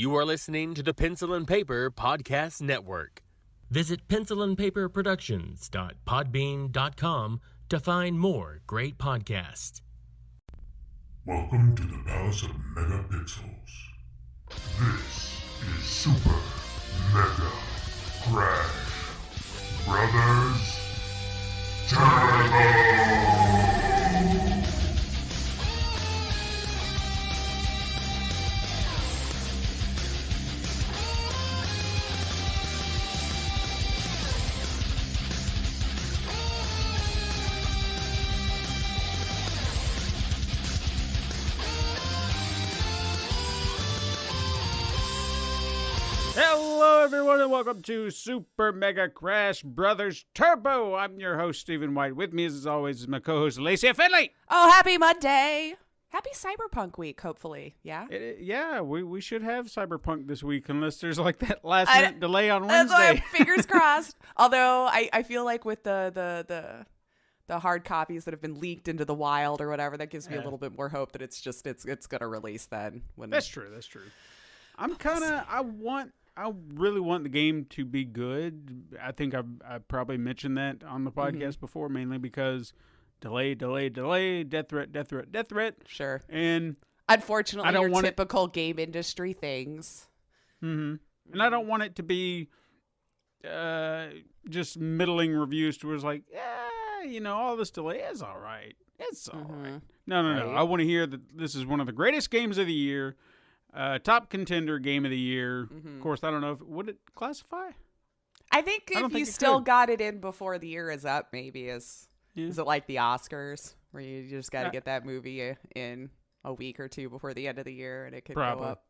You are listening to the Pencil and Paper Podcast Network. Visit pencilandpaperproductions.podbean.com to find more great podcasts. Welcome to the Palace of Megapixels. This is Super Mega Crash Brothers Turbo! Hello, everyone, and welcome to Super Mega Crash Brothers Turbo. I'm your host, Stephen White. With me, as always, is my co-host, Lacey Finley. Oh, happy Monday. Happy Cyberpunk week, hopefully. Yeah? Yeah, we should have Cyberpunk this week, unless there's like that last-minute delay on Wednesday. That's why fingers crossed. Although, I feel like with the hard copies that have been leaked into the wild or whatever, that gives me a little bit more hope that it's going to release then. That's true. I really want the game to be good. I think I've probably mentioned that on the podcast before, mainly because delay, death threat. Sure. And unfortunately, your typical game industry things. And I don't want it to be just middling reviews to where it's like, all this delay is all right. It's all right. No. I want to hear that this is one of the greatest games of the year. Top contender game of the year. Of course, I don't know would it classify? I think if you still got it in before the year is up, maybe is it like the Oscars where you just got to get that movie in a week or two before the end of the year and it could go up.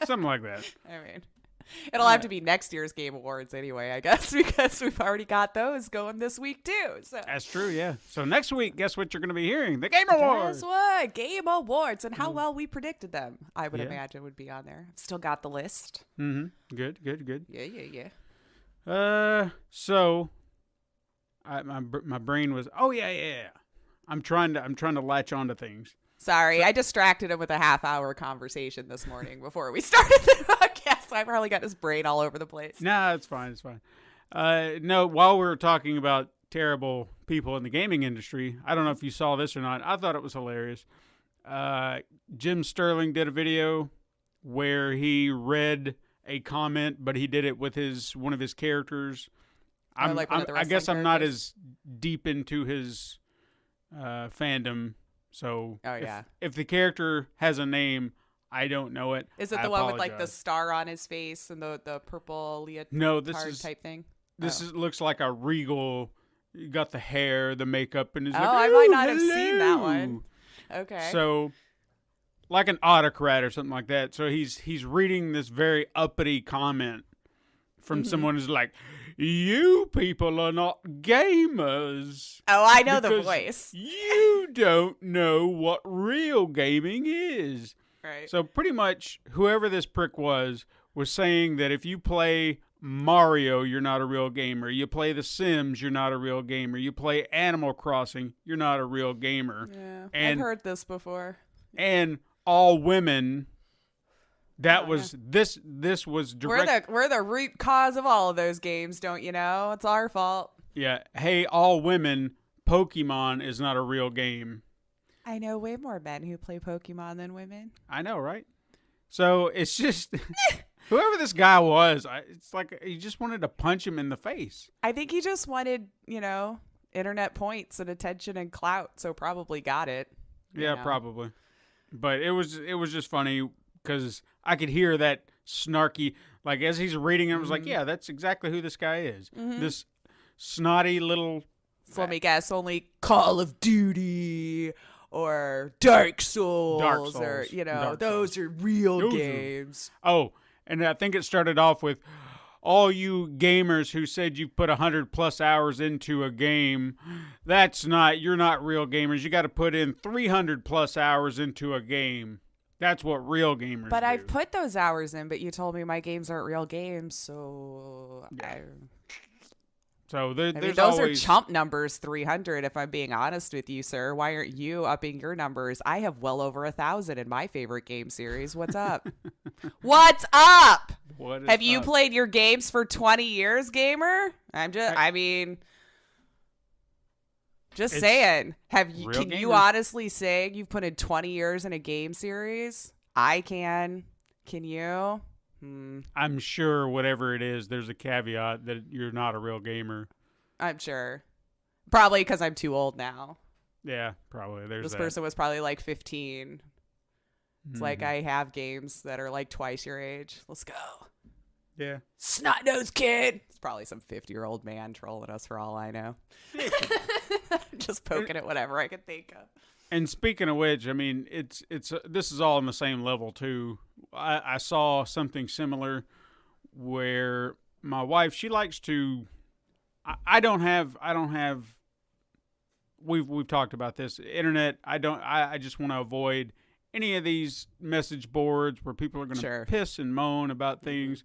Something like that. I mean, it'll have to be next year's Game Awards anyway, I guess, because we've already got those going this week too. So that's true, yeah. So next week, guess what you're going to be hearing? The Game Awards. Guess what? Game Awards and how well we predicted them. I would imagine would be on there. Still got the list. Good. Yeah. So, my brain was. Oh yeah. I'm trying to latch onto things. Sorry, I distracted him with a half-hour conversation this morning before we started the podcast. I probably got his brain all over the place. Nah, it's fine. No, while we were talking about terrible people in the gaming industry, I don't know if you saw this or not. I thought it was hilarious. Jim Sterling did a video where he read a comment, but he did it with one of his characters. I guess I'm not as deep into his fandom. So if the character has a name, I don't know it. Is it the one with like the star on his face and the purple leotard type thing? This looks like a regal. You got the hair, the makeup, and I might not have seen that one. Okay. So like an autocrat or something like that. So he's reading this very uppity comment from someone who's like, "You people are not gamers." Oh, I know the voice. You don't know what real gaming is. Right. So pretty much whoever this prick was saying that if you play Mario, you're not a real gamer. You play The Sims, you're not a real gamer. You play Animal Crossing, you're not a real gamer. Yeah, I've heard this before. And all women... This was direct. We're the root cause of all of those games, don't you know? It's our fault. Yeah. Hey, all women, Pokemon is not a real game. I know way more men who play Pokemon than women. I know, right? So it's just whoever this guy was, it's like he just wanted to punch him in the face. I think he just wanted, internet points and attention and clout, so probably got it. Yeah, probably. But it was just funny. Because I could hear that snarky, like as he's reading it, I was like, yeah, that's exactly who this guy is. This snotty little... So let me guess, only Call of Duty or Dark Souls. Or, those are real games. Oh, and I think it started off with, all you gamers who said you put 100 plus hours into a game, you're not real gamers. You got to put in 300 plus hours into a game. That's what real gamers do. But I've put those hours in, but you told me my games aren't real games, so... Yeah. So there's those always... are chump numbers, 300, if I'm being honest with you, sir. Why aren't you upping your numbers? I have well over 1,000 in my favorite game series. What's up? What's up? Have you played your games for 20 years, gamer? Just saying. Can you honestly say you've put in 20 years in a game series? I can. Can you? I'm sure whatever it is, there's a caveat that you're not a real gamer. I'm sure. Probably because I'm too old now. Yeah, probably. This person was probably like 15. It's like I have games that are like twice your age. Let's go. Yeah. Snot-nosed kid. It's probably some 50-year-old man trolling us for all I know. Just poking at whatever I can think of. And speaking of which, I mean, this is all on the same level too. I saw something similar where my wife, she likes to. I don't have. We've talked about this. Internet. I just want to avoid any of these message boards where people are going to piss and moan about things.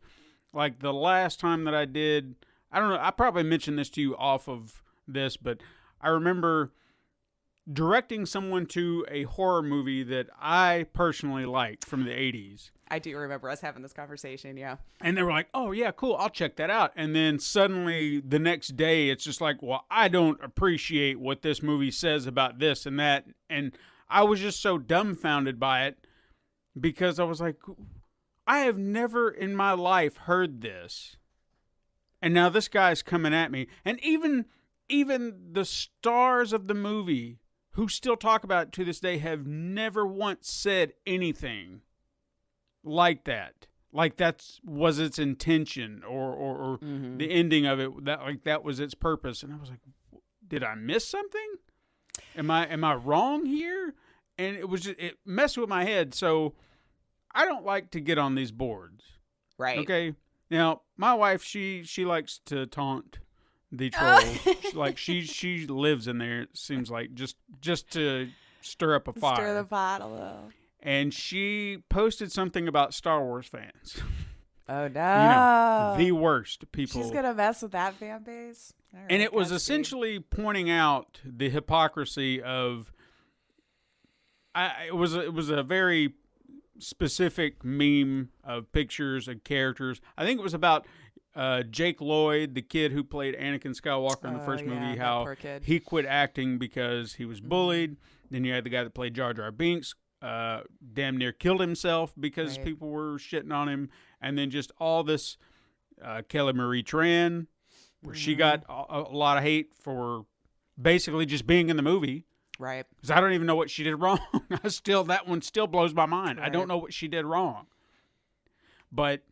Like the last time that I did, I don't know. I probably mentioned this to you off of this, but I remember directing someone to a horror movie that I personally liked from the 80s. I do remember us having this conversation, yeah. And they were like, oh, yeah, cool, I'll check that out. And then suddenly the next day, it's just like, well, I don't appreciate what this movie says about this and that. And I was just so dumbfounded by it because I was like, I have never in my life heard this. And now this guy's coming at me. And even the stars of the movie who still talk about it to this day have never once said anything like that. Like that was its intention or the ending of it. That was its purpose. And I was like, did I miss something? Am I wrong here? And it messed with my head. So I don't like to get on these boards. Right. Okay. Now, my wife, she likes to taunt the trolls. She lives in there, it seems like, just to stir up a fire. Stir the pot a little. And she posted something about Star Wars fans. Oh, no. The worst people. She's going to mess with that fan base? Right, and it was essentially pointing out the hypocrisy of... It was a very specific meme of pictures and characters. I think it was about Jake Lloyd, the kid who played Anakin Skywalker in the first movie, how he quit acting because he was bullied. Then you had the guy that played Jar Jar Binks, damn near killed himself because people were shitting on him. And then just all this Kelly Marie Tran, where she got a lot of hate for basically just being in the movie. Right. Because I don't even know what she did wrong. That one still blows my mind. Right. I don't know what she did wrong. But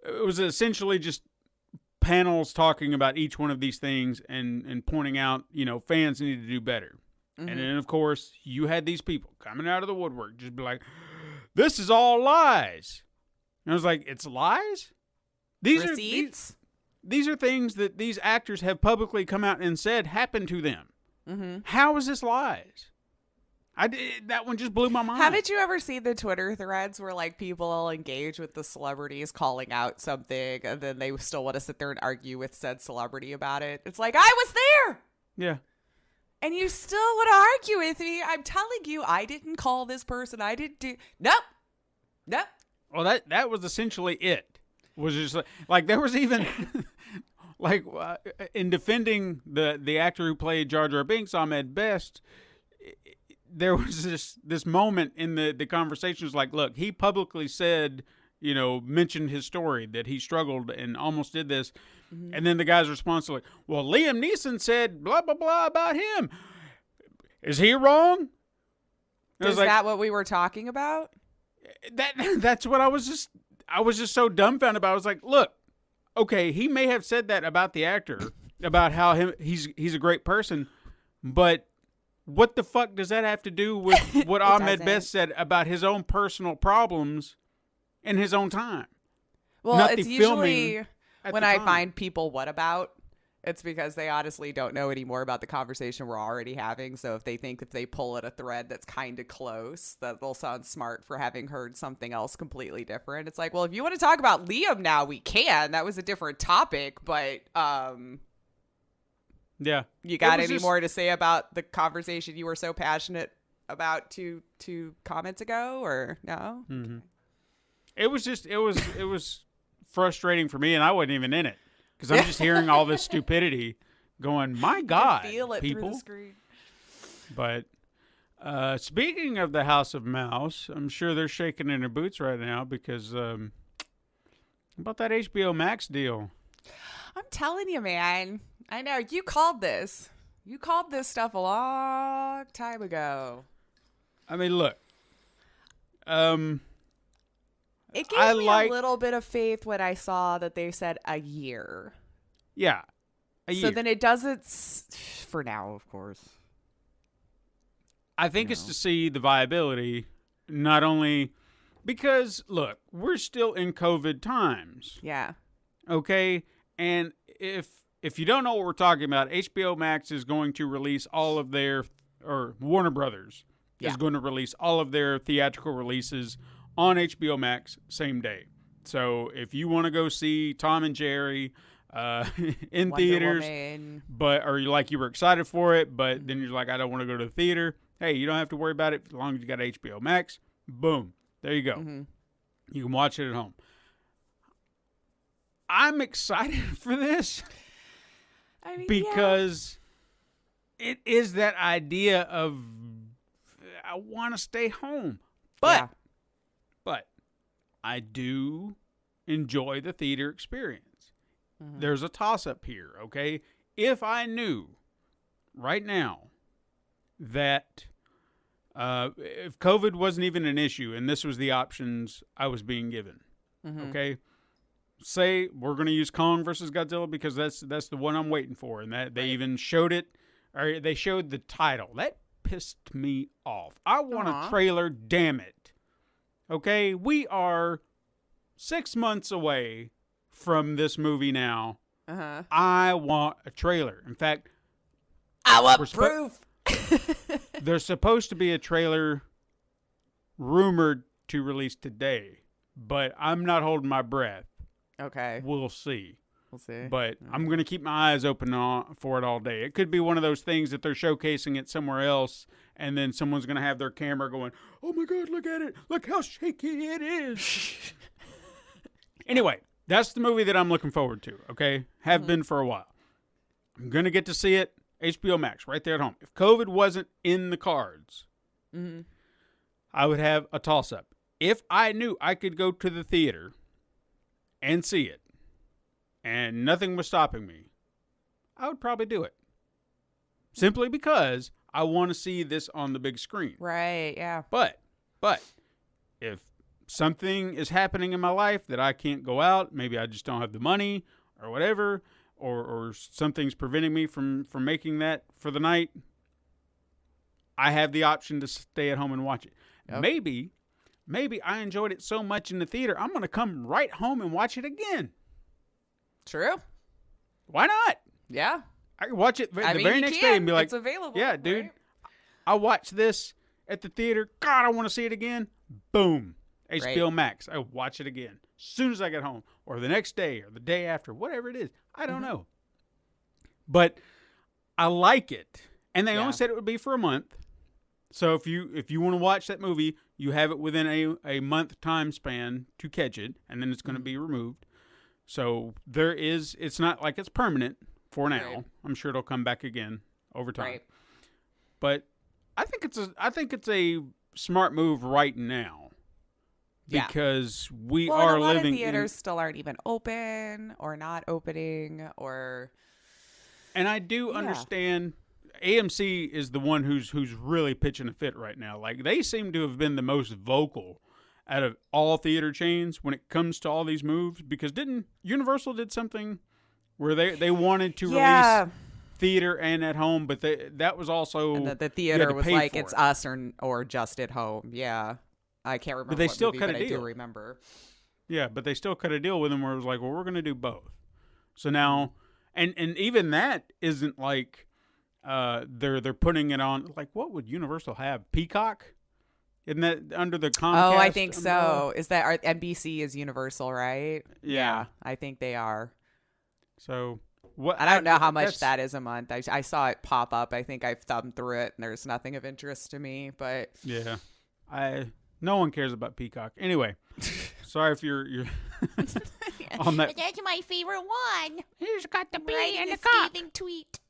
it was essentially just panels talking about each one of these things and pointing out, fans need to do better. Mm-hmm. And then, of course, you had these people coming out of the woodwork just be like, this is all lies. And I was like, it's lies? These are things that these actors have publicly come out and said happened to them. Mm-hmm. How is this lies? That one just blew my mind. Haven't you ever seen the Twitter threads where like people engage with the celebrities calling out something and then they still want to sit there and argue with said celebrity about it? It's like, I was there. Yeah. And you still want to argue with me? I'm telling you, I didn't call this person. I didn't do. Nope. Well, that was essentially it. Was just like there was even like in defending the actor who played Jar Jar Binks, Ahmed Best. There was this moment in the conversation was like, look, he publicly said, mentioned his story that he struggled and almost did this. Mm-hmm. And then the guy's response was like, well, Liam Neeson said blah, blah, blah about him. Is he wrong? Is that what we were talking about? That's what I was just so dumbfounded about. I was like, look, okay, he may have said that about the actor, about how he's a great person, but what the fuck does that have to do with what Ahmed Best said about his own personal problems in his own time? Well, it's usually when I find people It's because they honestly don't know any more about the conversation we're already having. So if they think if they pull at a thread that's kind of close, that they'll sound smart for having heard something else completely different. It's like, well, if you want to talk about Liam now, we can. That was a different topic, but yeah. You got any more to say about the conversation you were so passionate about two comments ago, or no? Mm-hmm. It was frustrating for me, and I wasn't even in it. Because I'm just hearing all this stupidity going, my God, feel it people. Through the screen. But speaking of the House of Mouse, I'm sure they're shaking in their boots right now because about that HBO Max deal. I'm telling you, man. I know. You called this. You called this stuff a long time ago. I mean, look. It gave me a little bit of faith when I saw that they said a year. Yeah, a year. So then it doesn't, for now, of course. I think it's to see the viability, not only because, look, we're still in COVID times. Yeah. Okay? And if you don't know what we're talking about, HBO Max is going to release all of their, or Warner Brothers is going to release all of their theatrical releases on HBO Max same day. So if you want to go see Tom and Jerry in theaters, or you were excited for it, but then you're like, I don't want to go to the theater. Hey, you don't have to worry about it as long as you got HBO Max. Boom. There you go. Mm-hmm. You can watch it at home. I'm excited for this because it is that idea of I want to stay home. But I do enjoy the theater experience. Mm-hmm. There's a toss-up here, okay? If I knew right now that if COVID wasn't even an issue and this was the options I was being given, okay? Say we're going to use Kong versus Godzilla because that's the one I'm waiting for, and that they even showed it, or they showed the title. That pissed me off. I want a trailer, damn it. Okay, we are 6 months away from this movie now. I want a trailer. In fact, I want proof. There's supposed to be a trailer rumored to release today, but I'm not holding my breath. Okay. We'll see. But I'm going to keep my eyes open for it all day. It could be one of those things that they're showcasing it somewhere else, and then someone's going to have their camera going, oh my God, look at it. Look how shaky it is. Anyway, that's the movie that I'm looking forward to, okay? Have been for a while. I'm going to get to see it. HBO Max, right there at home. If COVID wasn't in the cards, I would have a toss-up. If I knew I could go to the theater and see it, and nothing was stopping me, I would probably do it. Simply because I want to see this on the big screen. Right, yeah. But if something is happening in my life that I can't go out, maybe I just don't have the money or whatever, or something's preventing me from making that for the night, I have the option to stay at home and watch it. Yep. Maybe I enjoyed it so much in the theater, I'm going to come right home and watch it again. True. Why not? Yeah. I can watch it the very next day and be like, it's available. Yeah, dude. Right? I watched this at the theater. God, I want to see it again. Boom. HBO Max. I watch it again. As soon as I get home. Or the next day or the day after. Whatever it is. I don't know. But I like it. And they only said it would be for a month. So if you want to watch that movie, you have it within a month time span to catch it. And then it's going to be removed. So it's not like it's permanent for now. Right. I'm sure it'll come back again over time. Right. But I think it's a smart move right now. Because we are living. A lot of theaters still aren't even open or not opening or. And I do understand. AMC is the one who's really pitching a fit right now. Like they seem to have been the most vocal out of all theater chains when it comes to all these moves, because Universal did something where they wanted to release theater and at home, but that was also and the theater was like it's us or just at home. Yeah, I can't remember. But they what still movie, cut but a deal. I do remember. Yeah, but they still cut a deal with them where it was like, well, we're going to do both. So now, And even that isn't like they're putting it on. Like, what would Universal have? Peacock? Isn't that under the Comcast? Oh, I think umbrella? so. Is that our NBC is Universal, right? Yeah. I think they are. So what? I don't know how much that is a month. I saw it pop up. I think I've thumbed through it, and there's nothing of interest to me. But yeah, no one cares about Peacock anyway. Sorry if you're on that. That's my favorite one. he's got the Writing a scathing tweet.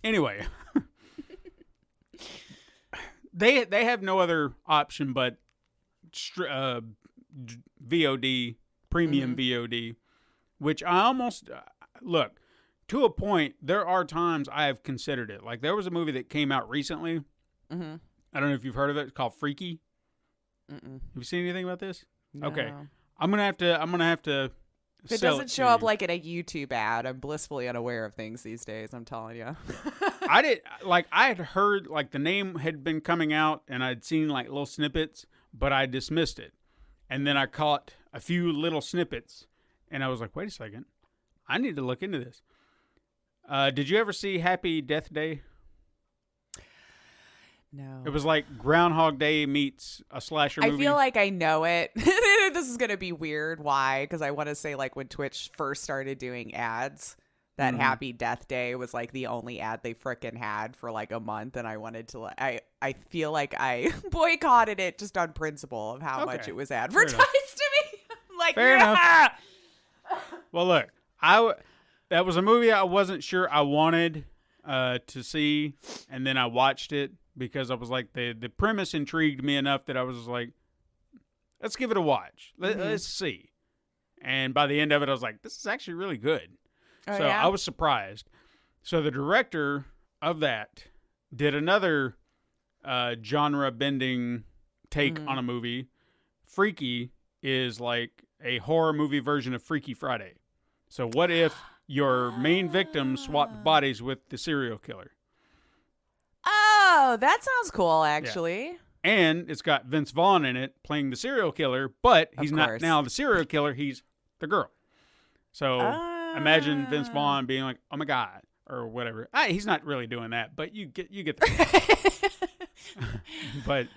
Anyway, they have no other option but VOD, premium VOD, which I almost look to a point. There are times I have considered it. Like there was a movie that came out recently. Mm-hmm. I don't know if you've heard of it. It's called Freaky. Mm-mm. Have you seen anything about this? No. Okay, I'm gonna have to. If it doesn't show up like in a YouTube ad, I'm blissfully unaware of things these days. I'm telling you. I had heard like the name had been coming out and I'd seen like little snippets, but I dismissed it. And then I caught a few little snippets and I was like, wait a second, I need to look into this. Did you ever see Happy Death Day? No. It was like Groundhog Day meets a slasher movie. I feel like I know it. This is going to be weird. Why? Because I want to say like when Twitch first started doing ads, that Happy Death Day was like the only ad they frickin' had for like a month. And I wanted to, I feel like I boycotted it just on principle of how much it was advertised to me. I'm like, fair enough. Well, look, that was a movie I wasn't sure I wanted to see. And then I watched it. Because I was like, the premise intrigued me enough that I was like, let's give it a watch. Let's see. And by the end of it, I was like, this is actually really good. Oh, so yeah? I was surprised. So the director of that did another genre-bending take on a movie. Freaky is like a horror movie version of Freaky Friday. So what if your main victim swapped bodies with the serial killer? Oh, that sounds cool, actually. Yeah. And it's got Vince Vaughn in it playing the serial killer, but he's not now the serial killer, he's the girl. So imagine Vince Vaughn being like, oh my God, or whatever. He's not really doing that, but you get the But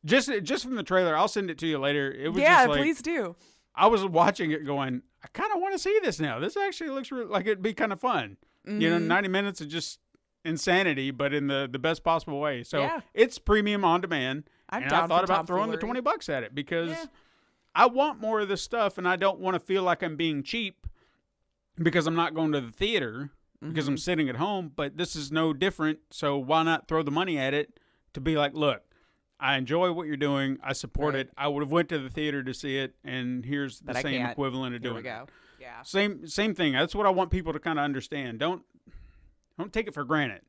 just from the trailer, I'll send it to you later. It was just like, please do. I was watching it going, I kind of want to see this now. This actually looks like it'd be kind of fun. You know, 90 minutes of just insanity, but in the best possible way. So it's premium on demand. I thought about throwing the $20 at it because I want more of this stuff and I don't want to feel like I'm being cheap because I'm not going to the theater because I'm sitting at home, but this is no different. So why not throw the money at it to be like, look, I enjoy what you're doing. I support it. I would have went to the theater to see it, and here's the same equivalent of doing it. Yeah. Same thing. That's what I want people to kind of understand. Don't take it for granted.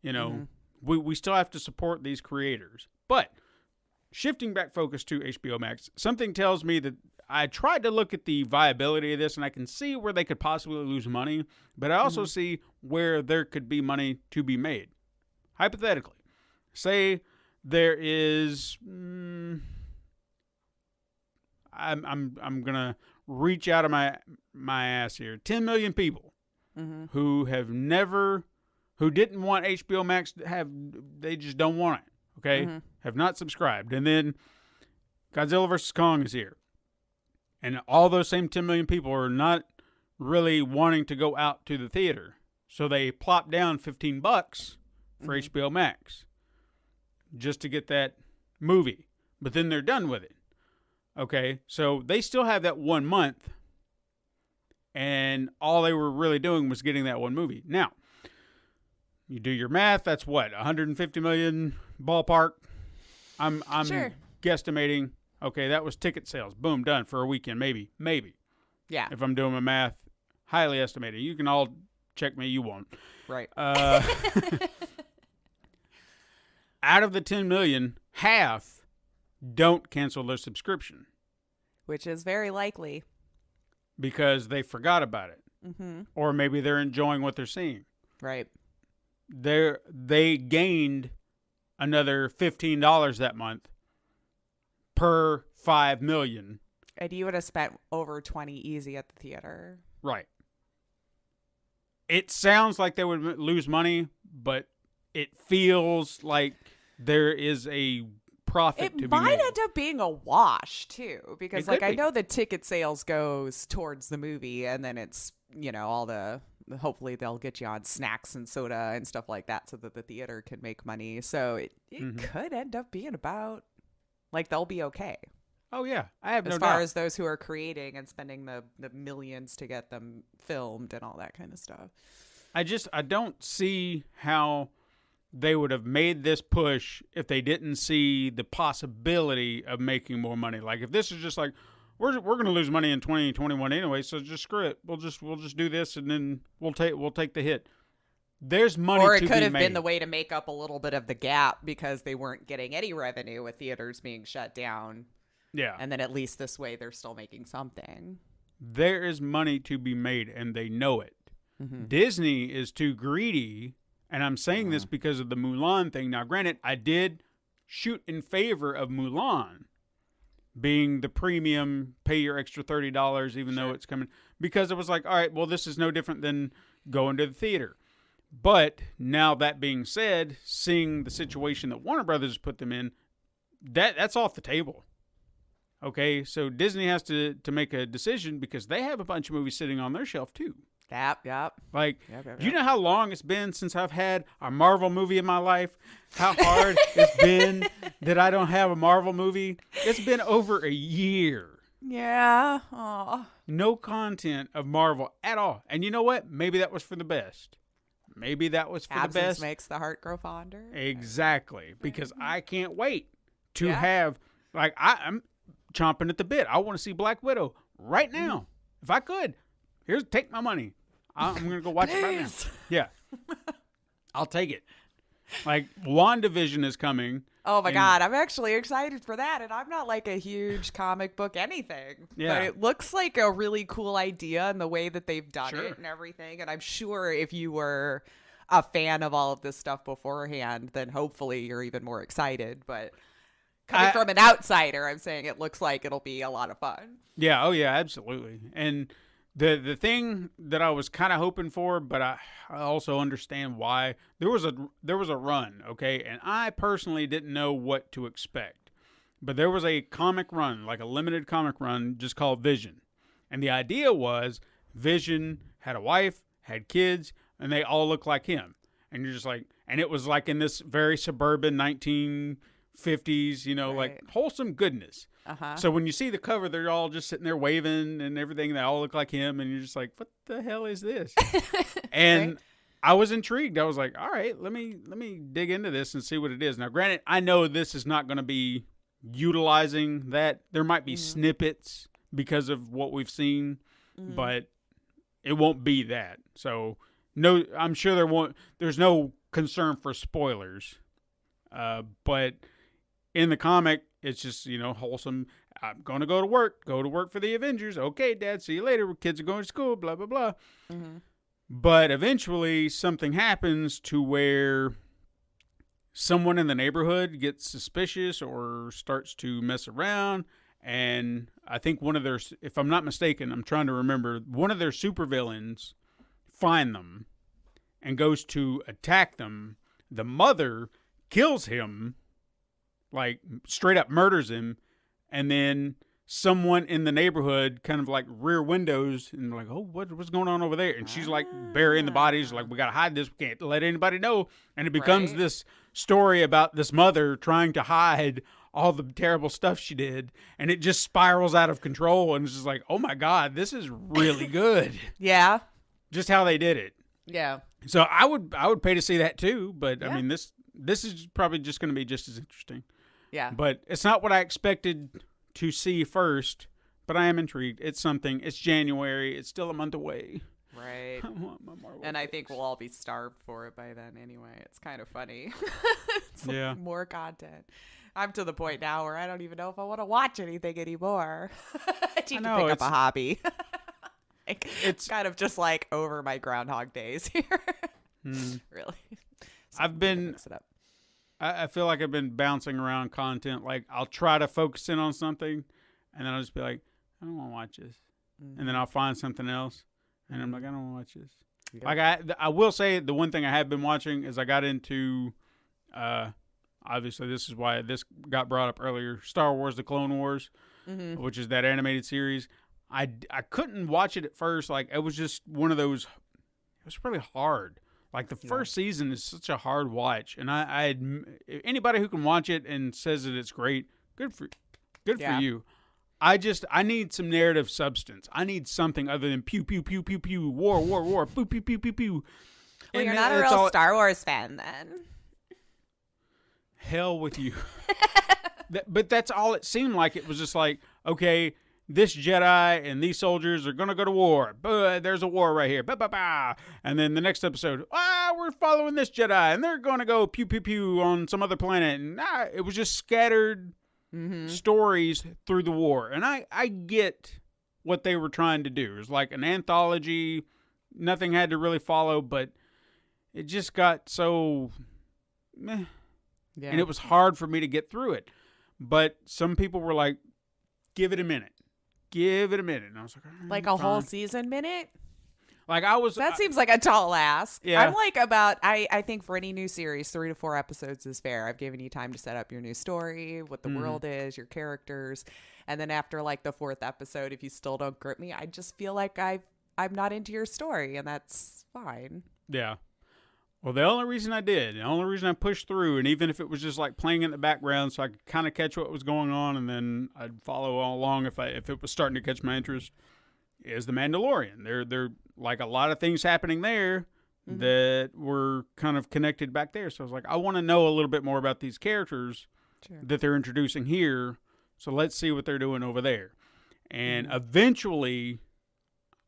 You know, we still have to support these creators. But shifting back focus to HBO Max, something tells me that I tried to look at the viability of this, and I can see where they could possibly lose money, but I also see where there could be money to be made. Hypothetically, say there is, I'm gonna reach out of my ass here. 10 million people who didn't want HBO Max to have, they just don't want it. Okay, have not subscribed, and then Godzilla vs. Kong is here, and all those same 10 million people are not really wanting to go out to the theater, so they plop down $15 for HBO Max just to get that movie, but then they're done with it. Okay, so they still have that 1 month, and all they were really doing was getting that one movie. Now, you do your math, that's what, 150 million ballpark? I'm sure. Guesstimating, okay, that was ticket sales. Boom, done for a weekend, maybe. Yeah. If I'm doing my math, highly estimated. You can all check me, you won't. Right. Out of the 10 million, half don't cancel their subscription. Which is very likely. Because they forgot about it. Or maybe they're enjoying what they're seeing. Right. They gained another $15 that month per 5 million. And you would have spent over 20 easy at the theater. Right. it sounds like they would lose money, but it feels like there is a profit to be made. It might end up being a wash too, because like I know the ticket sales goes towards the movie, and then it's, you know, all the, hopefully they'll get you on snacks and soda and stuff like that so that the theater can make money. So it could end up being about, like, they'll be okay. Oh yeah, I have no doubt. As far as those who are creating and spending the millions to get them filmed and all that kind of stuff. I don't see how they would have made this push if they didn't see the possibility of making more money. Like, if this is just like, we're going to lose money in 2021 anyway, so just screw it. We'll just do this, and then we'll take the hit. There's money to be made. Or it could have been the way to make up a little bit of the gap because they weren't getting any revenue with theaters being shut down. Yeah. And then at least this way they're still making something. There is money to be made, and they know it. Disney is too greedy, and I'm saying this because of the Mulan thing. Now, granted, I did shoot in favor of Mulan being the premium, pay your extra $30 even though it's coming, because it was like, all right, well, this is no different than going to the theater. But now that being said, seeing the situation that Warner Brothers put them in, that's off the table. Okay, so Disney has to make a decision because they have a bunch of movies sitting on their shelf too. Yep. Like, do you know how long it's been since I've had a Marvel movie in my life? How hard it's been that I don't have a Marvel movie? It's been over a year. Yeah. Aww. No content of Marvel at all. And you know what? Maybe that was for the best. Maybe that was for Absence the best. Makes the heart grow fonder. Exactly. Because I can't wait to have, like, I'm chomping at the bit. I want to see Black Widow right now. If I could. Take my money. I'm going to go watch it right now. Yeah. I'll take it. Like, WandaVision is coming. Oh, my God. I'm actually excited for that. And I'm not like a huge comic book anything. Yeah. But it looks like a really cool idea in the way that they've done it and everything. And I'm sure if you were a fan of all of this stuff beforehand, then hopefully you're even more excited. But coming from an outsider, I'm saying it looks like it'll be a lot of fun. Yeah. Oh, yeah, absolutely. And the thing that I was kind of hoping for, but I also understand why, there was a run, okay, and I personally didn't know what to expect, but there was a comic run, like a limited comic run, just called Vision, and the idea was Vision had a wife, had kids, and they all look like him, and you're just like, and it was like in this very suburban 1950s, you know, like wholesome goodness. So when you see the cover, they're all just sitting there waving and everything. They all look like him. And you're just like, what the hell is this? And I was intrigued. I was like, all right, let me dig into this and see what it is. Now, granted, I know this is not going to be utilizing that. There might be snippets because of what we've seen, but it won't be that. So no, I'm sure there's no concern for spoilers. But in the comic, it's just, you know, wholesome. I'm going to go to work for the Avengers. Okay, Dad, see you later. Kids are going to school, blah, blah, blah. But eventually something happens to where someone in the neighborhood gets suspicious or starts to mess around. And I think one of their, if I'm not mistaken, I'm trying to remember, one of their supervillains find them and goes to attack them. The mother kills him, like straight up murders him, and then someone in the neighborhood kind of like rear windows and like, oh, what's going on over there? And she's like burying the bodies, like, we got to hide this. We can't let anybody know. And it becomes this story about this mother trying to hide all the terrible stuff she did. And it just spirals out of control. And it's just like, oh my God, this is really good. Yeah. Just how they did it. Yeah. So I would pay to see that too. But I mean, this is probably just going to be just as interesting. Yeah. But it's not what I expected to see first, but I am intrigued. It's something. It's January. It's still a month away. Right. I want my Marvel and I books. think we'll all be starved for it by then anyway. It's kind of funny. It's Yeah. More content. I'm to the point now where I don't even know if I want to watch anything anymore. I need to pick up a hobby. It's kind of just like over my Groundhog Days here. Really. I've been... Mix it up. I feel like I've been bouncing around content. Like, I'll try to focus in on something, and then I'll just be like, I don't want to watch this. And then I'll find something else, and I'm like, I don't want to watch this. Like I will say the one thing I have been watching is I got into, obviously this is why this got brought up earlier, Star Wars: The Clone Wars, which is that animated series. I couldn't watch it at first. Like, it was just one of those, it was really hard. Like, the first season is such a hard watch. And I anybody who can watch it and says that it's great, good for you. I need some narrative substance. I need something other than pew, pew, pew, pew, pew, war, war, war, pew, pew, pew, pew, pew. Well, you're not a real Star Wars fan then. Hell with you. But that's all it seemed like. It was just like, okay, this Jedi and these soldiers are going to go to war. There's a war right here. And then the next episode, we're following this Jedi, and they're going to go pew, pew, pew on some other planet. And it was just scattered stories through the war. And I get what they were trying to do. It was like an anthology. Nothing had to really follow, but it just got so meh. Yeah. And it was hard for me to get through it. But some people were like, give it a minute. Give it a minute. And I was like, a whole season minute? Like, that seems like a tall ask. Yeah. I'm like I think for any new series, 3 to 4 episodes is fair. I've given you time to set up your new story, what the world is, your characters. And then after like the 4th episode, if you still don't grip me, I just feel like I'm not into your story, and that's fine. Yeah. Well, the only reason I pushed through, and even if it was just like playing in the background so I could kind of catch what was going on, and then I'd follow all along if it was starting to catch my interest, is The Mandalorian. There like a lot of things happening there that were kind of connected back there. So I was like, I want to know a little bit more about these characters that they're introducing here. So let's see what they're doing over there. And eventually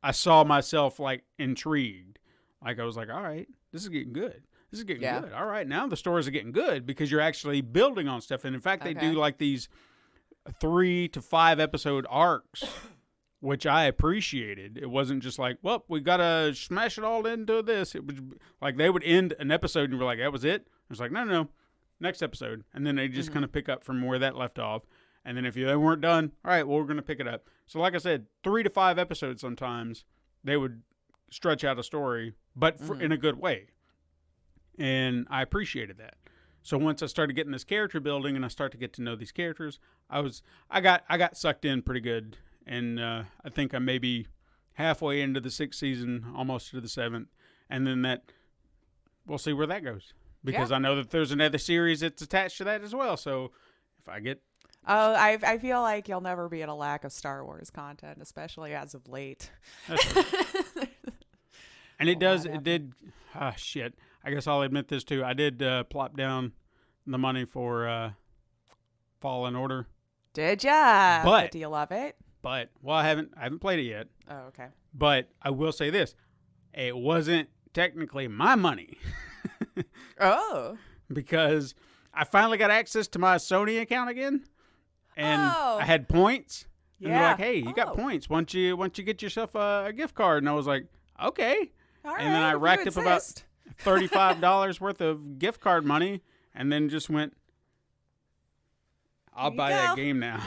I saw myself like intrigued. Like, I was like, all right, this is getting good. This is getting good. All right, now the stories are getting good because you're actually building on stuff. And in fact, they do like these 3 to 5 episode arcs, which I appreciated. It wasn't just like, well, we got to smash it all into this. It was like they would end an episode and you were like, that was it? It was like, no, next episode. And then they just kind of pick up from where that left off. And then if they weren't done, all right, well, we're going to pick it up. So like I said, 3 to 5 episodes sometimes, they would stretch out a story, but in a good way. And I appreciated that. So once I started getting this character building and I start to get to know these characters, I got sucked in pretty good. And I think I'm maybe halfway into the 6th season, almost to the 7th. And then we'll see where that goes. Because I know that there's another series that's attached to that as well. So if I get... Oh, I feel like you'll never be at a lack of Star Wars content, especially as of late. And it did, shit. I guess I'll admit this too. I did plop down the money for Fallen Order. Did ya? But do you love it? But, well, I haven't played it yet. Oh, okay. But I will say this. It wasn't technically my money. Oh. Because I finally got access to my Sony account again. And I had points. And they're like, hey, you got points. Why don't you get yourself a gift card? And I was like, okay. All right, and then I racked up about $35 worth of gift card money and then just went, I'll buy that game now.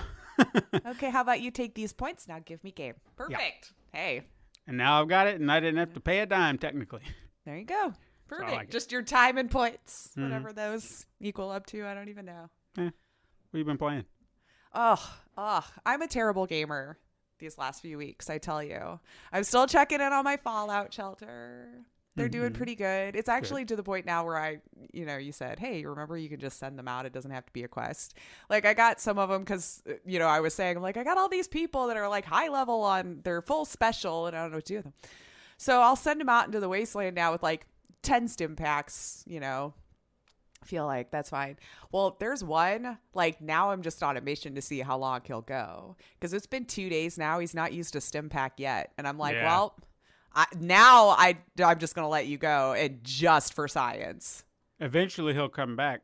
Okay, how about you take these points now? Give me game. Perfect. Yeah. Hey. And now I've got it, and I didn't have to pay a dime, technically. There you go. Perfect. So like just your time and points, whatever those equal up to. I don't even know. What have you been playing? Oh, I'm a terrible gamer these last few weeks, I tell you. I'm still checking in on my Fallout shelter. They're doing pretty good. It's actually to the point now where you said, hey, remember you can just send them out. It doesn't have to be a quest. Like, I got some of them because, I was saying, I'm like, I got all these people that are like high level on their full special and I don't know what to do with them. So I'll send them out into the wasteland now with like 10 stim packs, I feel like that's fine. Well, there's one, like, now I'm just on a mission to see how long he'll go. Because it's been 2 days now. He's not used a stim pack yet. And I'm like, well, I'm just going to let you go, and just for science. Eventually he'll come back.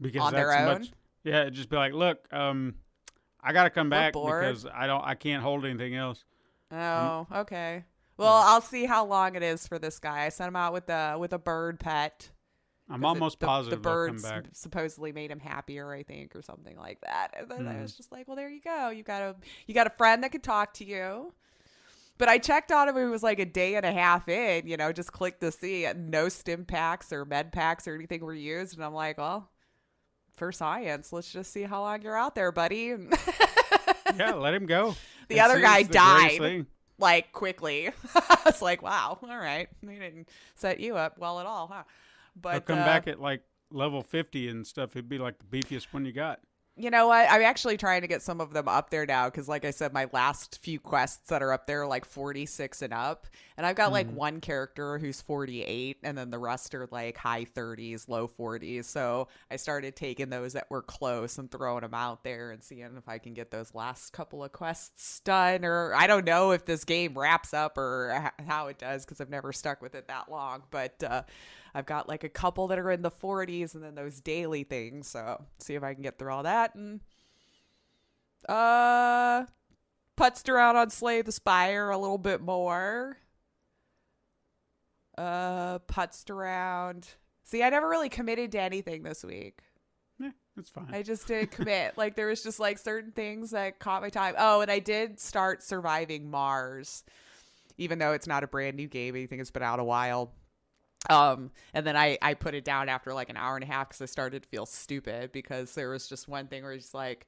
Because on their own? It'd just be like, look, I got to come back because I can't hold anything else. Oh, okay. Well, I'll see how long it is for this guy. I sent him out with a bird pet. I'm almost positive the birds come back. Supposedly made him happier, I think, or something like that. And then I was just like, well, there you go. You got a friend that could talk to you. But I checked on him. It was like a day and a half in, just clicked to see no stim packs or med packs or anything were used. And I'm like, well, for science, let's just see how long you're out there, buddy. Yeah, let him go. The other guy died like quickly. I was like, wow, all right. They didn't set you up well at all, huh? But He'll come back at like level 50 and stuff. It'd be like the beefiest one you got. You know what? I'm actually trying to get some of them up there now because, like I said, my last few quests that are up there are like 46 and up. And I've got like one character who's 48, and then the rest are like high 30s, low 40s. So I started taking those that were close and throwing them out there and seeing if I can get those last couple of quests done. Or I don't know if this game wraps up or how it does because I've never stuck with it that long. But I've got like a couple that are in the 40s and then those daily things. So see if I can get through all that. And putzed around on Slay the Spire a little bit more. Putzed around. See, I never really committed to anything this week. Yeah, that's fine. I just didn't commit. Like there was just like certain things that caught my time. Oh, and I did start Surviving Mars, even though it's not a brand new game. I think it's been out a while. And then I put it down after like an hour and a half because I started to feel stupid because there was just one thing where it's like,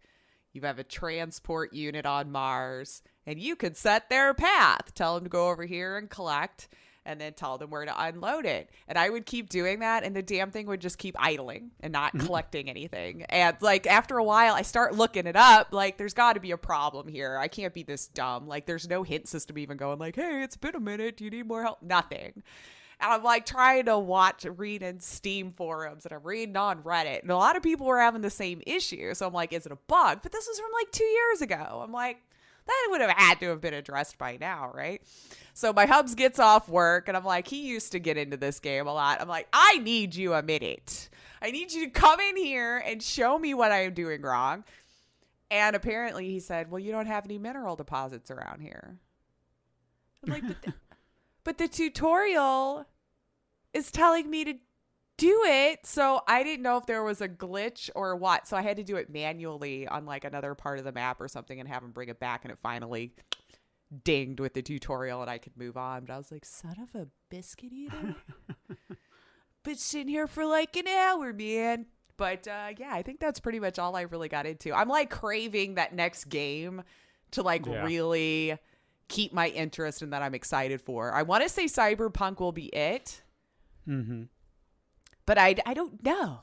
you have a transport unit on Mars and you could set their path, tell them to go over here and collect, and then tell them where to unload it. And I would keep doing that, and the damn thing would just keep idling and not collecting anything. And like after a while, I start looking it up. Like there's got to be a problem here. I can't be this dumb. Like there's no hint system even going like, hey, it's been a minute. Do you need more help? Nothing. And I'm like trying to read in Steam forums, and I'm reading on Reddit, and a lot of people were having the same issue. So I'm like, is it a bug? But this was from like 2 years ago. I'm like, that would have had to have been addressed by now, right? So my hubs gets off work, and I'm like, he used to get into this game a lot. I'm like, I need you a minute. I need you to come in here and show me what I am doing wrong. And apparently he said, well, you don't have any mineral deposits around here. I'm like, but the tutorial is telling me to do it. So I didn't know if there was a glitch or what. So I had to do it manually on like another part of the map or something and have him bring it back. And it finally dinged with the tutorial and I could move on. But I was like, son of a biscuit eater. Been sitting here for like an hour, man. But yeah, I think that's pretty much all I really got into. I'm like craving that next game to like really keep my interest and that I'm excited for. I want to say Cyberpunk will be it. But I don't know.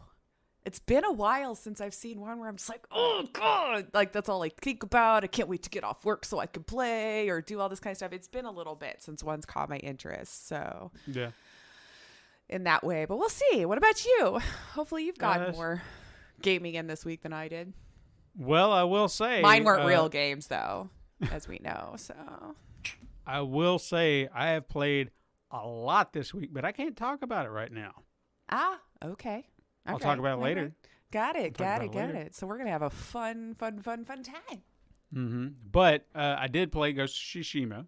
It's been a while since I've seen one where I'm just like, oh God, like that's all I think about. I can't wait to get off work so I can play or do all this kind of stuff. It's been a little bit since one's caught my interest. So yeah, in that way, but we'll see. What about you? Hopefully you've gotten more gaming in this week than I did. Well, I will say mine weren't real games though, as we know. So I will say I have played a lot this week, but I can't talk about it right now. Okay. I'll talk about it later. Got it. So we're going to have a fun time. But I did play Ghost of Tsushima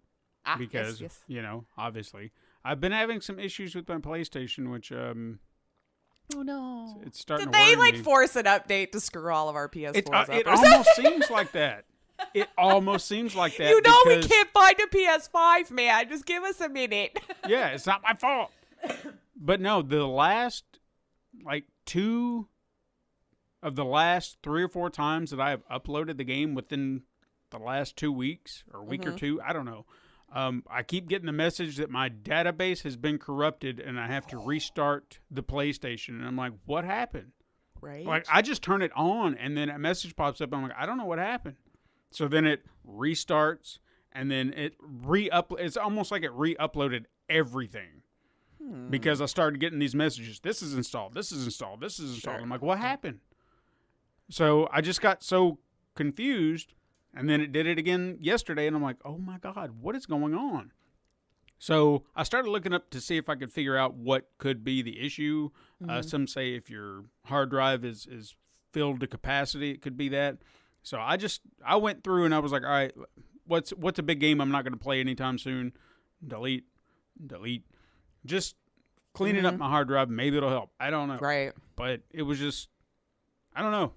because, you know, obviously. I've been having some issues with my PlayStation, which, oh, no. It's starting to worry Did they, like, me. force an update to screw all of our PS4s up? It almost seems like that. It almost seems like that. You know we can't find a PS5, man. Just give us a minute. Yeah, it's not my fault. But no, the last, like, 2 of the last 3 or 4 times that I have uploaded the game within the last 2 weeks or a week or two, I don't know. I keep getting the message that my database has been corrupted and I have to restart the PlayStation. And I'm like, what happened? Right. Like, I just turn it on and then a message pops up. I'm like, I don't know what happened. So then it restarts and then it it's almost like it re-uploaded everything. Because I started getting these messages. This is installed. This is installed. This is installed. I'm like, what happened? So I just got so confused. And then it did it again yesterday. And I'm like, oh, my God, what is going on? So I started looking up to see if I could figure out what could be the issue. Some say if your hard drive is filled to capacity, it could be that. So I went through and I was like, all right, what's a big game I'm not going to play anytime soon? Delete. Just cleaning up my hard drive. Maybe it'll help. I don't know. Right. But it was just, I don't know.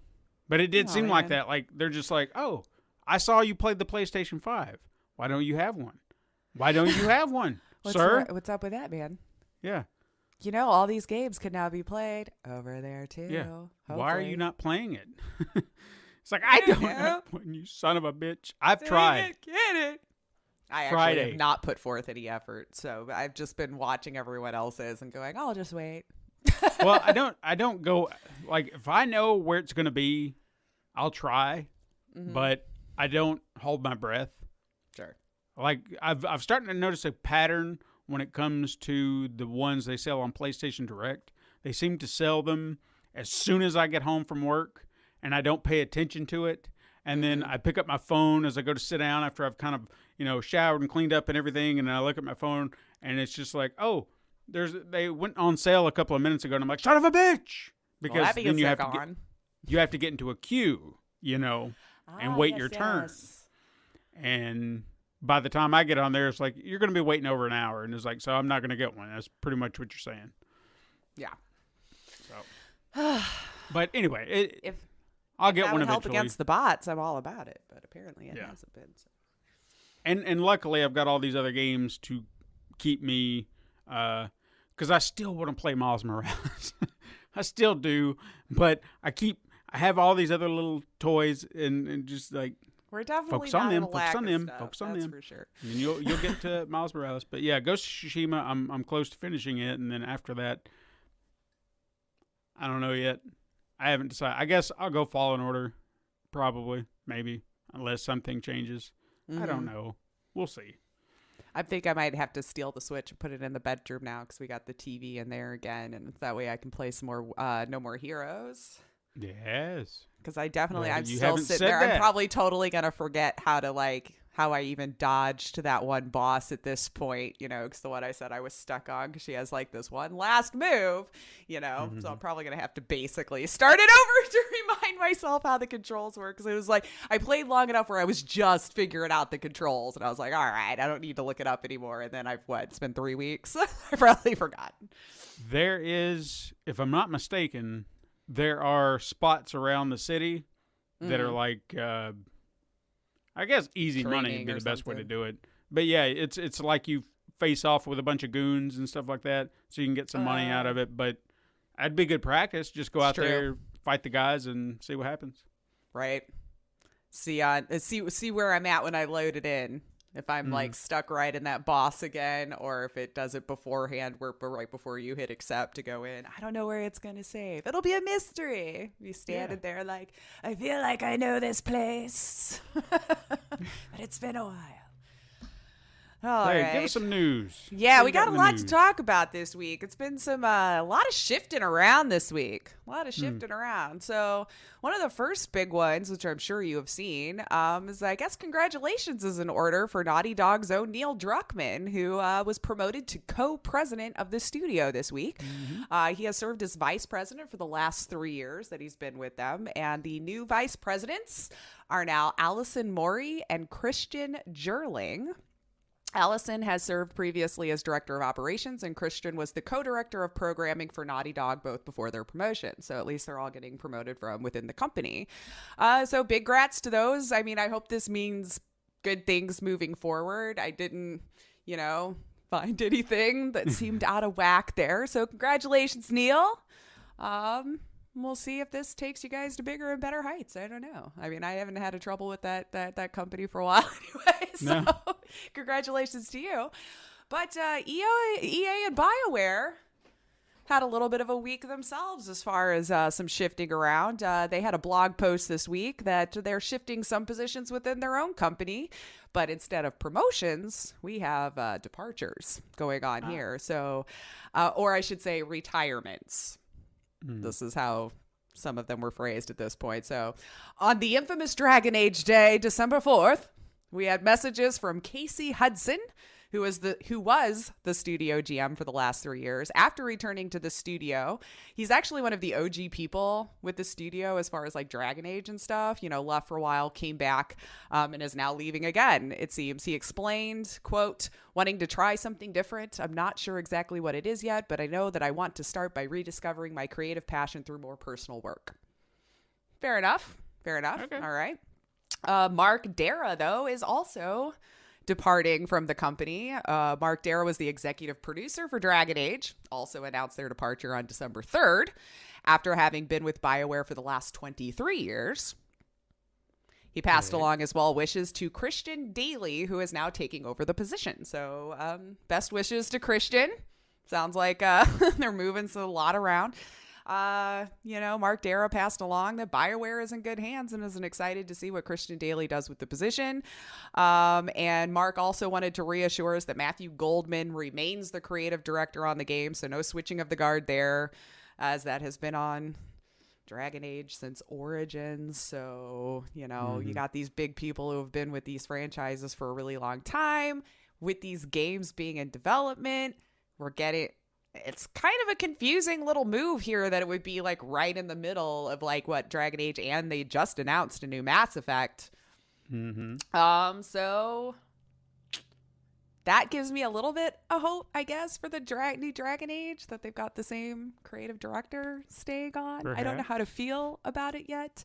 But it did seem like that. Like, they're just like, oh, I saw you played the PlayStation 5. Why don't you have one? Why don't you have one, What's up with that, man? Yeah. You know, all these games can now be played over there, too. Yeah. Hopefully. Why are you not playing it? It's like, I don't have one, you son of a bitch. I've tried. Get it. I actually have not put forth any effort, so I've just been watching everyone else's and going, I'll just wait. Well, I don't go, like, if I know where it's going to be, I'll try, but I don't hold my breath. Sure. Like, I've started to notice a pattern when it comes to the ones they sell on PlayStation Direct. They seem to sell them as soon as I get home from work, and I don't pay attention to it. And then I pick up my phone as I go to sit down after I've kind of, showered and cleaned up and everything, and I look at my phone, and it's just like, oh, they went on sale a couple of minutes ago, and I'm like, son of a bitch! Because then you have to get into a queue, and wait your turn. And by the time I get on there, it's like, you're going to be waiting over an hour. And it's like, so I'm not going to get one. That's pretty much what you're saying. Yeah. So, but anyway, I'll get one eventually. Help against the bots, I'm all about it. But apparently it hasn't been. So. And luckily, I've got all these other games to keep me, because I still want to play Miles Morales. I still do. But I have all these other little toys and just like, we're definitely focus on them. Focus on them. For sure. And you'll get to Miles Morales. But yeah, Ghost of Tsushima, I'm close to finishing it, and then after that, I don't know yet. I haven't decided. I guess I'll go Fallen Order, probably, maybe, unless something changes. I don't know. We'll see. I think I might have to steal the Switch and put it in the bedroom now because we got the TV in there again, and that way I can play some more No More Heroes. Yes. Because I'm still sitting there. I'm probably totally going to forget how I even dodged that one boss at this point, because the one I said I was stuck on, because she has this one last move, so I'm probably going to have to basically start it over to remind myself how the controls work. Because it was I played long enough where I was just figuring out the controls, and I was like, all right, I don't need to look it up anymore. And then it's been 3 weeks. I've probably forgotten. There is, if I'm not mistaken, there are spots around the city that are I guess easy money would be the best way to do it. But yeah, it's like you face off with a bunch of goons and stuff like that, so you can get some money out of it. But that'd be good practice. Just go out there, fight the guys, and see what happens. Right. See where I'm at when I load it in. If I'm stuck right in that boss again, or if it does it beforehand, right before you hit accept to go in. I don't know where it's going to save. It'll be a mystery. You standing there I feel like I know this place. But it's been a while. All right. Give us some news. Yeah, we got a lot to talk about this week. It's been a lot of shifting around this week. So one of the first big ones, which I'm sure you have seen, is I guess congratulations is in order for Naughty Dog's own Neil Druckmann, who was promoted to co-president of the studio this week. He has served as vice president for the last 3 years that he's been with them. And the new vice presidents are now Allison Mori and Christian Jerling. Allison has served previously as director of operations, and Christian was the co-director of programming for Naughty Dog both before their promotion. So at least they're all getting promoted from within the company. So big grats to those. I mean, I hope this means good things moving forward. I didn't, find anything that seemed out of whack there. So congratulations, Neil. We'll see if this takes you guys to bigger and better heights. I don't know. I mean, I haven't had a trouble with that company for a while anyway. So congratulations to you. But EA and BioWare had a little bit of a week themselves as far as some shifting around. They had a blog post this week that they're shifting some positions within their own company. But instead of promotions, we have departures going on here. So, or I should say retirements. This is how some of them were phrased at this point. So on the infamous Dragon Age Day, December 4th, we had messages from Casey Hudson, who was the studio GM for the last 3 years. After returning to the studio, he's actually one of the OG people with the studio as far as Dragon Age and stuff, left for a while, came back, and is now leaving again, it seems. He explained, quote, wanting to try something different. I'm not sure exactly what it is yet, but I know that I want to start by rediscovering my creative passion through more personal work. Fair enough. Okay. All right. Mark Dara, though, is also departing from the company. Mark Darrow was the executive producer for Dragon Age, also announced their departure on December 3rd, after having been with BioWare for the last 23 years. He passed along his well wishes to Christian Daly, who is now taking over the position. So best wishes to Christian. Sounds like they're moving a lot around. Mark Darrow passed along that BioWare is in good hands and is excited to see what Christian Daly does with the position. And Mark also wanted to reassure us that Matthew Goldman remains the creative director on the game, so no switching of the guard there, as that has been on Dragon Age since Origins. So, you got these big people who have been with these franchises for a really long time. With these games being in development, it's kind of a confusing little move here that it would be like right in the middle of like what Dragon Age, and they just announced a new Mass Effect. So that gives me a little bit of hope, I guess, for the new Dragon Age, that they've got the same creative director staying on. Perhaps. I don't know how to feel about it yet.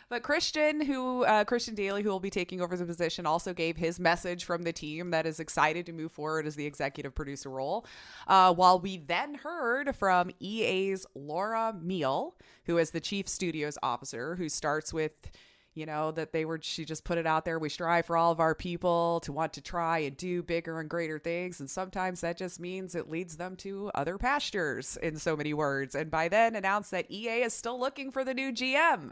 But Christian Daly, who will be taking over the position, also gave his message from the team that is excited to move forward as the executive producer role. While we then heard from EA's Laura Meal, who is the chief studios officer, who starts with, she just put it out there. We strive for all of our people to want to try and do bigger and greater things. And sometimes that just means it leads them to other pastures, in so many words. And by then announced that EA is still looking for the new GM.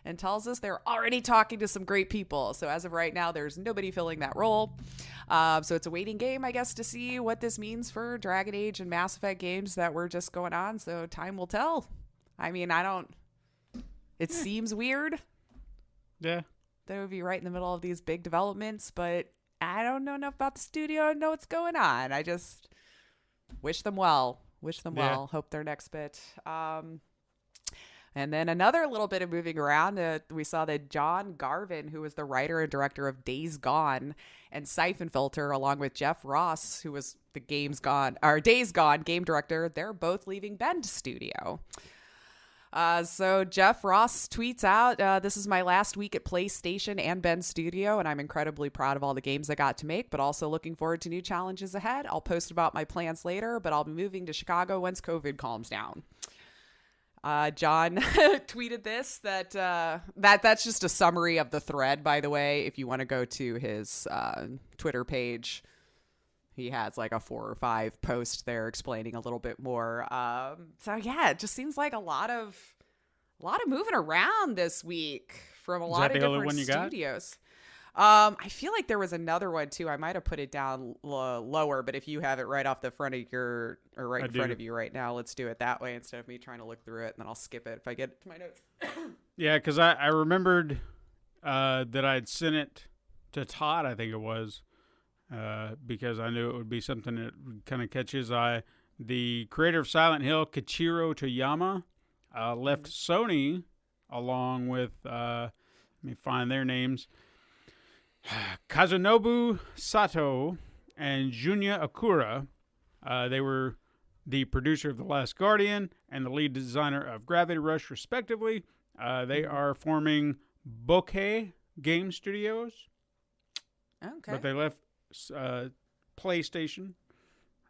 And tells us they're already talking to some great people. So as of right now, there's nobody filling that role. So it's a waiting game, I guess, to see what this means for Dragon Age and Mass Effect games that were just going on. So time will tell. I mean, it seems weird. Yeah. That it would be right in the middle of these big developments, but I don't know enough about the studio to know what's going on. I just wish them well. Hope their next bit. And then another little bit of moving around, we saw that John Garvin, who was the writer and director of Days Gone and Siphon Filter, along with Jeff Ross, who was the Days Gone game director, they're both leaving Bend Studio. So Jeff Ross tweets out, this is my last week at PlayStation and Bend Studio, and I'm incredibly proud of all the games I got to make, but also looking forward to new challenges ahead. I'll post about my plans later, but I'll be moving to Chicago once COVID calms down. John tweeted this, that's just a summary of the thread, by the way. If you want to go to his Twitter page, he has like a 4 or 5 post there explaining a little bit more. So yeah, it just seems like a lot of moving around this week from a lot of different studios. I feel like there was another one too. I might have put it down lower, but if you have it right off the front of in front of you right now, let's do it that way instead of me trying to look through it, and then I'll skip it if I get to my notes. Yeah, because I remembered that I'd sent it to Todd, I think it was, because I knew it would be something that would kind of catch his eye. The creator of Silent Hill, Kichiro Toyama, left Sony along with, let me find their names, Kazunobu Sato and Junya Akura. They were the producer of The Last Guardian and the lead designer of Gravity Rush, respectively. They are forming Bokeh Game Studios. Okay. But they left PlayStation.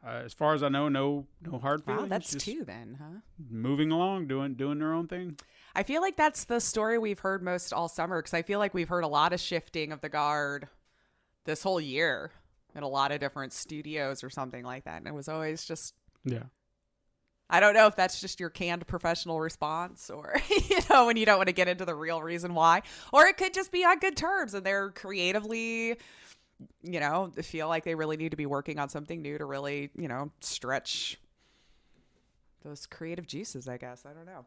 As far as I know, no hard feelings. Wow, that's 2 then, huh? Moving along, doing their own thing. I feel like that's the story we've heard most all summer, because I feel like we've heard a lot of shifting of the guard this whole year in a lot of different studios or something like that. And it was always just... Yeah. I don't know if that's just your canned professional response, or, when you don't want to get into the real reason why. Or it could just be on good terms and they're creatively... feel like they really need to be working on something new to really, stretch those creative juices, I guess. I don't know.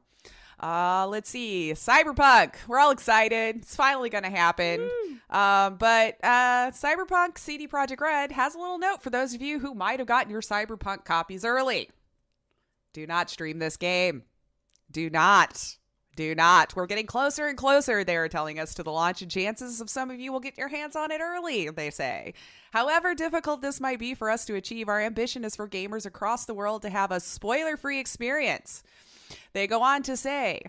Let's see. Cyberpunk. We're all excited. It's finally going to happen. But Cyberpunk CD Projekt Red has a little note for those of you who might have gotten your Cyberpunk copies early. Do not stream this game. Do not. We're getting closer and closer, they're telling us, to the launch, and chances of some of you will get your hands on it early, they say. However difficult this might be for us to achieve, our ambition is for gamers across the world to have a spoiler-free experience. They go on to say,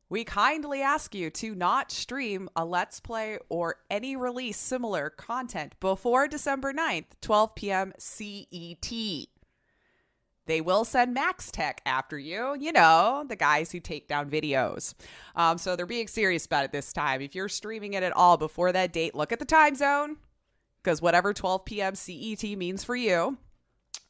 we kindly ask you to not stream a Let's Play or any release similar content before December 9th, 12 p.m. CET. They will send Max Tech after you, you know, the guys who take down videos. So they're being serious about it this time. If you're streaming it at all before that date, look at the time zone, because whatever 12 p.m. CET means for you,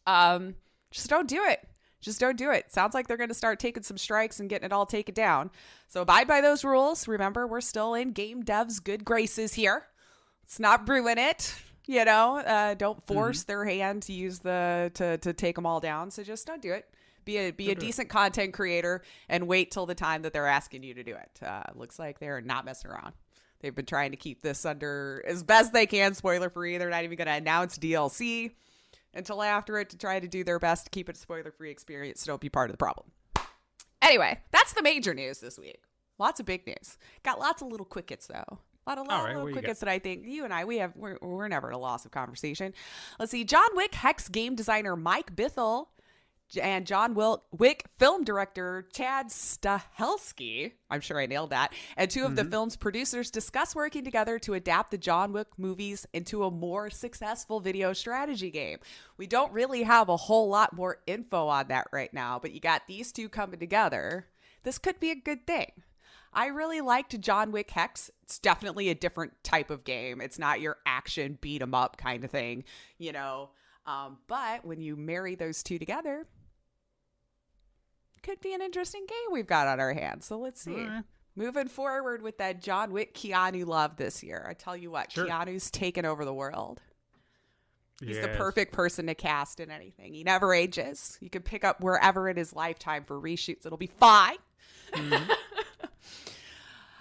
just don't do it. Just don't do it. Sounds like they're going to start taking some strikes and getting it all taken down. So abide by those rules. Remember, we're still in game devs' good graces here. Let's not ruin it. You know, don't force their hand to use to take them all down. So just don't do it. Be a decent content creator and wait till the time that they're asking you to do it. Looks like they're not messing around. They've been trying to keep this under as best they can, spoiler free. They're not even going to announce DLC until after it to try to do their best to keep it a spoiler free experience. So don't be part of the problem. Anyway, that's the major news this week. Lots of big news. Got lots of little quick hits though. A lot of little quick hits that I think you and I, we're never at a loss of conversation. Let's see. John Wick Hex game designer Mike Bithell and John Wick film director Chad Stahelski, I'm sure I nailed that, and two of the film's producers discuss working together to adapt the John Wick movies into a more successful video strategy game. We don't really have a whole lot more info on that right now, but you got these two coming together. This could be a good thing. I really liked John Wick Hex. It's definitely a different type of game. It's not your action beat 'em up kind of thing, you know. But when you marry those two together, it could be an interesting game we've got on our hands. So let's see. Right. Moving forward with that John Wick Keanu love this year. I tell you what, sure. Keanu's taken over the world. He's the perfect person to cast in anything. He never ages. You can pick up wherever in his lifetime for reshoots. It'll be fine.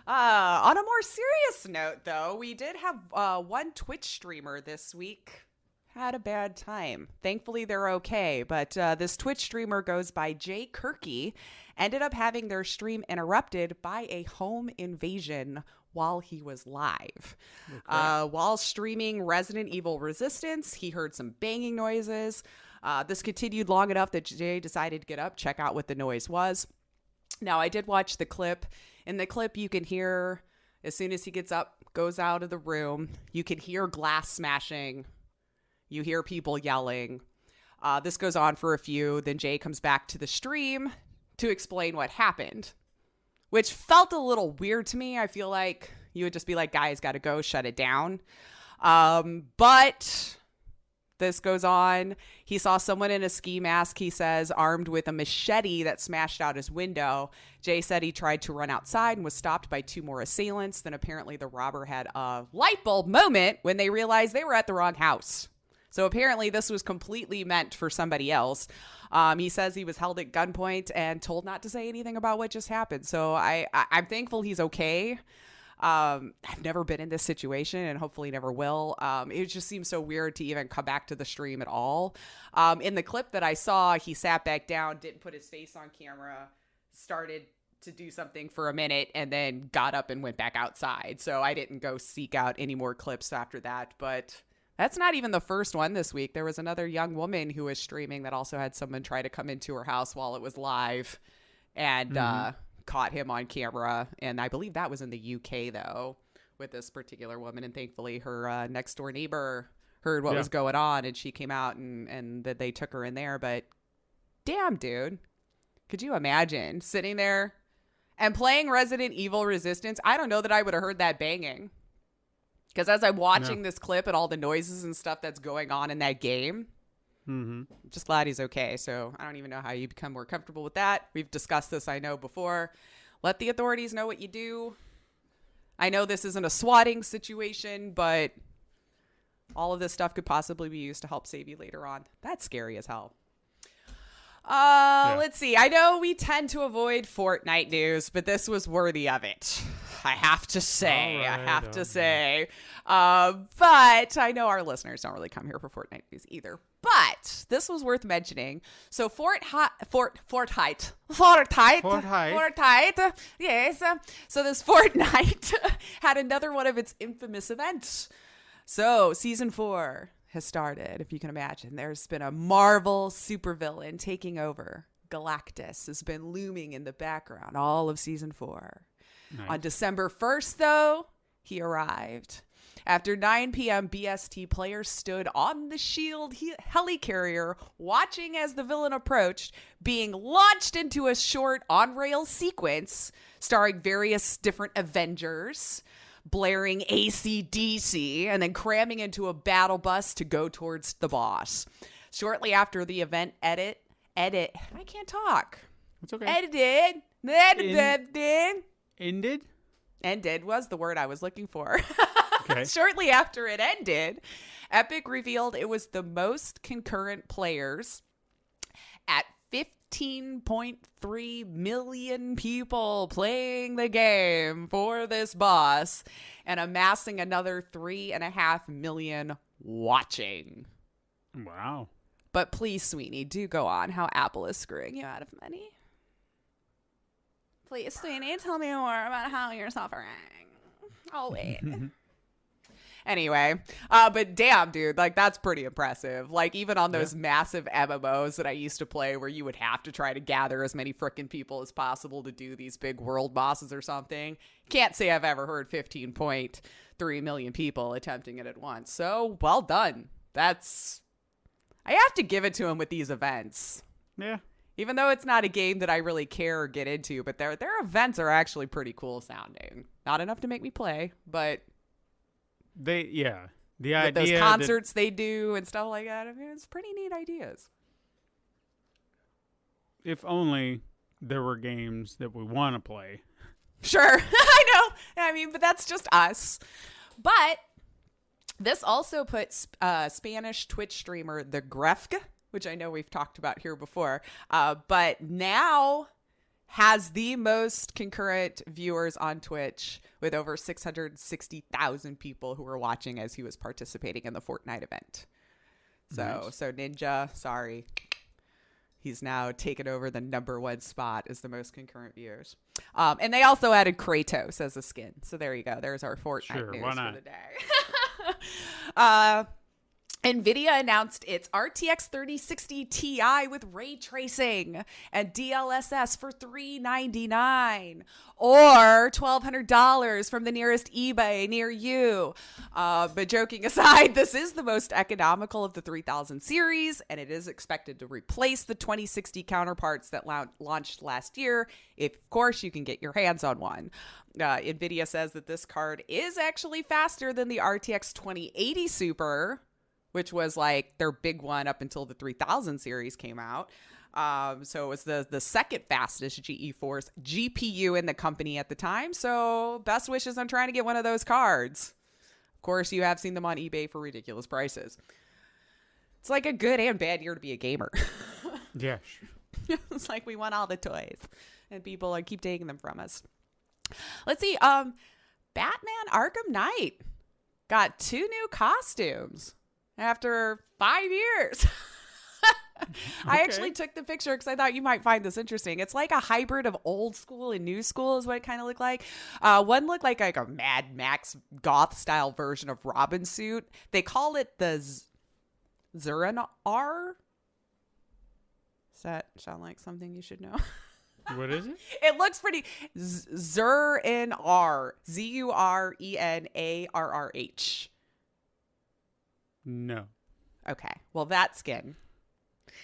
On a more serious note, though, we did have one Twitch streamer this week had a bad time. Thankfully, they're okay. But this Twitch streamer goes by Jay Kirky, ended up having their stream interrupted by a home invasion while he was live. Okay. While streaming Resident Evil Resistance, he heard some banging noises. This continued long enough that Jay decided to get up, check out what the noise was. Now, I did watch the clip. In the clip, you can hear, as soon as he gets up, goes out of the room, you can hear glass smashing. You hear people yelling. This goes on for a few. Then Jay comes back to the stream to explain what happened, which felt a little weird to me. I feel like you would just be like, guys, got to go, shut it down. But this goes on. He saw someone in a ski mask, he says, armed with a machete that smashed out his window. Jay said he tried to run outside and was stopped by two more assailants. Then apparently the robber had a light bulb moment when they realized they were at the wrong house. So apparently this was completely meant for somebody else. He says he was held at gunpoint and told not to say anything about what just happened. So I'm thankful he's okay. I've never been in this situation and hopefully never will. It just seems so weird to even come back to the stream at all. In the clip that I saw, he sat back down, didn't put his face on camera, started to do something for a minute, and then got up and went back outside. So I didn't go seek out any more clips after that. But that's not even the first one this week. There was another young woman who was streaming that also had someone try to come into her house while it was live and caught him on camera. And I believe that was in the UK, though, with this particular woman. And thankfully, her next door neighbor heard what was going on, and she came out and that they took her in there. But damn, dude, could you imagine sitting there and playing Resident Evil Resistance? I don't know that I would have heard that banging. Because as I'm watching this clip and all the noises and stuff that's going on in that game, I'm just glad he's okay. So I don't even know how you become more comfortable with that. We've discussed this, I know, before. Let the authorities know what you do. I know this isn't a swatting situation, but all of this stuff could possibly be used to help save you later on. That's scary as hell. Let's see. I know we tend to avoid Fortnite news, but this was worthy of it. I have to say, but I know our listeners don't really come here for Fortnite news either. But this was worth mentioning. So Fortnite. Yes. So this Fortnite had another one of its infamous events. So season 4 has started. If you can imagine, there's been a Marvel supervillain taking over Galactus has been looming in the background all of season 4. Nice. On December 1st, though, he arrived. After 9 p.m. BST, players stood on the SHIELD helicarrier watching as the villain approached, being launched into a short on-rail sequence starring various different Avengers, blaring AC/DC, and then cramming into a battle bus to go towards the boss. Shortly after the event, I can't talk. It's okay. Ended was the word I was looking for. Okay. Shortly after it ended, Epic revealed it was the most concurrent players at 15.3 million people playing the game for this boss and amassing another 3.5 million watching. Wow. But please, Sweeney, do go on how Apple is screwing you out of money. Please, Sweeney, tell me more about how you're suffering. I'll wait. Anyway, but damn, dude, like that's pretty impressive. Like even on those massive MMOs that I used to play where you would have to try to gather as many freaking people as possible to do these big world bosses or something. Can't say I've ever heard 15.3 million people attempting it at once. So well done. I have to give it to him with these events. Yeah. Even though it's not a game that I really care or get into, but their events are actually pretty cool sounding. Not enough to make me play, but the idea those concerts they do and stuff like that. I mean, it's pretty neat ideas. If only there were games that we want to play. Sure, I know. I mean, but that's just us. But this also puts Spanish Twitch streamer The Grefg, which I know we've talked about here before, but now has the most concurrent viewers on Twitch with over 660,000 people who were watching as he was participating in the Fortnite event. So Ninja, sorry. He's now taken over the #1 spot as the most concurrent viewers. And they also added Kratos as a skin. So there you go. There's our Fortnite news for the day. NVIDIA announced its RTX 3060 Ti with ray tracing and DLSS for $399 or $1,200 from the nearest eBay near you. But joking aside, this is the most economical of the 3000 series, and it is expected to replace the 2060 counterparts that launched last year, if, of course, you can get your hands on one. NVIDIA says that this card is actually faster than the RTX 2080 Super, which was like their big one up until the 3000 series came out. So it was the second fastest GeForce GPU in the company at the time. So best wishes on trying to get one of those cards. Of course, you have seen them on eBay for ridiculous prices. It's like a good and bad year to be a gamer. Yeah. It's like we want all the toys and people keep taking them from us. Let's see. Batman Arkham Knight got 2 new costumes after 5 years. I actually took the picture because I thought you might find this interesting. It's like a hybrid of old school and new school is what it kind of looked like. One looked like a Mad Max goth style version of Robin's suit. They call it the Zurinar. Does that sound like something you should know? What is it? It looks pretty Zurinar. Zurenarrh. No. Okay. Well, that skin.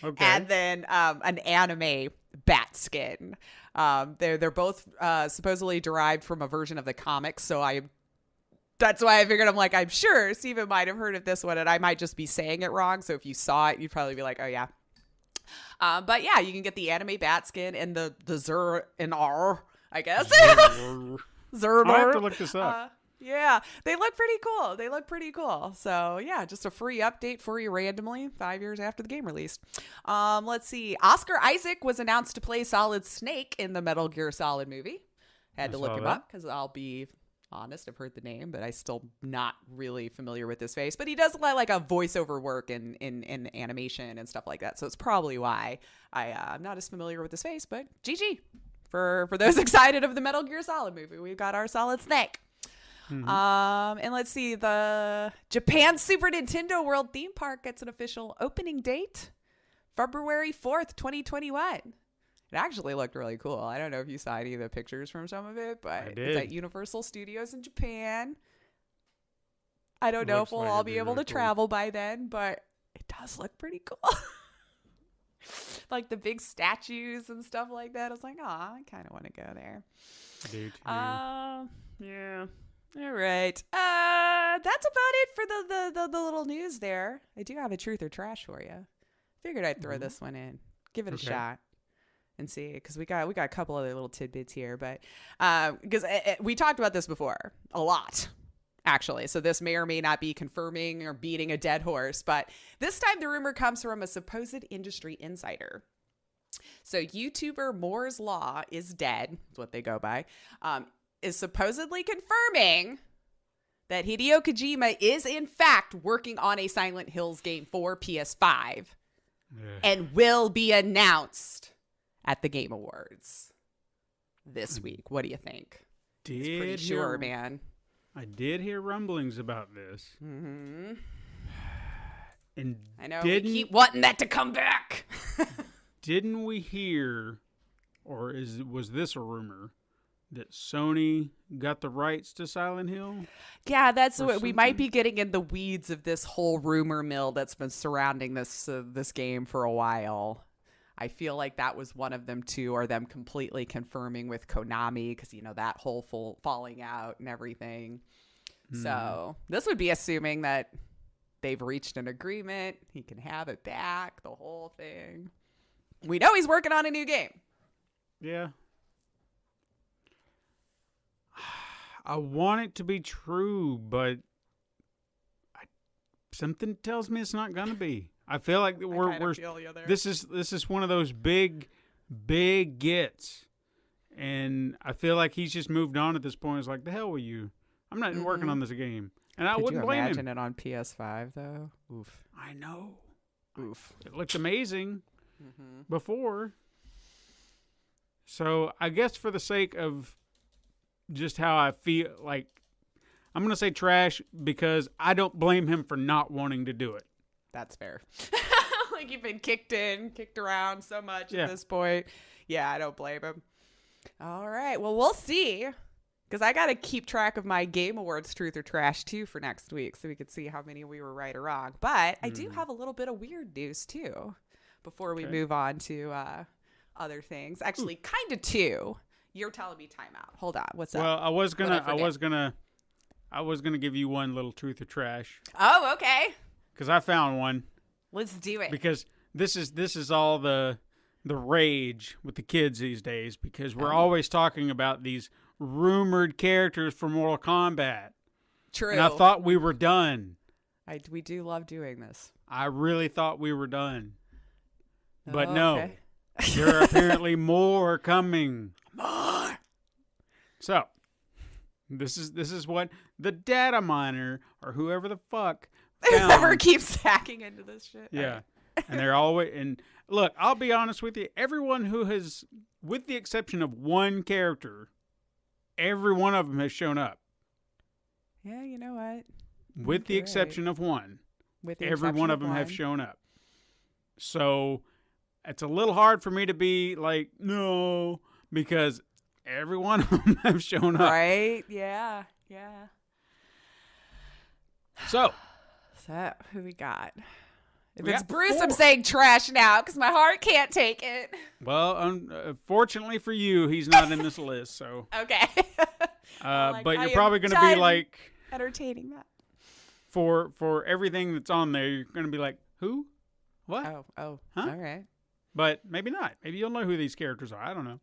Okay. And then an anime bat skin. They're both supposedly derived from a version of the comics. So that's why I figured I'm sure Steven might have heard of this one and I might just be saying it wrong. So if you saw it, you'd probably be like, oh yeah. But yeah, you can get the anime bat skin and the Zurinar, I guess. Zurinar. I'll have to look this up. Yeah, they look pretty cool. So yeah, just a free update for you randomly 5 years after the game released. Let's see. Oscar Isaac was announced to play Solid Snake in the Metal Gear Solid movie. Had to look him up because I'll be honest, I've heard the name, but I still not really familiar with his face. But he does like a voiceover work in animation and stuff like that. So it's probably why I'm not as familiar with his face. But GG for those excited of the Metal Gear Solid movie. We've got our Solid Snake. Mm-hmm. And let's see, the Japan Super Nintendo World theme park gets an official opening date, February 4th, 2021. It actually looked really cool. I don't know if you saw any of the pictures from some of it, but it's at Universal Studios in Japan. I don't know if we'll all be able to travel by then, but it does look pretty cool. Like the big statues and stuff like that. I was like, oh, I kind of want to go there. Yeah. All right. That's about it for the little news there. I do have a truth or trash for you. Figured I'd throw this one in. Give it a shot and see, because we got a couple other little tidbits here, but because we talked about this before a lot, actually. So this may or may not be confirming or beating a dead horse, but this time the rumor comes from a supposed industry insider. So YouTuber Moore's Law is dead, is what they go by, is supposedly confirming that Hideo Kojima is in fact working on a Silent Hills game for PS5 and will be announced at the Game Awards this week. What do you think? It's pretty sure, man. I did hear rumblings about this. Mm-hmm. And I know we keep wanting that to come back. Didn't we hear, or was this a rumor, that Sony got the rights to Silent Hill? Yeah, that's what we might be getting in the weeds of this whole rumor mill that's been surrounding this game for a while. I feel like that was one of them too, or them completely confirming with Konami, because that whole falling out and everything. So this would be assuming that they've reached an agreement. He can have it back, the whole thing. We know he's working on a new game. Yeah. I want it to be true, but something tells me it's not gonna be. I feel like we're feel you there. This is one of those big gets, and I feel like he's just moved on at this point. It's like, the hell with you. I'm not working on this game, and I wouldn't blame him. Could you imagine it on PS5 though? Oof. I know. Oof. It looked amazing before. So I guess for the sake of just how I feel, like, I'm going to say trash because I don't blame him for not wanting to do it. That's fair. Like, you've been kicked around so much at this point. Yeah, I don't blame him. All right. Well, we'll see. Because I got to keep track of my Game Awards truth or trash, too, for next week, so we could see how many we were right or wrong. But I do have a little bit of weird news, too, before we move on to other things. Actually, kind of two. You're telling me timeout. Hold on. What's up? Well, I was gonna give you one little truth or trash. Oh, okay. Because I found one. Let's do it. Because this is all the rage with the kids these days. Because we're always talking about these rumored characters for Mortal Kombat. True. And I thought we were done. We do love doing this. I really thought we were done. But okay. no. There are apparently more coming. More. So, this is what the data miner or whoever the fuck found. Whoever keeps hacking into this shit. Yeah. And they're always, and look, I'll be honest with you, everyone who has, with the exception of one character, every one of them has shown up. Yeah, you know what? With the exception of one. Every one of them have shown up. So it's a little hard for me to be like, no, because every one of them have shown up. Right? Yeah. Yeah. So who we got? If it's Bruce, I'm saying trash now because my heart can't take it. Well, fortunately for you, he's not in this list. So okay. But you're probably going to be like entertaining that. For everything that's on there, you're going to be like, who? What? Oh, huh? All right. But maybe not. Maybe you'll know who these characters are. I don't know.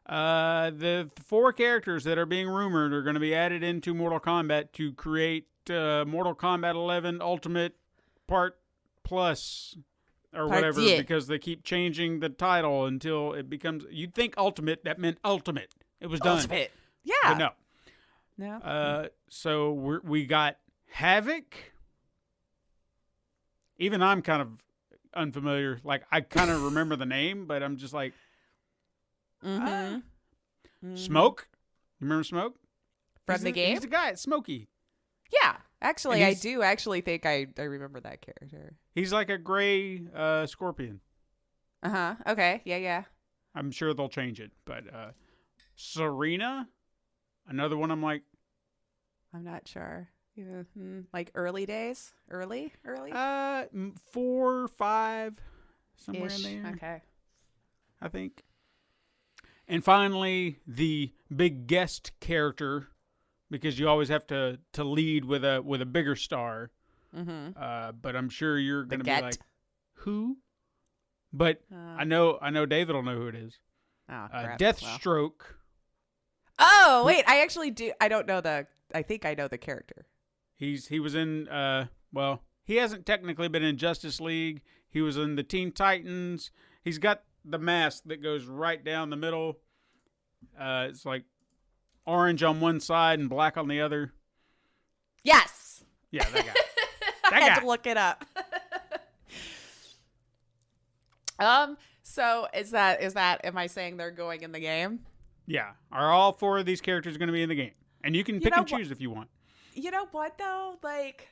The 4 characters that are being rumored are going to be added into Mortal Kombat to create Mortal Kombat 11 Ultimate Part Plus or whatever, because they keep changing the title until it becomes. You'd think Ultimate, that meant Ultimate. It was done. Ultimate. Yeah. But no. No. So we got Havoc. Even I'm kind of unfamiliar. Like, I kind of remember the name, but I'm just like, Smoke. You remember Smoke? From the game? He's the guy. It's Smokey. Yeah. Actually, I do actually think I remember that character. He's like a gray scorpion. Uh-huh. Okay. Yeah, yeah. I'm sure they'll change it. But Serena, another one. I'm like, I'm not sure. Like early days, early. 4, 5, somewhere in there. Okay. I think. And finally, the big guest character, because you always have to lead with a bigger star. Mm-hmm. But I'm sure you're going to be Get. like, who? But I know David will know who it is. Oh, crap. Deathstroke. Oh, wait. I actually do. I don't know I think I know the character. He was in, he hasn't technically been in Justice League. He was in the Teen Titans. He's got the mask that goes right down the middle. It's like orange on one side and black on the other. Yes. Yeah, that guy. I had to look it up. So is that, am I saying they're going in the game? Yeah. Are all 4 of these characters going to be in the game? And you can pick and choose if you want. You know what, though? Like,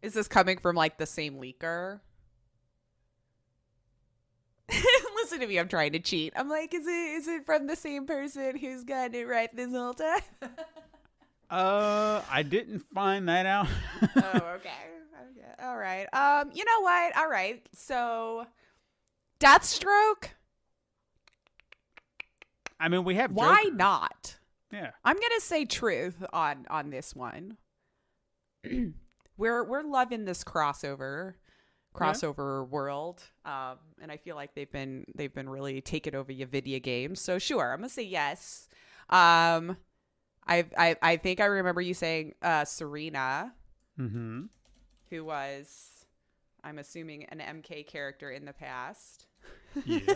is this coming from, like, the same leaker? Listen to me, I'm trying to cheat. I'm like, is it from the same person who's gotten it right this whole time? I didn't find that out. Oh, okay. All right. You know what? All right. So, Deathstroke? I mean, we have Why Joker. not? Yeah. I'm going to say truth on this one. We're loving this crossover world, and I feel like they've been really taking over your video games. So sure, I'm gonna say yes. I think I remember you saying Serena, who was, I'm assuming, an MK character in the past. Yeah.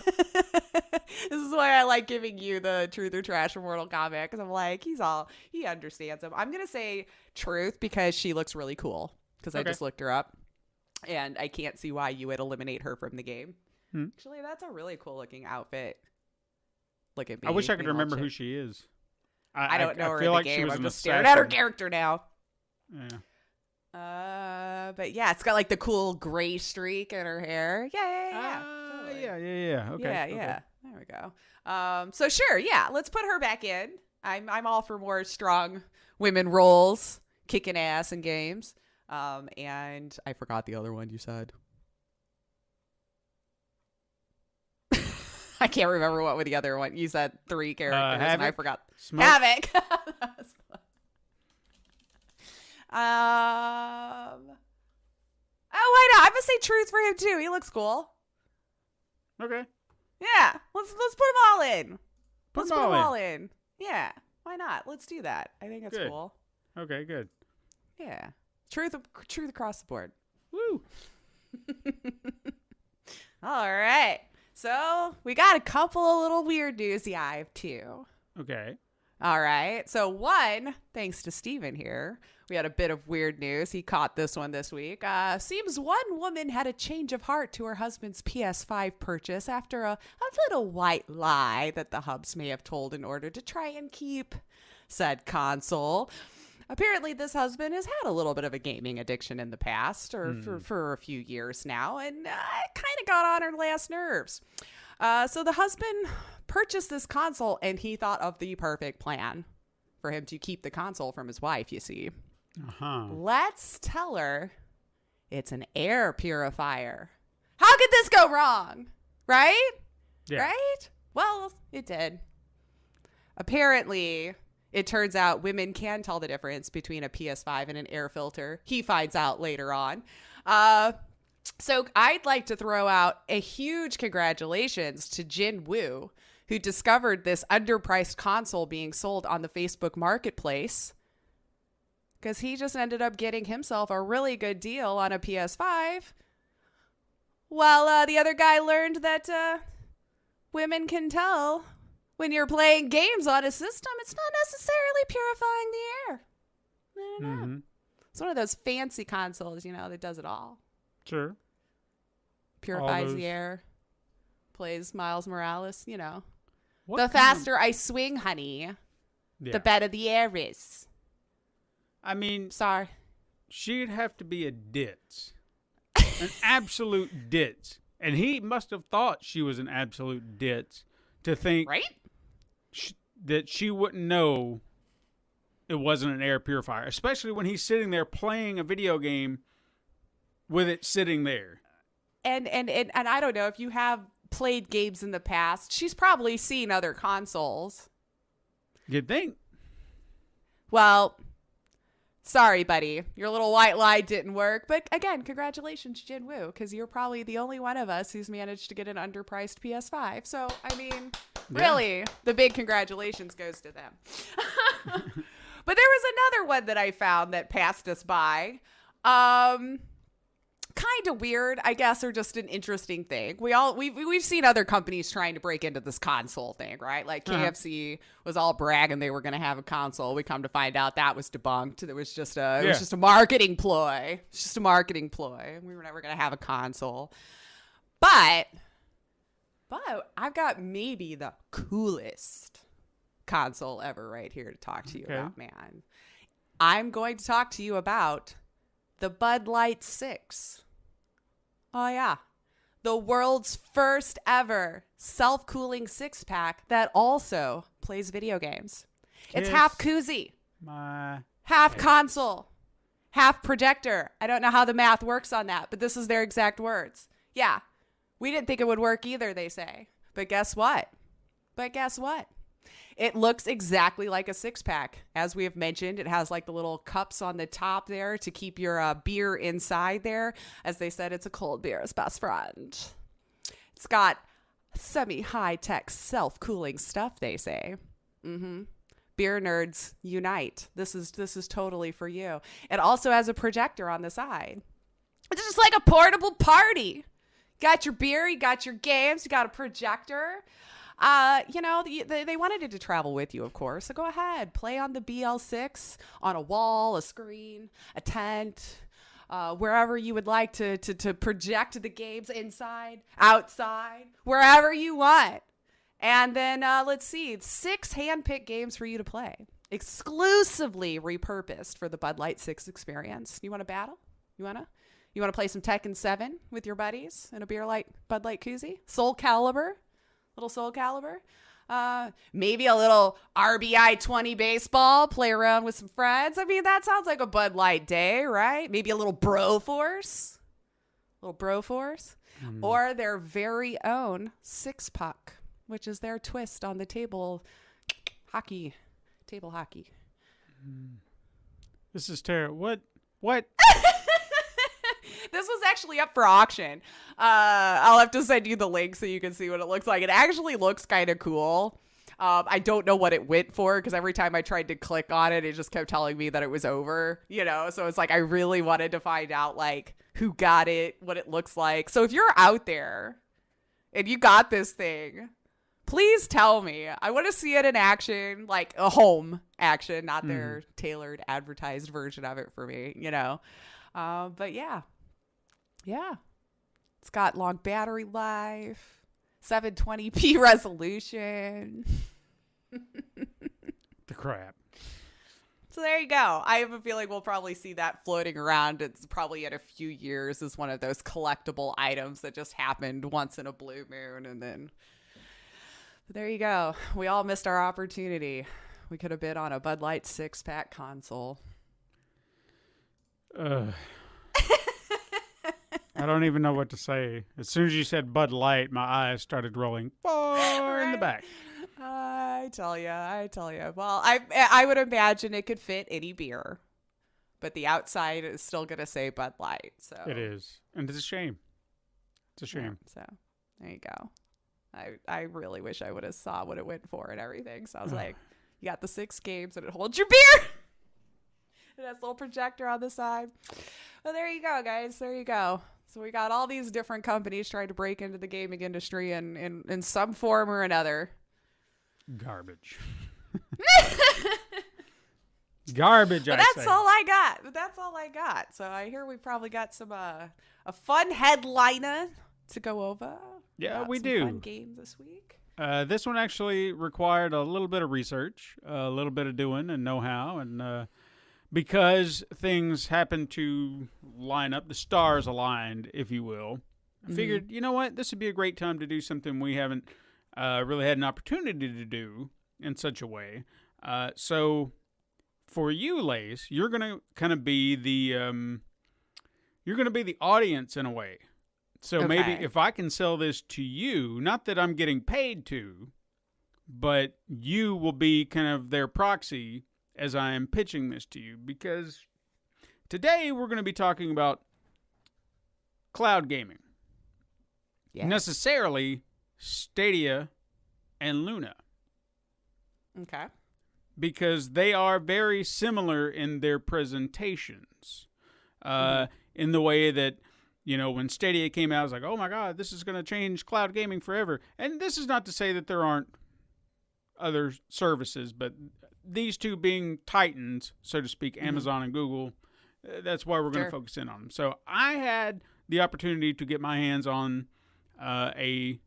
This is why I like giving you the truth or trash from Mortal Kombat, because I'm like, he understands him. I'm gonna say truth because she looks really cool, because I just looked her up. And I can't see why you would eliminate her from the game. Actually, that's a really cool looking outfit. Look at me. I wish I could remember who she is. I don't know her feel in the like game. she was I'm an just staring at her assassin. character now. Yeah. But yeah, it's got like the cool gray streak in her hair. Yeah. Totally. Yeah. Okay. Yeah. There we go. So sure, yeah, let's put her back in. I'm all for more strong women roles, kicking ass in games. And I forgot the other one you said. I can't remember what was the other one. You said 3 characters, and I forgot. Smoke. Havoc. Oh, why not? I'm gonna say truth for him too. He looks cool. Okay. Yeah, let's put them all in. Put them all all in. Yeah, why not? Let's do that. I think that's Good. cool. Okay. Good. Yeah, truth across the board. Woo. All right. So we got a couple of little weird news. Yeah, I have 2. Okay. All right. So one, thanks to Steven here, we had a bit of weird news. He caught this one this week. Seems one woman had a change of heart to her husband's PS5 purchase after a little white lie that the hubs may have told in order to try and keep said console. Apparently, this husband has had a little bit of a gaming addiction in the past, or for a few years now, and it kind of got on her last nerves. So the husband purchased this console, and he thought of the perfect plan for him to keep the console from his wife, you see. Let's tell her it's an air purifier. How could this go wrong? Right? Yeah. Right? Well, it did. Apparently, it turns out women can tell the difference between a PS5 and an air filter. He finds out later on. So I'd like to throw out a huge congratulations to Jin Woo, who discovered this underpriced console being sold on the Facebook Marketplace, because he just ended up getting himself a really good deal on a PS5, while the other guy learned that women can tell when you're playing games on a system, it's not necessarily purifying the air. I don't know. It's one of those fancy consoles, that does it all. Sure. Purifies the air. Plays Miles Morales, What the faster I swing, honey, the better the air is. I mean, Sorry. she'd have to be a ditz. An absolute ditz. And he must have thought she was an absolute ditz to think right? that she wouldn't know it wasn't an air purifier, especially when he's sitting there playing a video game with it sitting there. And I don't know if you have played games in the past. She's probably seen other consoles. You'd think. Well, sorry, buddy. Your little white lie didn't work. But again, congratulations, Jinwoo, because you're probably the only one of us who's managed to get an underpriced PS5. So, I mean, really, the big congratulations goes to them. But there was another one that I found that passed us by. Kind of weird, I guess, or just an interesting thing. We've seen other companies trying to break into this console thing, right? Like KFC was all bragging they were going to have a console. We come to find out that was debunked. It was just a marketing ploy. It's just a marketing ploy. We were never going to have a console. But I've got maybe the coolest console ever right here to talk to you about, man. I'm going to talk to you about the Bud Light 6. Oh, yeah. The world's first ever self-cooling six-pack that also plays video games. It's half koozie, half console, half projector. I don't know how the math works on that, but this is their exact words. Yeah, we didn't think it would work either, they say. But guess what? It looks exactly like a six-pack. As we have mentioned, it has like the little cups on the top there to keep your beer inside there. As they said, it's a cold beer's best friend. It's got semi-high-tech self-cooling stuff, they say. Beer nerds unite. This is totally for you. It also has a projector on the side. It's just like a portable party. Got your beer, you got your games, you got a projector. They wanted it to travel with you, of course. So go ahead, play on the BL6 on a wall, a screen, a tent, wherever you would like to project the games inside, outside, wherever you want. And then let's see, 6 hand-picked games for you to play, exclusively repurposed for the Bud Light 6 experience. You want to battle? You want to play some Tekken 7 with your buddies in a Bud Light koozie? Soul Calibur. Little Soul Calibur. Maybe a little RBI 20 baseball, play around with some friends. I mean, that sounds like a Bud Light day, right? Maybe a little Broforce. Or their very own Six Puck, which is their twist on the table hockey. This is terrible. What? This was actually up for auction. I'll have to send you the link so you can see what it looks like. It actually looks kind of cool. I don't know what it went for because every time I tried to click on it, it just kept telling me that it was over, So it's like I really wanted to find out like who got it, what it looks like. So if you're out there and you got this thing, please tell me. I want to see it in action, like a home action, not their tailored advertised version of it for me, But yeah. It's got long battery life, 720p resolution. The crap. So there you go. I have a feeling we'll probably see that floating around. It's probably in a few years as one of those collectible items that just happened once in a blue moon. And then there you go. We all missed our opportunity. We could have been on a Bud Light 6-pack console. I don't even know what to say. As soon as you said Bud Light, my eyes started rolling far in the back. I tell you. Well, I would imagine it could fit any beer, but the outside is still going to say Bud Light. So it is. And it's a shame. Yeah, so there you go. I really wish I would have saw what it went for and everything. So I was like, you got the 6 games and it holds your beer. It has a little projector on the side. Well, there you go, guys. There you go. So we got all these different companies trying to break into the gaming industry in some form or another. Garbage. Garbage, but that's all I got. So I hear we probably got some a fun headliner to go over. Yeah, we do. Fun game this week. This one actually required a little bit of research, a little bit of doing and know-how, and because things happened to line up, the stars aligned, if you will. I figured, you know what, this would be a great time to do something we haven't really had an opportunity to do in such a way. So for you, Lace, you're gonna kind of be the audience in a way. So maybe if I can sell this to you, not that I'm getting paid to, but you will be kind of their proxy as I am pitching this to you, because today we're going to be talking about cloud gaming. Yes. Necessarily Stadia and Luna. Okay. Because they are very similar in their presentations. In the way that, when Stadia came out, I was like, oh my God, this is going to change cloud gaming forever. And this is not to say that there aren't other services, but these two being titans, so to speak, Amazon and Google, that's why we're going to focus in on them. So I had the opportunity to get my hands on a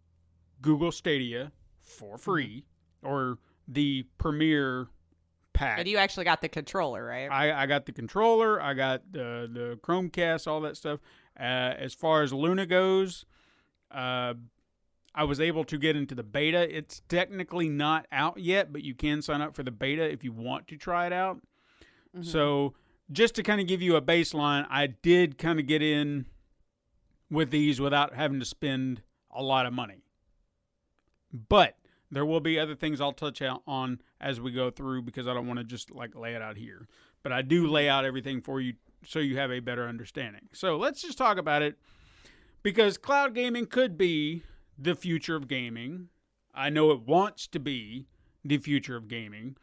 Google Stadia for free, or the premier pack. And you actually got the controller, right? I got the controller, I got the Chromecast, all that stuff. As far as Luna goes, I was able to get into the beta. It's technically not out yet, but you can sign up for the beta if you want to try it out. So just to kind of give you a baseline, I did kind of get in with these without having to spend a lot of money. But there will be other things I'll touch on as we go through, because I don't want to just lay it out here. But I do lay out everything for you so you have a better understanding. So let's just talk about it, because cloud gaming could be the future of gaming. I know it wants to be the future of gaming.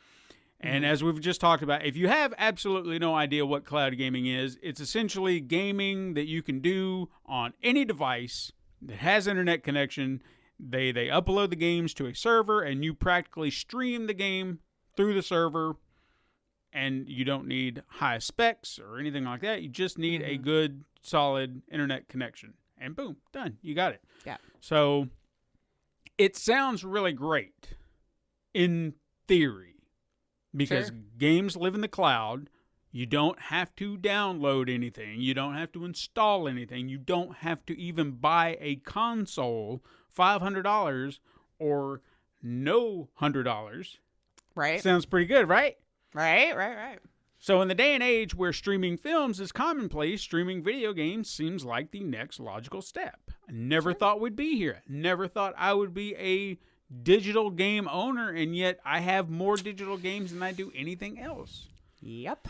And as we've just talked about, if you have absolutely no idea what cloud gaming is, it's essentially gaming that you can do on any device that has internet connection. They upload the games to a server, and you practically stream the game through the server, and you don't need high specs or anything like that. You just need a good, solid internet connection. And boom, done. You got it. Yeah. So it sounds really great in theory, because games live in the cloud. You don't have to download anything. You don't have to install anything. You don't have to even buy a console, $500 or no $100. Right. Sounds pretty good, right? Right. So in the day and age where streaming films is commonplace, streaming video games seems like the next logical step. I never thought we'd be here. Never thought I would be a digital game owner, and yet I have more digital games than I do anything else. Yep.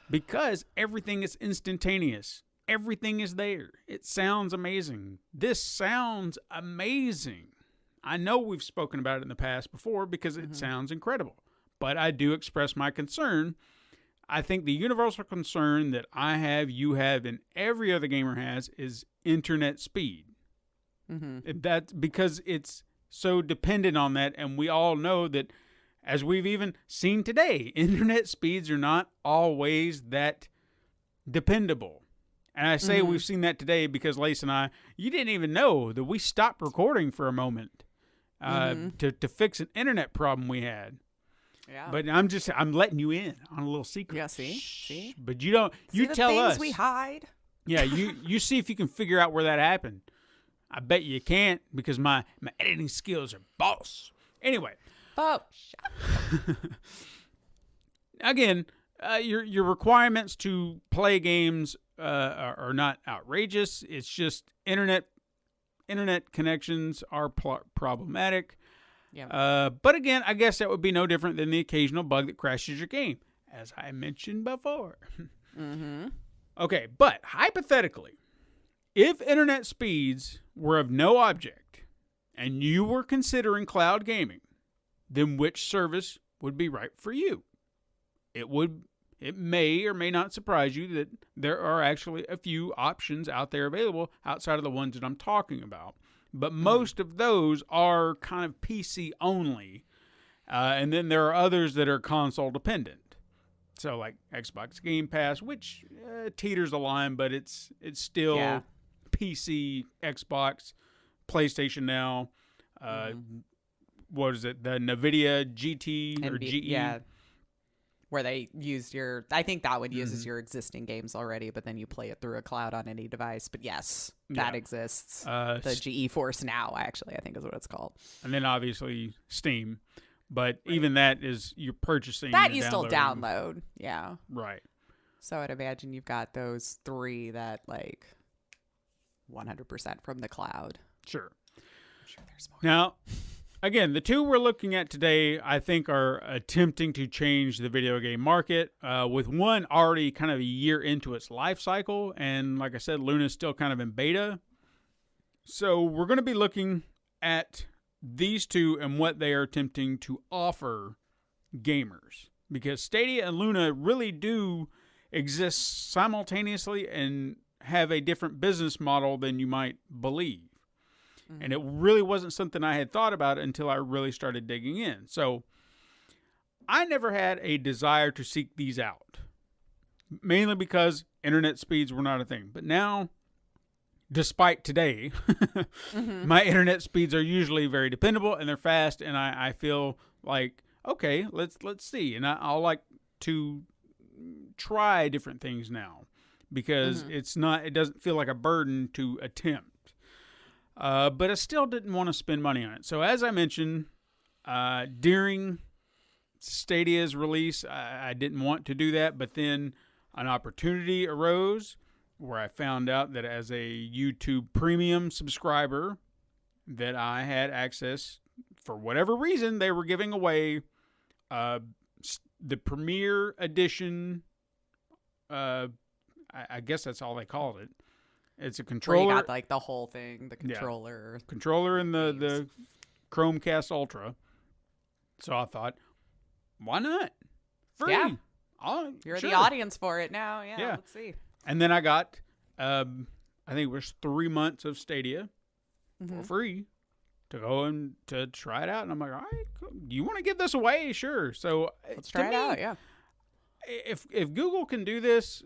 Because everything is instantaneous. Everything is there. It sounds amazing. This sounds amazing. I know we've spoken about it in the past before because it sounds incredible. But I do express my concern. I think the universal concern that I have, you have, and every other gamer has is internet speed. That's because it's so dependent on that, and we all know that, as we've even seen today, internet speeds are not always that dependable. And I say we've seen that today because Lace and I, you didn't even know that we stopped recording for a moment to fix an internet problem we had. Yeah. But I'm letting you in on a little secret. Yeah, see? But you don't, you the tell things us. we hide. Yeah, you see if you can figure out where that happened. I bet you can't, because my editing skills are boss. Anyway. Oh, again, your requirements to play games are not outrageous. It's just internet connections are problematic. Yeah. But again, I guess that would be no different than the occasional bug that crashes your game, as I mentioned before. Okay, but hypothetically, if internet speeds were of no object and you were considering cloud gaming, then which service would be right for you? It may or may not surprise you that there are actually a few options out there available outside of the ones that I'm talking about. But most of those are kind of PC only. And then there are others that are console dependent. So like Xbox Game Pass, which teeters the line, but it's still PC, Xbox, PlayStation now. What is it? The NVIDIA GT or GE? Yeah. where they used your, I think that one uses your existing games already, but then you play it through a cloud on any device. But yes, that exists. The GeForce Now, actually, I think is what it's called. And then obviously Steam. But even that is, you're purchasing. That you still download. Yeah. Right. So I'd imagine you've got those 3 that like 100% from the cloud. Sure. I'm sure there's more. Now, again, the 2 we're looking at today, I think, are attempting to change the video game market, with one already kind of a year into its life cycle. And like I said, Luna's still kind of in beta. So we're going to be looking at these 2 and what they are attempting to offer gamers. Because Stadia and Luna really do exist simultaneously and have a different business model than you might believe. And it really wasn't something I had thought about until I really started digging in. So I never had a desire to seek these out, mainly because internet speeds were not a thing. But now, despite today, my internet speeds are usually very dependable and they're fast, and I feel like, okay, let's see. And I'll like to try different things now because it doesn't feel like a burden to attempt. But I still didn't want to spend money on it. So as I mentioned, during Stadia's release, I didn't want to do that, but then an opportunity arose where I found out that as a YouTube Premium subscriber that I had access, for whatever reason, they were giving away the Premier Edition. I guess that's all they called it. It's a controller. Where you got like the whole thing, the controller. Yeah. Controller and the Chromecast Ultra. So I thought, why not? Free. Yeah. You're the audience for it now. Yeah. Let's see. And then I got, I think it was 3 months of Stadia for free to go and to try it out. And I'm like, all right, cool. You want to give this away? Sure. So let's try it out. Yeah. If Google can do this,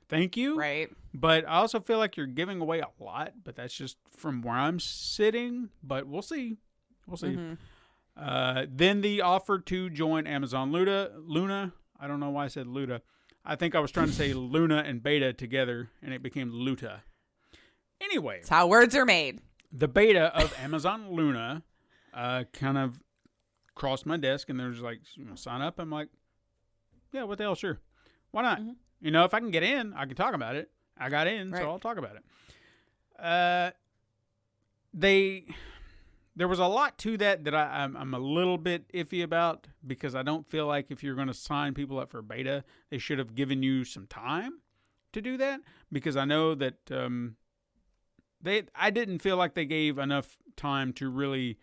thank you. Right. But I also feel like you're giving away a lot, but that's just from where I'm sitting. But we'll see. We'll see. Then the offer to join Amazon Luna. I don't know why I said Luda. I think I was trying to say Luna and Beta together, and it became Luta. Anyway. That's how words are made. The beta of Amazon Luna kind of crossed my desk, and there's like, sign up. I'm like, yeah, what the hell, sure. Why not? You know, if I can get in, I can talk about it. I got in, so I'll talk about it. There was a lot to that I'm a little bit iffy about, because I don't feel like if you're going to sign people up for beta, they should have given you some time to do that, because I know that I didn't feel like they gave enough time to really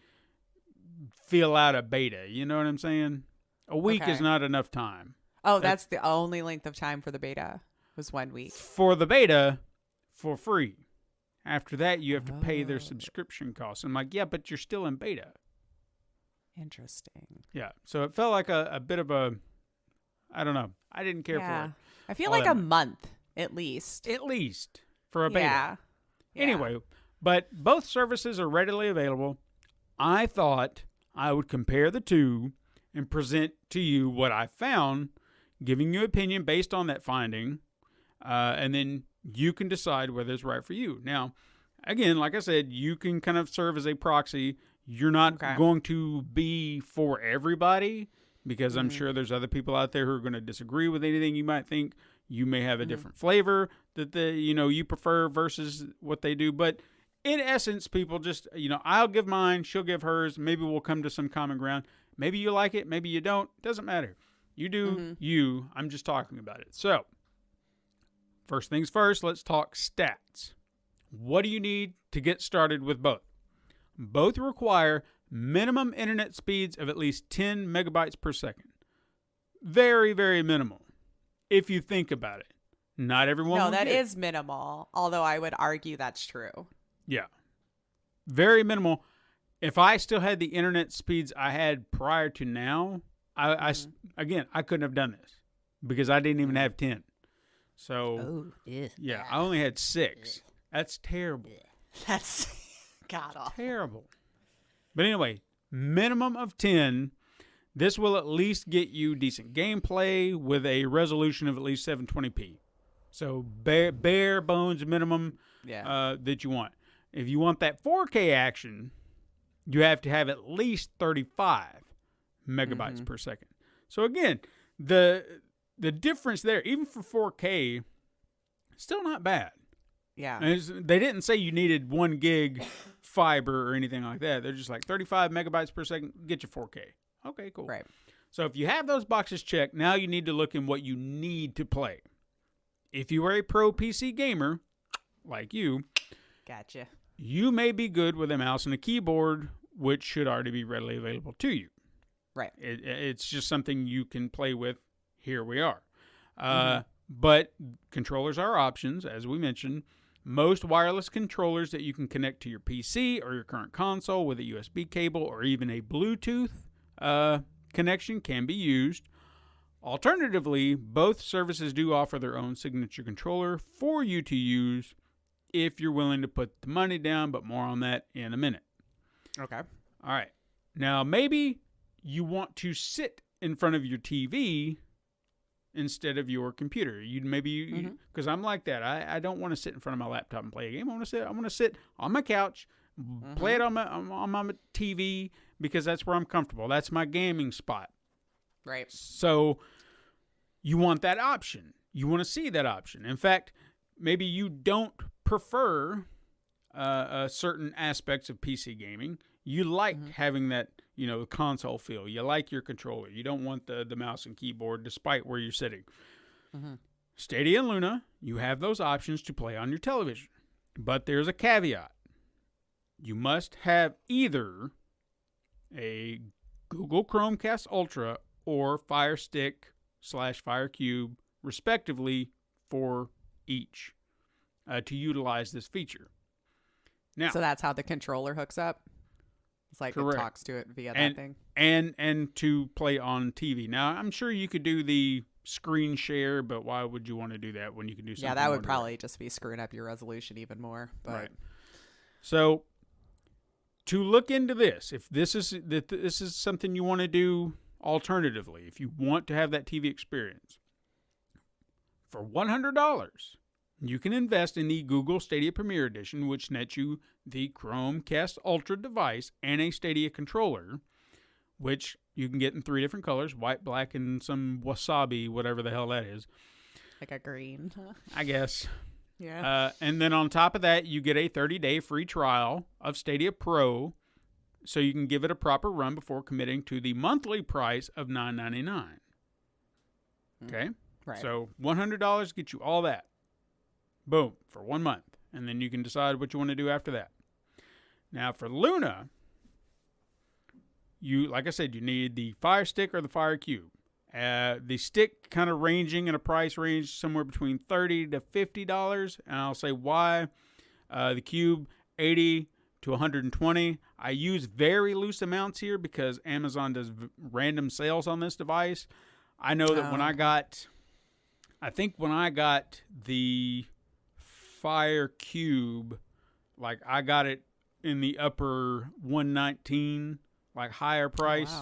fill out a beta. You know what I'm saying? A week is not enough time. Oh, that's the only length of time for the beta, was 1 week. For the beta, for free. After that, you have to pay their subscription costs. I'm like, yeah, but you're still in beta. Interesting. Yeah. So it felt like a bit of a, I don't know. I didn't care for it. I feel like a month, at least. At least for a beta. Yeah. Anyway, but both services are readily available. I thought I would compare the two and present to you what I found, giving you opinion based on that finding, and then you can decide whether it's right for you. Now, again, like I said, you can kind of serve as a proxy. You're not going to be for everybody, because I'm sure there's other people out there who are going to disagree with anything you might think. You may have a different flavor that you prefer versus what they do. But in essence, people just, I'll give mine, she'll give hers. Maybe we'll come to some common ground. Maybe you like it, maybe you don't. Doesn't matter. You do you. I'm just talking about it. So, first things first, let's talk stats. What do you need to get started with both? Both require minimum internet speeds of at least 10 megabytes per second. Very, very minimal, if you think about it. Not everyone will that get is minimal, although I would argue that's true. Yeah. Very minimal. If I still had the internet speeds I had prior to now, I couldn't have done this, because I didn't even have 10. So, yeah, I only had 6. That's terrible. That's god awful. Terrible. But anyway, minimum of 10. This will at least get you decent gameplay with a resolution of at least 720p. So bare bones minimum that you want. If you want that 4K action, you have to have at least 35 megabytes per second. So again, the difference there, even for 4K, still not bad. Yeah. And they didn't say you needed 1 gig fiber or anything like that. They're just like 35 megabytes per second, get you 4K. Okay, cool. Right. So if you have those boxes checked, now you need to look in what you need to play. If you are a pro PC gamer, like you, gotcha, you may be good with a mouse and a keyboard, which should already be readily available to you. Right. It's just something you can play with. Here we are. But controllers are options, as we mentioned. Most wireless controllers that you can connect to your PC or your current console with a USB cable or even a Bluetooth connection can be used. Alternatively, both services do offer their own signature controller for you to use if you're willing to put the money down, but more on that in a minute. Okay. All right. Now, maybe you want to sit in front of your TV instead of your computer. Because I'm like that. I don't want to sit in front of my laptop and play a game. I want to sit on my couch, play it on my TV, because that's where I'm comfortable. That's my gaming spot. Right. So you want that option. You want to see that option. In fact, maybe you don't prefer certain aspects of PC gaming. You like having that, console feel. You like your controller. You don't want the mouse and keyboard despite where you're sitting. Stadia and Luna, you have those options to play on your television. But there's a caveat. You must have either a Google Chromecast Ultra or Fire Stick / Fire Cube, respectively, for each to utilize this feature. Now, so that's how the controller hooks up? It's like correct. It talks to it via that thing? And to play on TV. Now, I'm sure you could do the screen share, but why would you want to do that when you can do something? Yeah, that would probably just be screwing up your resolution even more. But. Right. So, to look into this, if this is something you want to do alternatively, if you want to have that TV experience, for $100, you can invest in the Google Stadia Premier Edition, which nets you the Chromecast Ultra device and a Stadia controller, which you can get in 3 different colors, white, black, and some wasabi, whatever the hell that is. Like a green. I guess. Yeah. And then on top of that, you get a 30-day free trial of Stadia Pro, so you can give it a proper run before committing to the monthly price of $9.99. Okay? Right. So $100 gets you all that. Boom, for 1 month. And then you can decide what you want to do after that. Now, for Luna, like I said, you need the Fire Stick or the Fire Cube. The stick kind of ranging in a price range somewhere between $30 to $50, and I'll say why. The Cube, $80 to $120. I use very loose amounts here because Amazon does random sales on this device. I know that when I got the Fire Cube, like I got it in the upper 119, like higher price,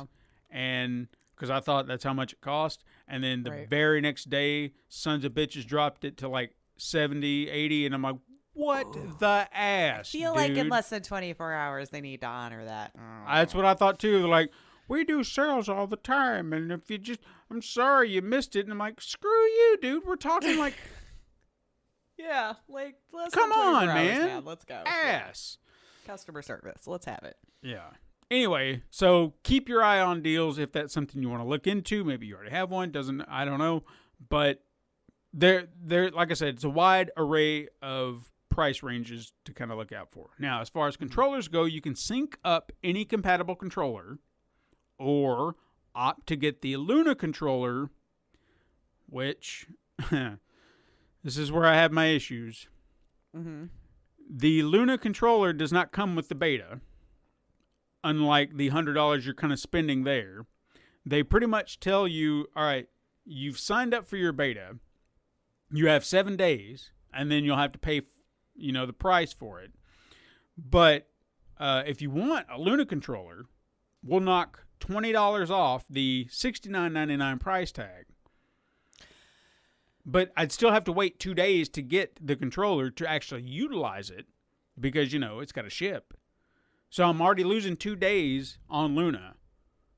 and because I thought that's how much it cost. And then the very next day, sons of bitches dropped it to like 70, 80, and I'm like, what the ass, I feel dude? like in less than 24 hours, they need to honor that. That's what I thought too. They're like, we do sales all the time, and if you just, I'm sorry you missed it. And I'm like, screw you, dude. We're talking like, yeah, like less come than 24 on, hours, man. Let's go. Ass. Yeah. Customer service. Let's have it. Yeah. Anyway, so keep your eye on deals if that's something you want to look into. Maybe you already have one. I don't know. But there, like I said, it's a wide array of price ranges to kind of look out for. Now, as far as controllers go, you can sync up any compatible controller or opt to get the Luna controller, which this is where I have my issues. The Luna controller does not come with the beta. Unlike the $100 you're kind of spending there, they pretty much tell you, all right, you've signed up for your beta. You have 7 days, and then you'll have to pay, the price for it. But if you want a Luna controller, we'll knock $20 off the $69.99 price tag. But I'd still have to wait 2 days to get the controller to actually utilize it because, it's got to ship. So I'm already losing 2 days on Luna.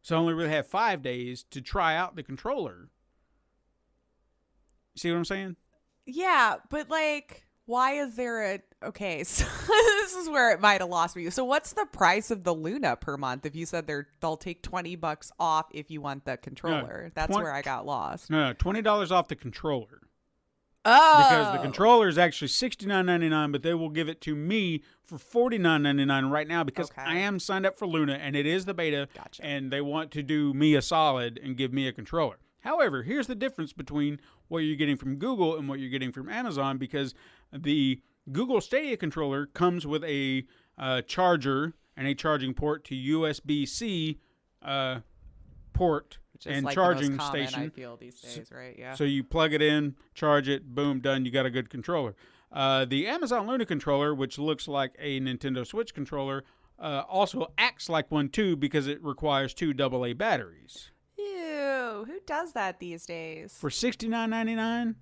So I only really have 5 days to try out the controller. See what I'm saying? Yeah, but why is there okay, so this is where it might have lost me. So what's the price of the Luna per month? If you said they'll take $20 off if you want the controller. That's where I got lost. No, $20 off the controller. Oh. Because the controller is actually $69.99, but they will give it to me for $49.99 right now because I am signed up for Luna and it is the beta. Gotcha. And they want to do me a solid and give me a controller. However, here's the difference between what you're getting from Google and what you're getting from Amazon, because the Google Stadia controller comes with a charger and a charging port to USB-C port and charging station. I feel these days, right? Yeah. So you plug it in, charge it, boom, done. You got a good controller. The Amazon Luna controller, which looks like a Nintendo Switch controller, also acts like one too because it requires 2 AA batteries. Ew, who does that these days? For $69.99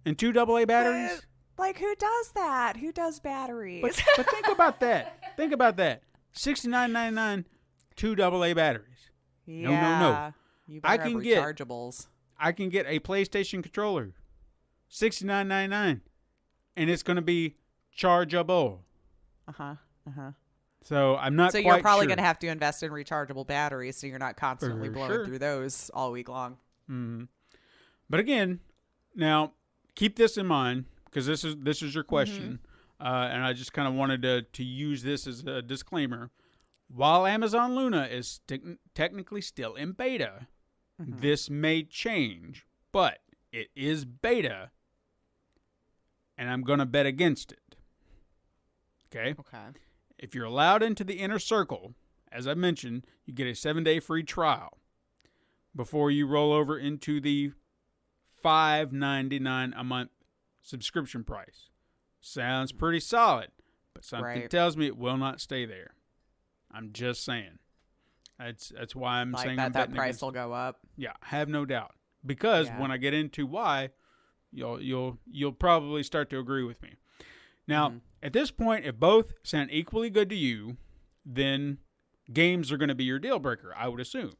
and 2 AA batteries? Who does that? Who does batteries? But think about that. Think about that. $69.99, 2 AA batteries. Yeah. No. You better have rechargeables. I can get a PlayStation controller, $69.99, and it's going to be chargeable. So I'm not. So quite you're probably sure. going to have to invest in rechargeable batteries, so you're not constantly blowing through those all week long. Mm-hmm. But again, now keep this in mind because this is your question, and I just kind of wanted to use this as a disclaimer. While Amazon Luna is technically still in beta, this may change, but it is beta, and I'm going to bet against it. Okay? If you're allowed into the inner circle, as I mentioned, you get a 7-day free trial before you roll over into the $5.99 a month subscription price. Sounds pretty solid, but something tells me it will not stay there. I'm just saying. That's why I'm saying that price will go up. Yeah, I have no doubt. Because when I get into why, you'll probably start to agree with me. Now, at this point, if both sound equally good to you, then games are going to be your deal breaker, I would assume.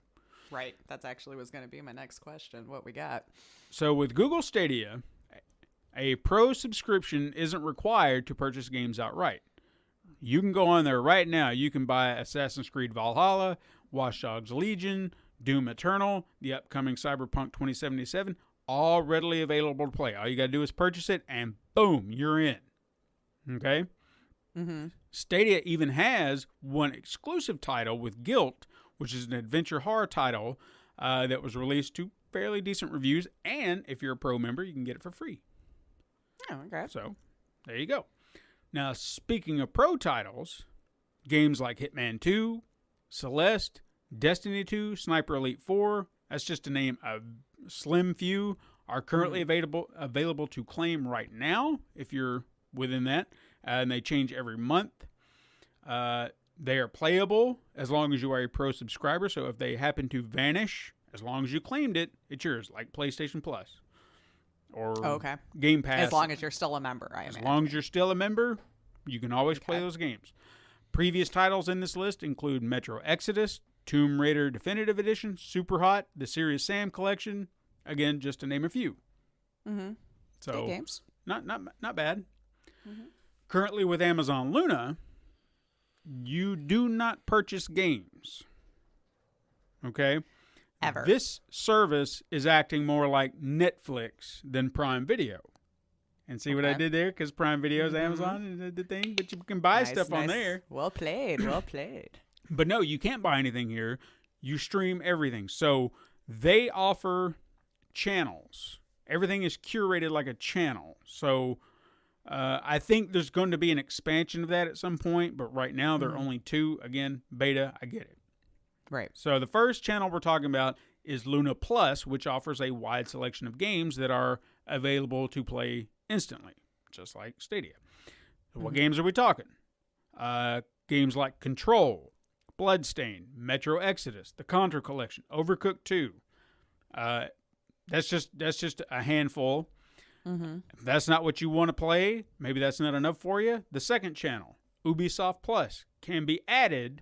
Right. That's actually was going to be my next question. What we got? So with Google Stadia, a pro subscription isn't required to purchase games outright. You can go on there right now. You can buy Assassin's Creed Valhalla, Watch Dogs Legion, Doom Eternal, the upcoming Cyberpunk 2077, all readily available to play. All you got to do is purchase it, and boom, you're in. Okay? Stadia even has one exclusive title with Guilt, which is an adventure horror title that was released to fairly decent reviews, and if you're a pro member, you can get it for free. Oh, okay. So, there you go. Now, speaking of pro titles, games like Hitman 2, Celeste, Destiny 2, Sniper Elite 4, that's just to name a slim few, are currently available to claim right now if you're within that, and they change every month. They are playable as long as you are a pro subscriber, so if they happen to vanish, as long as you claimed it, it's yours, like PlayStation Plus. Or Game Pass. As long as you're still a member, I imagine. As long as you're still a member, you can always play those games. Previous titles in this list include Metro Exodus, Tomb Raider Definitive Edition, Superhot, the Serious Sam Collection. Again, just to name a few. So good games. Not bad. Currently with Amazon Luna, you do not purchase games. Okay? Ever. This service is acting more like Netflix than Prime Video. And see what I did there? Because Prime Video is Amazon and the thing, but you can buy stuff on there. Well played, well played. But no, you can't buy anything here. You stream everything. So they offer channels. Everything is curated like a channel. So I think there's going to be an expansion of that at some point, but right now there are only 2. Again, beta, I get it. Right. So the first channel we're talking about is Luna Plus, which offers a wide selection of games that are available to play instantly, just like Stadia. So what games are we talking? Games like Control, Bloodstained, Metro Exodus, the Contra Collection, Overcooked 2. That's just a handful. If that's not what you want to play, maybe that's not enough for you. The second channel, Ubisoft Plus, can be added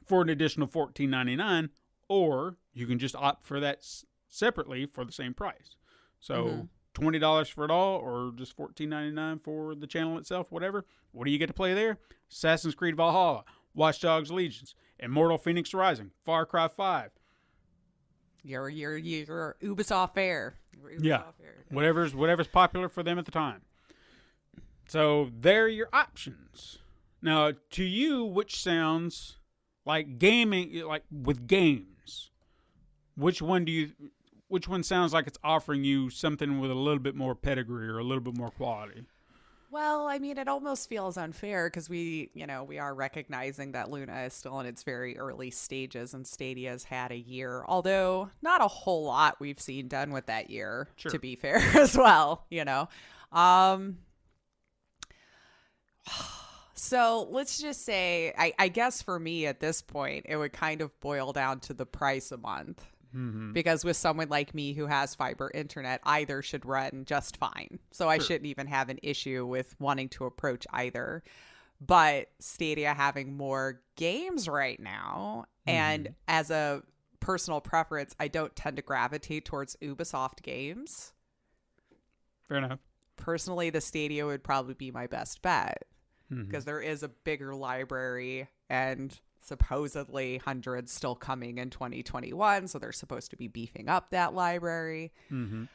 for an additional $14.99, or you can just opt for that separately for the same price. So $20 for it all, or just $14.99 for the channel itself, whatever. What do you get to play there? Assassin's Creed Valhalla, Watch Dogs Legions, Immortal Phoenix Rising, Far Cry 5. Your Ubisoft fare. Whatever's popular for them at the time. So there are your options. Now, to you, which sounds like gaming, like with games, which one sounds like it's offering you something with a little bit more pedigree or a little bit more quality? Well, I mean, it almost feels unfair because we are recognizing that Luna is still in its very early stages and Stadia's had a year, although not a whole lot we've seen done with that year, to be fair as well, So let's just say, I guess for me at this point, it would kind of boil down to the price a month. Because with someone like me who has fiber internet, either should run just fine. So I shouldn't even have an issue with wanting to approach either. But Stadia having more games right now, and as a personal preference, I don't tend to gravitate towards Ubisoft games. Fair enough. Personally, the Stadia would probably be my best bet. Because there is a bigger library and supposedly hundreds still coming in 2021, so they're supposed to be beefing up that library. And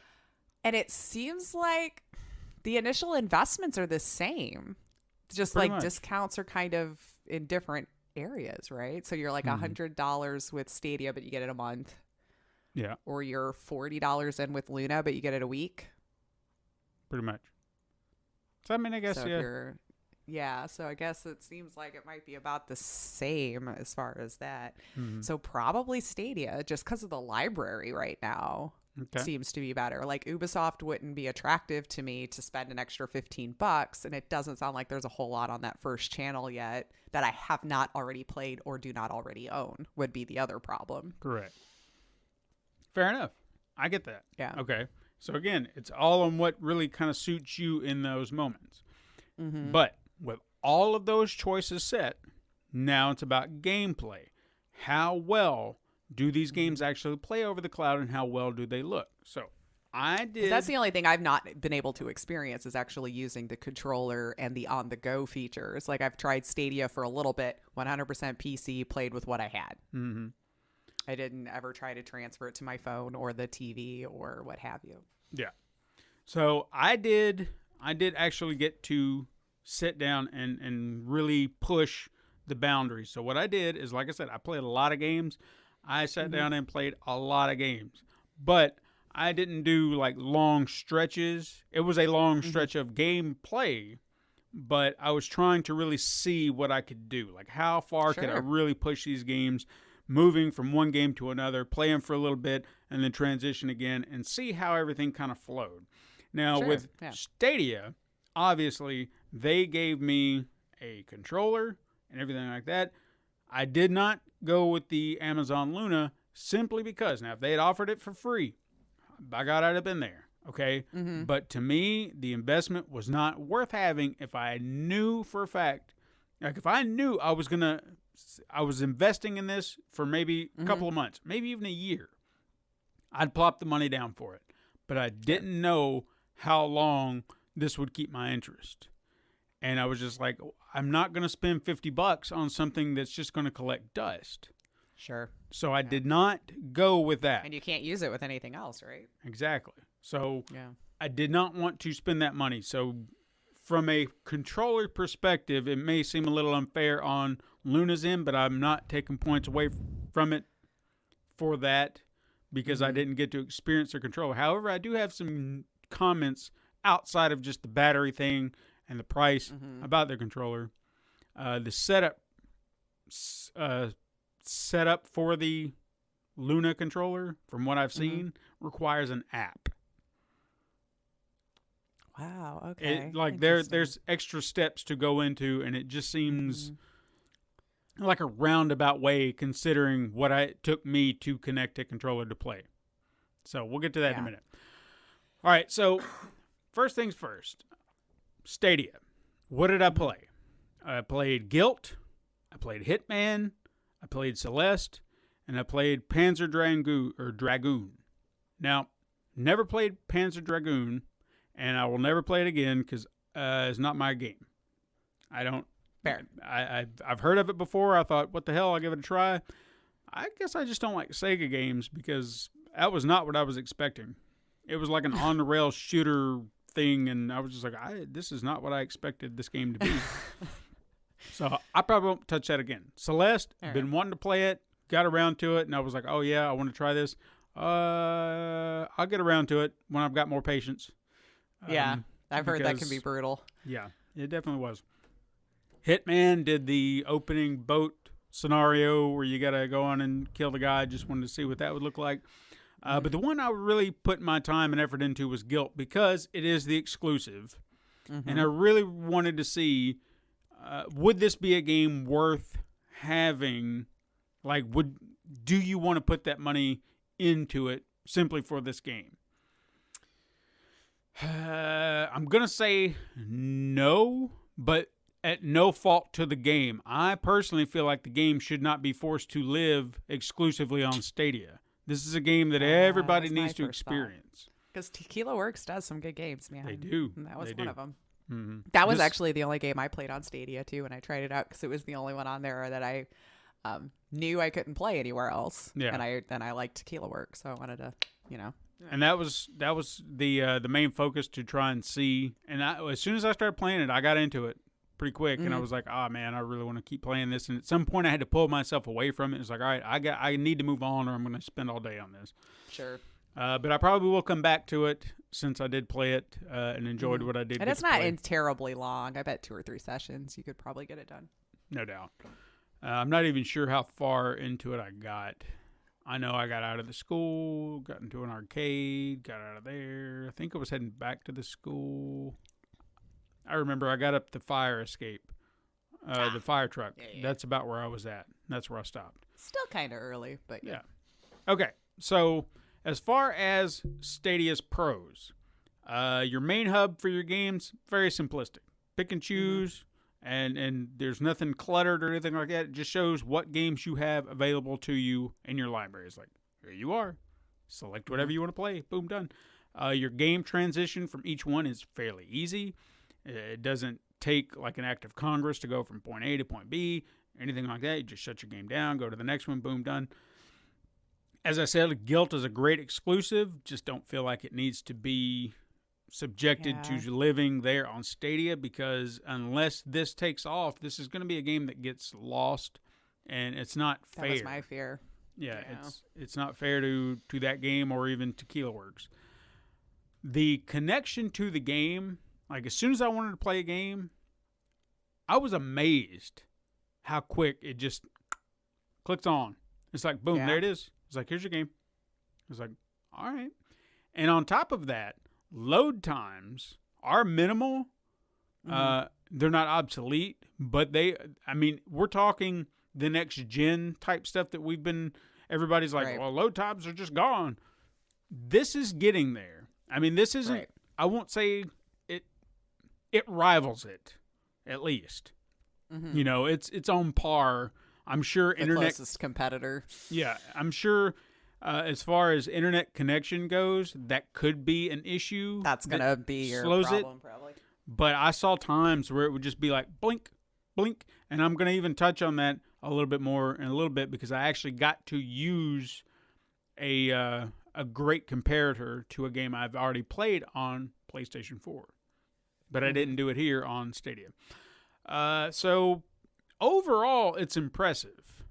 it seems like the initial investments are the same, just pretty like much. Discounts are kind of in different areas, right? So you're like $100 with Stadia, but you get it a month. Yeah. Or you're $40 in with Luna, but you get it a week. Pretty much. So I mean, I guess so so I guess it seems like it might be about the same as far as that. So probably Stadia, just because of the library right now, seems to be better. Like Ubisoft wouldn't be attractive to me to spend an extra $15, and it doesn't sound like there's a whole lot on that first channel yet that I have not already played or do not already own, would be the other problem. Correct. Fair enough. I get that. Yeah. Okay. So again, it's all on what really kind of suits you in those moments. But with all of those choices set, now it's about gameplay. How well do these games actually play over the cloud, and how well do they look? So I did. That's the only thing I've not been able to experience is actually using the controller and the on-the-go features. Like I've tried Stadia for a little bit, 100% PC, played with what I had. I didn't ever try to transfer it to my phone or the TV or what have you. Yeah. So I did actually get to sit down and really push the boundaries. So what I did is, like I said, I played a lot of games. I sat down and played a lot of games. But I didn't do like long stretches. It was a long stretch of gameplay, but I was trying to really see what I could do. Like how far could I really push these games, moving from one game to another, playing for a little bit, and then transition again, and see how everything kind of flowed. Now with Stadia, obviously, they gave me a controller and everything like that. I did not go with the Amazon Luna simply because, now, if they had offered it for free, by God, I'd have been there, okay? But to me, the investment was not worth having if I knew for a fact, like if I knew I was investing in this for maybe a couple of months, maybe even a year, I'd plop the money down for it. But I didn't know how long this would keep my interest. And I was just like, I'm not going to spend $50 on something that's just going to collect dust. Sure. So I did not go with that. And you can't use it with anything else, right? Exactly. So I did not want to spend that money. So from a controller perspective, it may seem a little unfair on Luna's end, but I'm not taking points away from it for that because I didn't get to experience the controller. However, I do have some comments outside of just the battery thing and the price about their controller. The setup for the Luna controller, from what I've seen, requires an app. Wow. Okay. There's extra steps to go into, and it just seems like a roundabout way considering what it took me to connect a controller to play. So we'll get to that in a minute. All right, so first things first. Stadia. What did I play? I played Guilt, I played Hitman, I played Celeste, and I played Panzer Dragoon. Now, never played Panzer Dragoon, and I will never play it again because it's not my game. I don't. Fair. I've heard of it before. I thought, what the hell? I'll give it a try. I guess I just don't like Sega games because that was not what I was expecting. It was like an on-the-rail shooter thing, and I was just like, this is not what I expected this game to be. So I probably won't touch that again. Celeste, been wanting to play it, got around to it, and I was like, oh yeah, I want to try this. I'll get around to it when I've got more patience. Yeah, I've heard that can be brutal. Yeah, it definitely was. Hitman did the opening boat scenario where you got to go on and kill the guy. Just wanted to see what that would look like. But the one I really put my time and effort into was Guilt because it is the exclusive. Mm-hmm. And I really wanted to see, would this be a game worth having? Like, do you want to put that money into it simply for this game? I'm going to say no, but at no fault to the game. I personally feel like the game should not be forced to live exclusively on Stadia. This is a game that everybody needs to experience. Because Tequila Works does some good games, man. They do. And that was one of them. Mm-hmm. That was actually the only game I played on Stadia, too, and I tried it out because it was the only one on there that I knew I couldn't play anywhere else. Yeah. And I liked Tequila Works, so I wanted to, And that was the main focus to try and see. And as soon as I started playing it, I got into it pretty quick, and I was like, oh man, I really want to keep playing this. And at some point I had to pull myself away from it. It's like, all right, I need to move on or I'm going to spend all day on this. Sure. But I probably will come back to it since I did play it and enjoyed what I did. And it's not terribly long. I bet 2 or 3 sessions you could probably get it done. No doubt. I'm not even sure how far into it I got. I know I got out of the school, got into an arcade, got out of there. I think I was heading back to the school. I remember I got up the fire escape, the fire truck. Yeah. That's about where I was at. That's where I stopped. Still kind of early, but yeah. Okay, so as far as Stadia's pros, your main hub for your games, very simplistic. Pick and choose, and there's nothing cluttered or anything like that. It just shows what games you have available to you in your library. It's like, here you are. Select whatever you want to play. Boom, done. Your game transition from each one is fairly easy. It doesn't take like an act of Congress to go from point A to point B, anything like that. You just shut your game down, go to the next one, boom, done. As I said, Guilt is a great exclusive. Just don't feel like it needs to be subjected to living there on Stadia because unless this takes off, this is going to be a game that gets lost, and it's not fair. That was my fear. Yeah. It's not fair to that game or even Tequila Works. The connection to the game, like as soon as I wanted to play a game, I was amazed how quick it just clicks on. It's like, boom, there it is. It's like, here's your game. It's like, all right. And on top of that, load times are minimal. They're not obsolete, but we're talking the next gen type stuff that everybody's like, well, load times are just gone. This is getting there. I mean, this isn't, I won't say it rivals it, at least. It's on par. I'm sure the closest competitor. Yeah, I'm sure as far as internet connection goes, that could be an issue. That's going to be your problem, probably. But I saw times where it would just be like blink, blink, and I'm going to even touch on that a little bit more in a little bit because I actually got to use a great comparator to a game I've already played on PlayStation 4. But I didn't do it here on Stadia. So overall, it's impressive.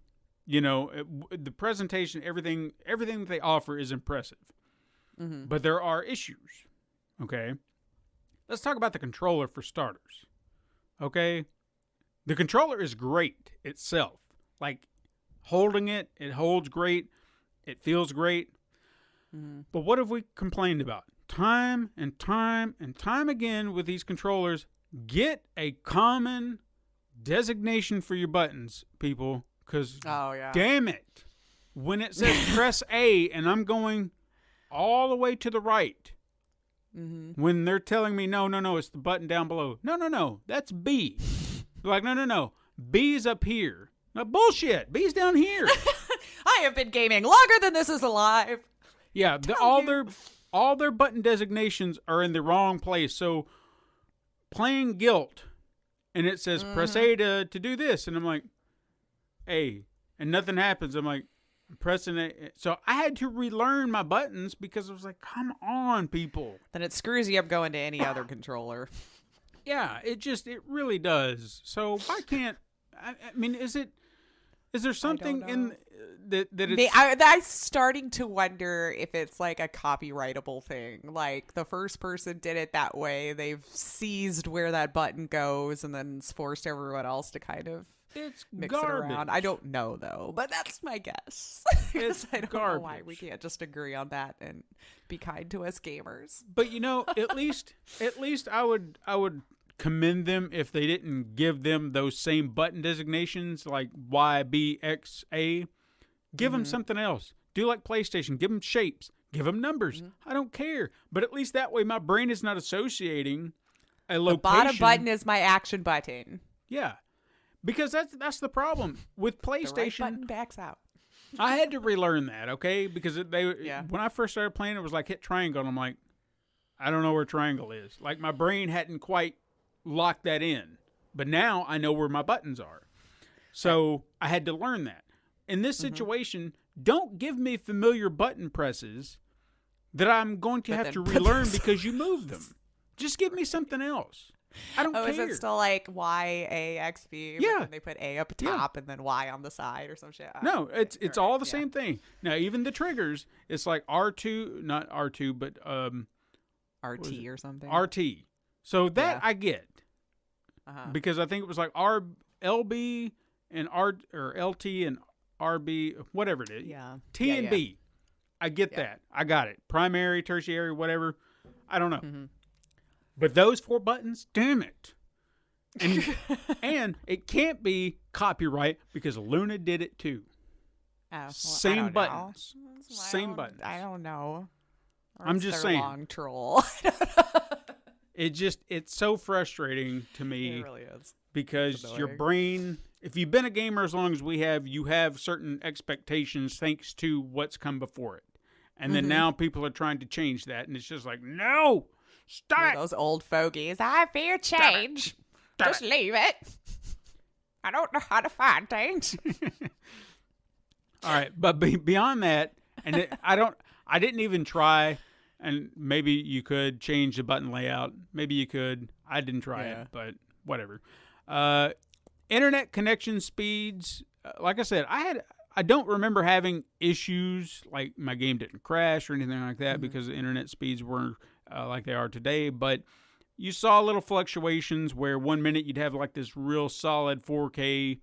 The presentation, everything that they offer is impressive. But there are issues. Okay? Let's talk about the controller for starters. Okay? The controller is great itself. Like, holding it holds great. It feels great. But what have we complained about? Time and time and time again with these controllers, get a common, designation for your buttons, people, because yeah. damn it, when it says press A and I'm going all the way to the right, when they're telling me, no, it's the button down below. No, that's B. They're like, no, B is up here. No, bullshit, B's down here. I have been gaming longer than this is alive. Yeah, all their button designations are in the wrong place. So playing Guilt, and it says press A to do this, and I'm like, A, and nothing happens. I'm like, pressing it. So I had to relearn my buttons because I was like, come on, people. Then it screws you up going to any other controller. Yeah, it really does. So why can't, I mean, is there something in that it's... I'm starting to wonder if it's like a copyrightable thing. Like the first person did it that way. They've seized where that button goes and then it's forced everyone else to kind of mix garbage. it around. I don't know though, but that's my guess. It's I don't garbage. know why we can't just agree on that and be kind to us gamers. But at least I would commend them if they didn't give them those same button designations like Y, B, X, A. Give them something else. Do like PlayStation. Give them shapes. Give them numbers. I don't care. But at least that way my brain is not associating a location. The bottom button is my action button. Yeah. Because that's the problem. With PlayStation, The right button backs out. I had to relearn that, okay? Because when I first started playing, it was like hit triangle, and I'm like, I don't know where triangle is. Like my brain hadn't quite locked that in. But now I know where my buttons are. So I had to learn that. In this situation, don't give me familiar button presses that I'm going to have to relearn because you moved them. Just give me something else. I don't care. Is it still like Y, A, X, B? Yeah. They put A up top and then Y on the side or some shit? No, it's all the same thing. Now, even the triggers, it's like R2, not R2, but... RT or something? RT. So that I get. Because I think it was like LB and LT and RB, whatever it is. Yeah. T and B. I get that. I got it. Primary, tertiary, whatever. I don't know. But those 4 buttons, damn it. And it can't be copyright because Luna did it too. Same buttons. Same buttons. I don't know. I'm just saying. Long troll. It's so frustrating to me. It really is. Because your brain, if you've been a gamer as long as we have, you have certain expectations thanks to what's come before it. And then now people are trying to change that. And it's just like, no, stop. Those old fogies. I fear change. Just leave it. I don't know how to find things. All right. But beyond that, and I didn't even try, and maybe you could change the button layout. Maybe you could. I didn't try it, but whatever. Internet connection speeds, like I said, I don't remember having issues, like my game didn't crash or anything like that because the internet speeds weren't like they are today, but you saw little fluctuations where 1 minute you'd have like this real solid 4K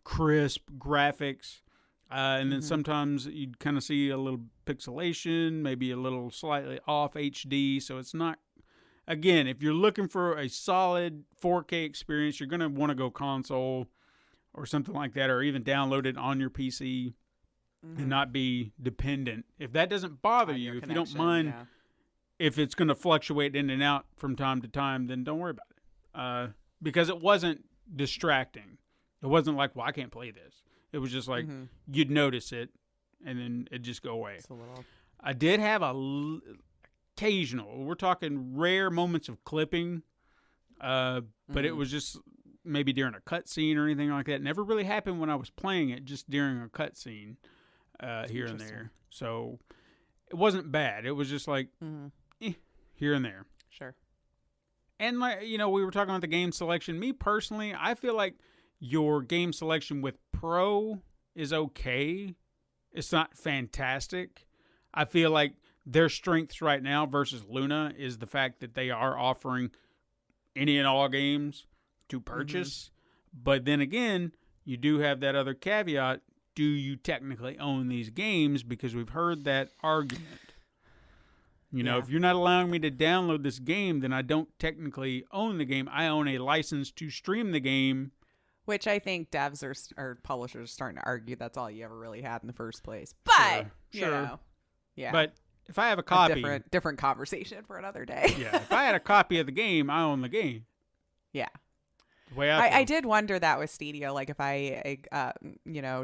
crisp graphics, and then sometimes you'd kind of see a little pixelation, maybe a little slightly off HD, so it's not. Again, if you're looking for a solid 4K experience, you're going to want to go console or something like that, or even download it on your PC and not be dependent. If that doesn't bother you, if you don't mind if it's going to fluctuate in and out from time to time, then don't worry about it. Because it wasn't distracting. It wasn't like, well, I can't play this. It was just like you'd notice it, and then it'd just go away. I did have occasional, we're talking rare moments of clipping, but it was just maybe during a cutscene or anything like that. It never really happened when I was playing it, just during a cutscene here and there. So it wasn't bad. It was just like here and there. Sure. And like we were talking about the game selection. Me personally, I feel like your game selection with Pro is okay. It's not fantastic. I feel like their strengths right now versus Luna is the fact that they are offering any and all games to purchase. But then again, you do have that other caveat. Do you technically own these games? Because we've heard that argument. If you're not allowing me to download this game, then I don't technically own the game. I own a license to stream the game Which I think devs or publishers are starting to argue that's all you ever really had in the first place. But, sure. you know, yeah. But if I have a copy... Different conversation for another day. Yeah, if I had a copy of the game, I own the game. Yeah. The way I did wonder that with Stadia, like if I,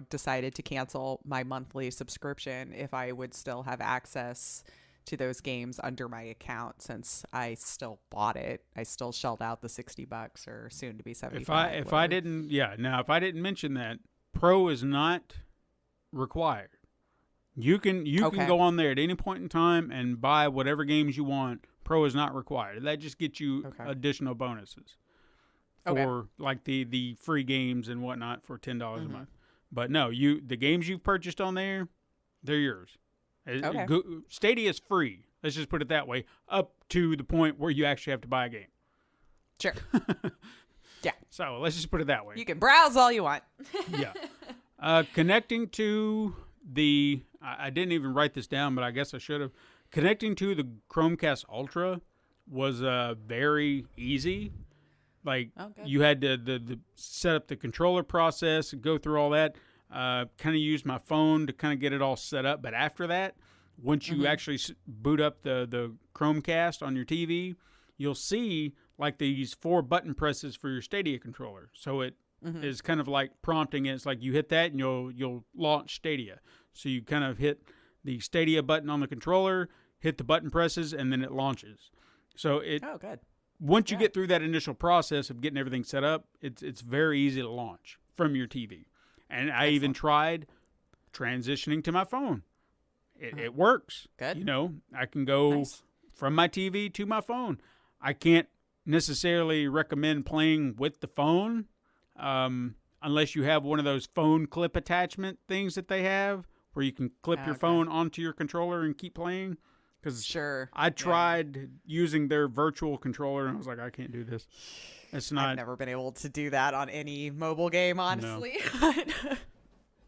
decided to cancel my monthly subscription, if I would still have access to those games under my account, since I still bought it. I still shelled out the $60 or soon to be $75. If I didn't mention that, Pro is not required. You can go on there at any point in time and buy whatever games you want. Pro is not required. That just gets you additional bonuses for like the free games and whatnot for $10 a month. But no, the games you've purchased on there, they're yours. Stadia is free. Let's just put it that way, up to the point where you actually have to buy a game. Sure. Yeah. So let's just put it that way. You can browse all you want. Yeah. Connecting to the, I didn't even write this down, but I guess I should have. Connecting to the Chromecast Ultra was very easy. Like you had to set up the controller process and go through all that. Kind of use my phone to kind of get it all set up. But after that, once you actually boot up the Chromecast on your TV, you'll see like these 4 button presses for your Stadia controller. So it is kind of like prompting it. It's like you hit that and you'll launch Stadia. So you kind of hit the Stadia button on the controller, hit the button presses, and then it launches. So once you get through that initial process of getting everything set up, it's very easy to launch from your TV. And I even tried transitioning to my phone. It works. Good. You know, I can go from my TV to my phone. I can't necessarily recommend playing with the phone unless you have one of those phone clip attachment things that they have where you can clip your phone onto your controller and keep playing. Because I tried using their virtual controller and I was like, I can't do this. It's not. I've never been able to do that on any mobile game, honestly. No.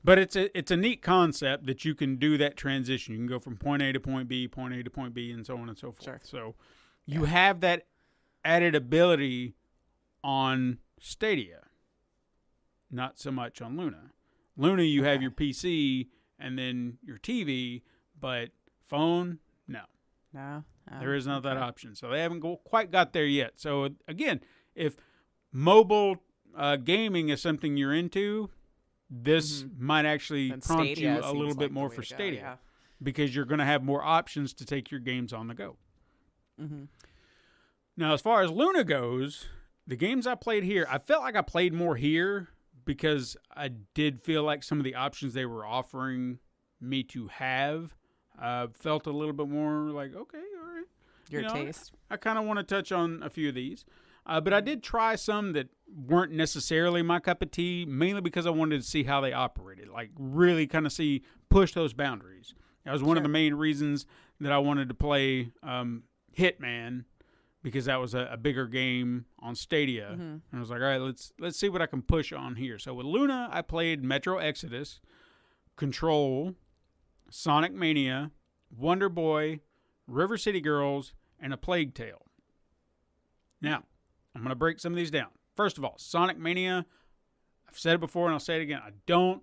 But it's a neat concept that you can do that transition. You can go from point A to point B, point A to point B, and so on and so forth. Sure. So you have that added ability on Stadia, not so much on Luna. Luna, you have your PC and then your TV, but phone, no. No. There is not that option. So they haven't quite got there yet. So again, if mobile gaming is something you're into, this might actually prompt you a little bit more for Stadia because you're going to have more options to take your games on the go. Now, as far as Luna goes, the games I played here, I felt like I played more here because I did feel like some of the options they were offering me to have felt a little bit more like, okay, all right. Your taste. I kind of want to touch on a few of these. But I did try some that weren't necessarily my cup of tea, mainly because I wanted to see how they operated, like really kind of push those boundaries. That was one of the main reasons that I wanted to play Hitman, because that was a bigger game on Stadia. And I was like, all right, let's see what I can push on here. So with Luna, I played Metro Exodus, Control, Sonic Mania, Wonder Boy, River City Girls, and A Plague Tale. Now, I'm going to break some of these down. First of all, Sonic Mania, I've said it before and I'll say it again. I don't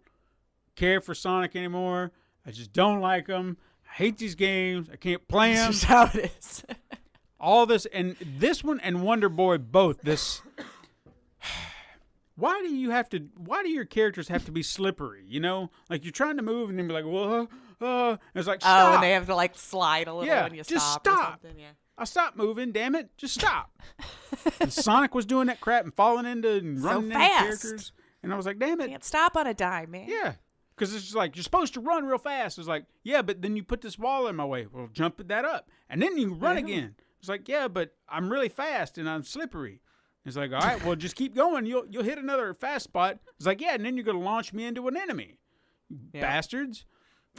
care for Sonic anymore. I just don't like them. I hate these games. I can't play them. That's just how it is. All this, and this one and Wonder Boy both, why do your characters have to be slippery, you know? Like, you're trying to move and then be like, whoa, it's like, stop. Oh, and they have to, like, slide a little when you just stop. Or something. Yeah. I stopped moving, damn it. Just stop. And Sonic was doing that crap and falling into and running into characters. And I was like, damn it. Can't stop on a dime, man. Yeah. Because it's just like, you're supposed to run real fast. It's like, yeah, but then you put this wall in my way. Well, jump that up. And then you run again. It's like, yeah, but I'm really fast and I'm slippery. It's like, all right, well, just keep going. You'll hit another fast spot. It's like, yeah, and then you're going to launch me into an enemy. Bastards.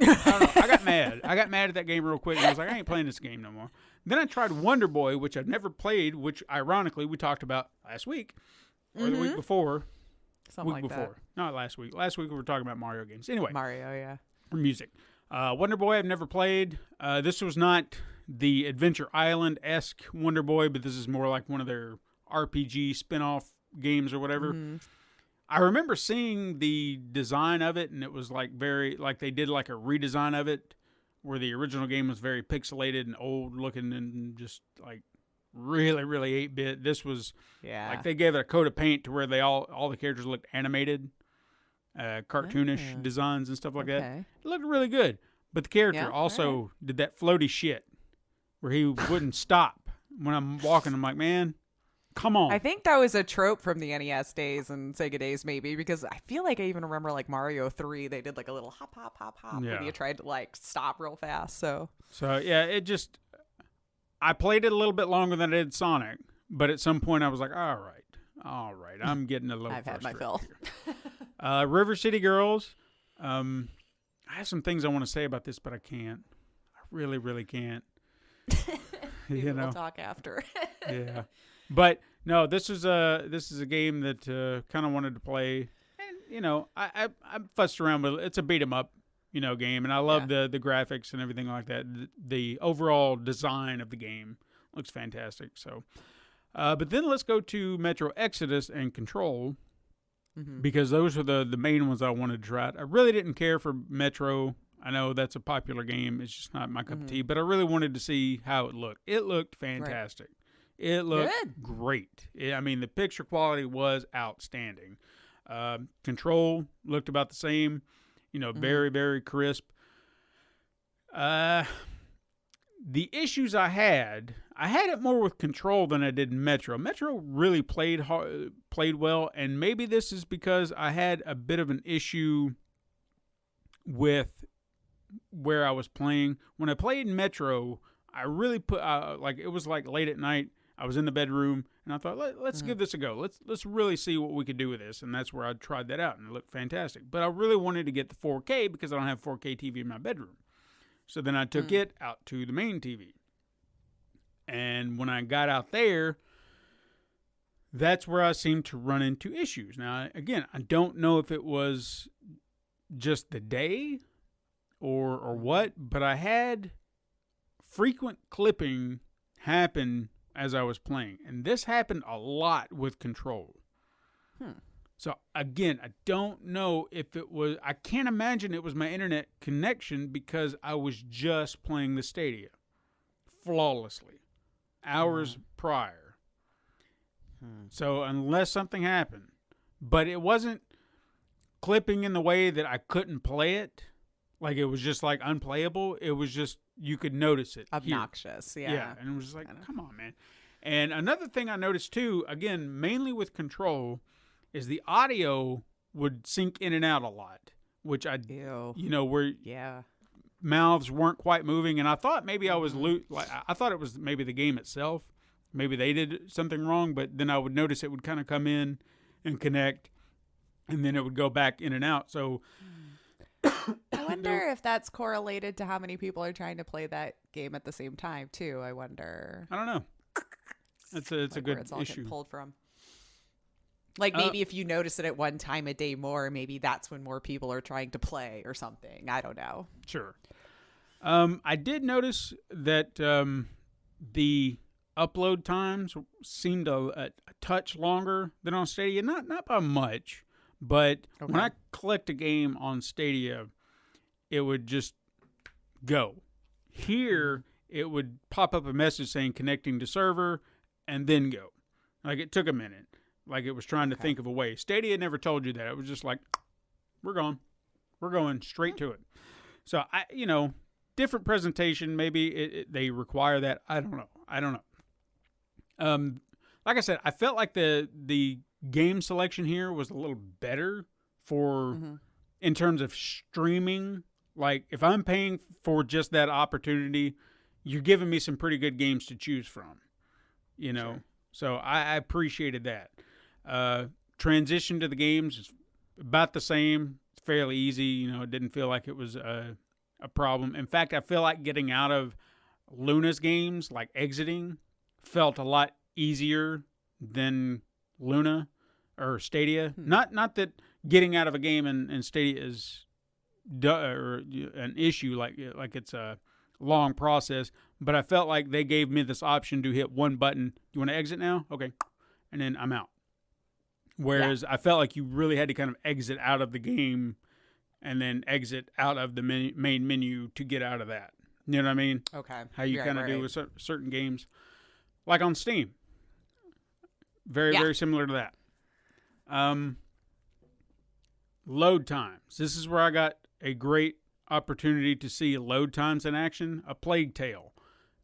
I don't know. I got mad. I got mad at that game real quick. And I was like, I ain't playing this game no more. Then I tried Wonder Boy, which I've never played, which ironically we talked about last week or the week before. Something like that. Not last week. Last week we were talking about Mario games. Anyway. Mario, yeah. Or music. Wonder Boy I've never played. This was not the Adventure Island-esque Wonder Boy, but this is more like one of their RPG spin-off games or whatever. I remember seeing the design of it, and it was like they did like a redesign of it, where the original game was very pixelated and old looking and just like really, really 8-bit. This was like they gave it a coat of paint to where all the characters looked animated, cartoonish designs and stuff like that. It looked really good. But the character also did that floaty shit where he wouldn't stop. When I'm walking, I'm like, man, come on. I think that was a trope from the NES days and Sega days, maybe, because I feel like I even remember like Mario 3, they did like a little hop, hop, hop, hop when you tried to like stop real fast. So yeah, I played it a little bit longer than I did Sonic, but at some point I was like, all right, I'm getting a little I've had my fill. River City Girls. I have some things I want to say about this, but I can't. I really, really can't. We'll talk after. Yeah, but no, this is a game that kind of wanted to play, and I fussed around with it. It's a beat 'em up, game, and I love the graphics and everything like that. The overall design of the game looks fantastic. So, but then let's go to Metro Exodus and Control. Because those are the main ones I wanted to try. I really didn't care for Metro. I know that's a popular game. It's just not my cup of tea. But I really wanted to see how it looked. It looked fantastic. Right. It looked great. The picture quality was outstanding. Control looked about the same. Very, very crisp. The issues I had it more with Control than I did Metro. Metro really played well, and maybe this is because I had a bit of an issue with where I was playing. When I played Metro, I really put it was like late at night. I was in the bedroom, and I thought, let's give this a go. Let's really see what we could do with this, and that's where I tried that out, and it looked fantastic. But I really wanted to get the 4K because I don't have 4K TV in my bedroom. So then I took it out to the main TV. And when I got out there, that's where I seemed to run into issues. Now, again, I don't know if it was just the day or what, but I had frequent clipping happen as I was playing. And this happened a lot with Control. So, again, I don't know if it was... I can't imagine it was my internet connection because I was just playing the Stadia flawlessly hours prior. So, unless something happened. But it wasn't clipping in the way that I couldn't play it. Like, it was just, like, unplayable. It was just... You could notice it. Obnoxious, Yeah, and it was just like, come on, man. And another thing I noticed, too, again, mainly with Control... is the audio would sink in and out a lot, which where mouths weren't quite moving, and I thought maybe I was I thought it was maybe the game itself, maybe they did something wrong, but then I would notice it would kind of come in and connect, and then it would go back in and out. So I wonder if that's correlated to how many people are trying to play that game at the same time too. I wonder. I don't know. It's a good where it's all issue. getting pulled from. Like maybe if you notice it at one time a day more, maybe that's when more people are trying to play or something. I don't know. Sure. I did notice that the upload times seemed a touch longer than on Stadia. Not by much, but when I clicked a game on Stadia, it would just go. Here, it would pop up a message saying connecting to server and then go. Like it took a minute. Like it was trying to think of a way. Stadia never told you that. It was just like, we're gone. We're going straight to it. So, different presentation. Maybe they require that. I don't know. Like I said, I felt like the game selection here was a little better in terms of streaming. Like, if I'm paying for just that opportunity, you're giving me some pretty good games to choose from. Sure. So I appreciated that. Transition to the games is about the same. It's fairly easy. It didn't feel like it was a problem. In fact, I feel like getting out of Luna's games, like exiting, felt a lot easier than Luna or Stadia. Not that getting out of a game and Stadia is an issue, like it's a long process, but I felt like they gave me this option to hit one button. You want to exit now? Okay. And then I'm out. Whereas I felt like you really had to kind of exit out of the game and then exit out of the main menu to get out of that. You know what I mean? Okay. How you kind of do with certain games. Like on Steam. Very similar to that. Load times. This is where I got a great opportunity to see load times in action. A Plague Tale.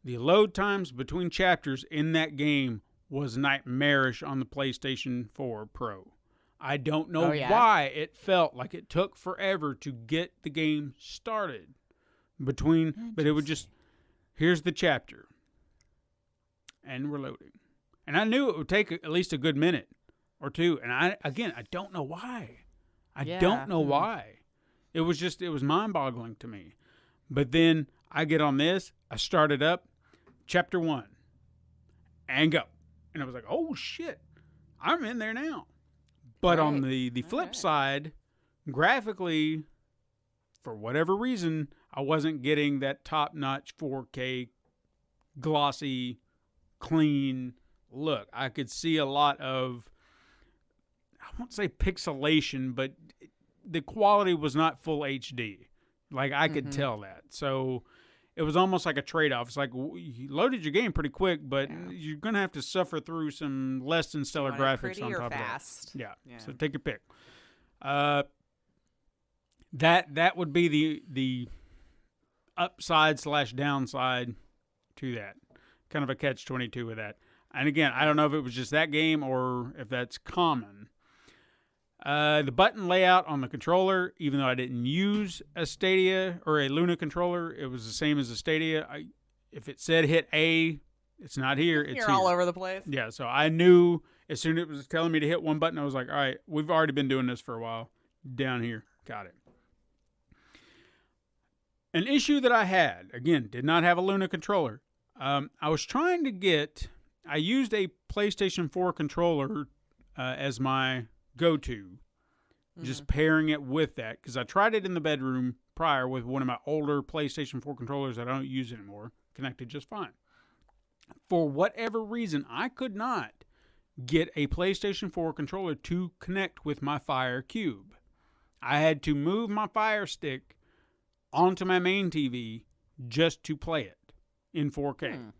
The load times between chapters in that game was nightmarish on the PlayStation 4 Pro. I don't know why it felt like it took forever to get the game started. But it would just, here's the chapter. And we're loading. And I knew it would take at least a good minute or two. And I don't know why. I don't know why. It was mind-boggling to me. But then I get on this, I start it up, chapter 1, and go. And I was like, oh, shit, I'm in there now. But on the flip side, graphically, for whatever reason, I wasn't getting that top-notch 4K, glossy, clean look. I could see a lot of, I won't say pixelation, but the quality was not full HD. Like, I could tell that. So it was almost like a trade-off. It's like, you loaded your game pretty quick, but you're going to have to suffer through some less than stellar graphics on top fast? of that. Yeah, so take your pick. That would be the upside / downside to that. Kind of a catch-22 with that. And again, I don't know if it was just that game or if that's common. The button layout on the controller, even though I didn't use a Stadia or a Luna controller, it was the same as a Stadia. If it said hit A, it's not here. It's You're here. all over the place. Yeah, so I knew as soon as it was telling me to hit one button, I was like, all right, we've already been doing this for a while. Down here. Got it. An issue that I had, again, did not have a Luna controller. I was trying to get, I used a PlayStation 4 controller as my go-to, just pairing it with that, because I tried it in the bedroom prior with one of my older PlayStation 4 controllers that I don't use anymore, connected just fine. For whatever reason, I could not get a PlayStation 4 controller to connect with my Fire Cube. I had to move my Fire Stick onto my main TV just to play it in 4K.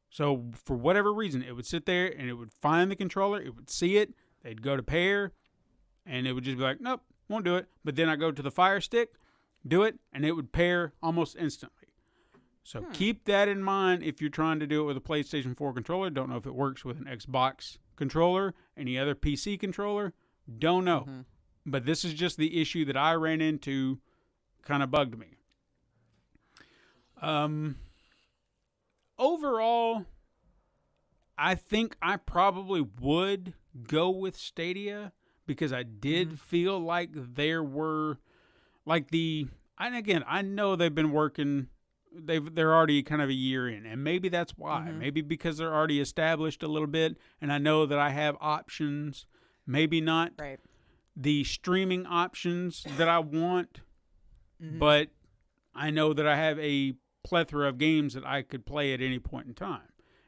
So for whatever reason, it would sit there and it would find the controller, it would see it, they'd go to pair, and it would just be like, nope, won't do it. But then I go to the Fire Stick, do it, and it would pair almost instantly. So keep that in mind if you're trying to do it with a PlayStation 4 controller. Don't know if it works with an Xbox controller, any other PC controller. Don't know. But this is just the issue that I ran into, kind of bugged me. Overall, I think I probably would go with Stadia because I did feel like there were, like and again, I know they've been working, they're already kind of a year in, and maybe that's why. Maybe because they're already established a little bit, and I know that I have options, maybe not the streaming options that I want, but I know that I have a plethora of games that I could play at any point in time.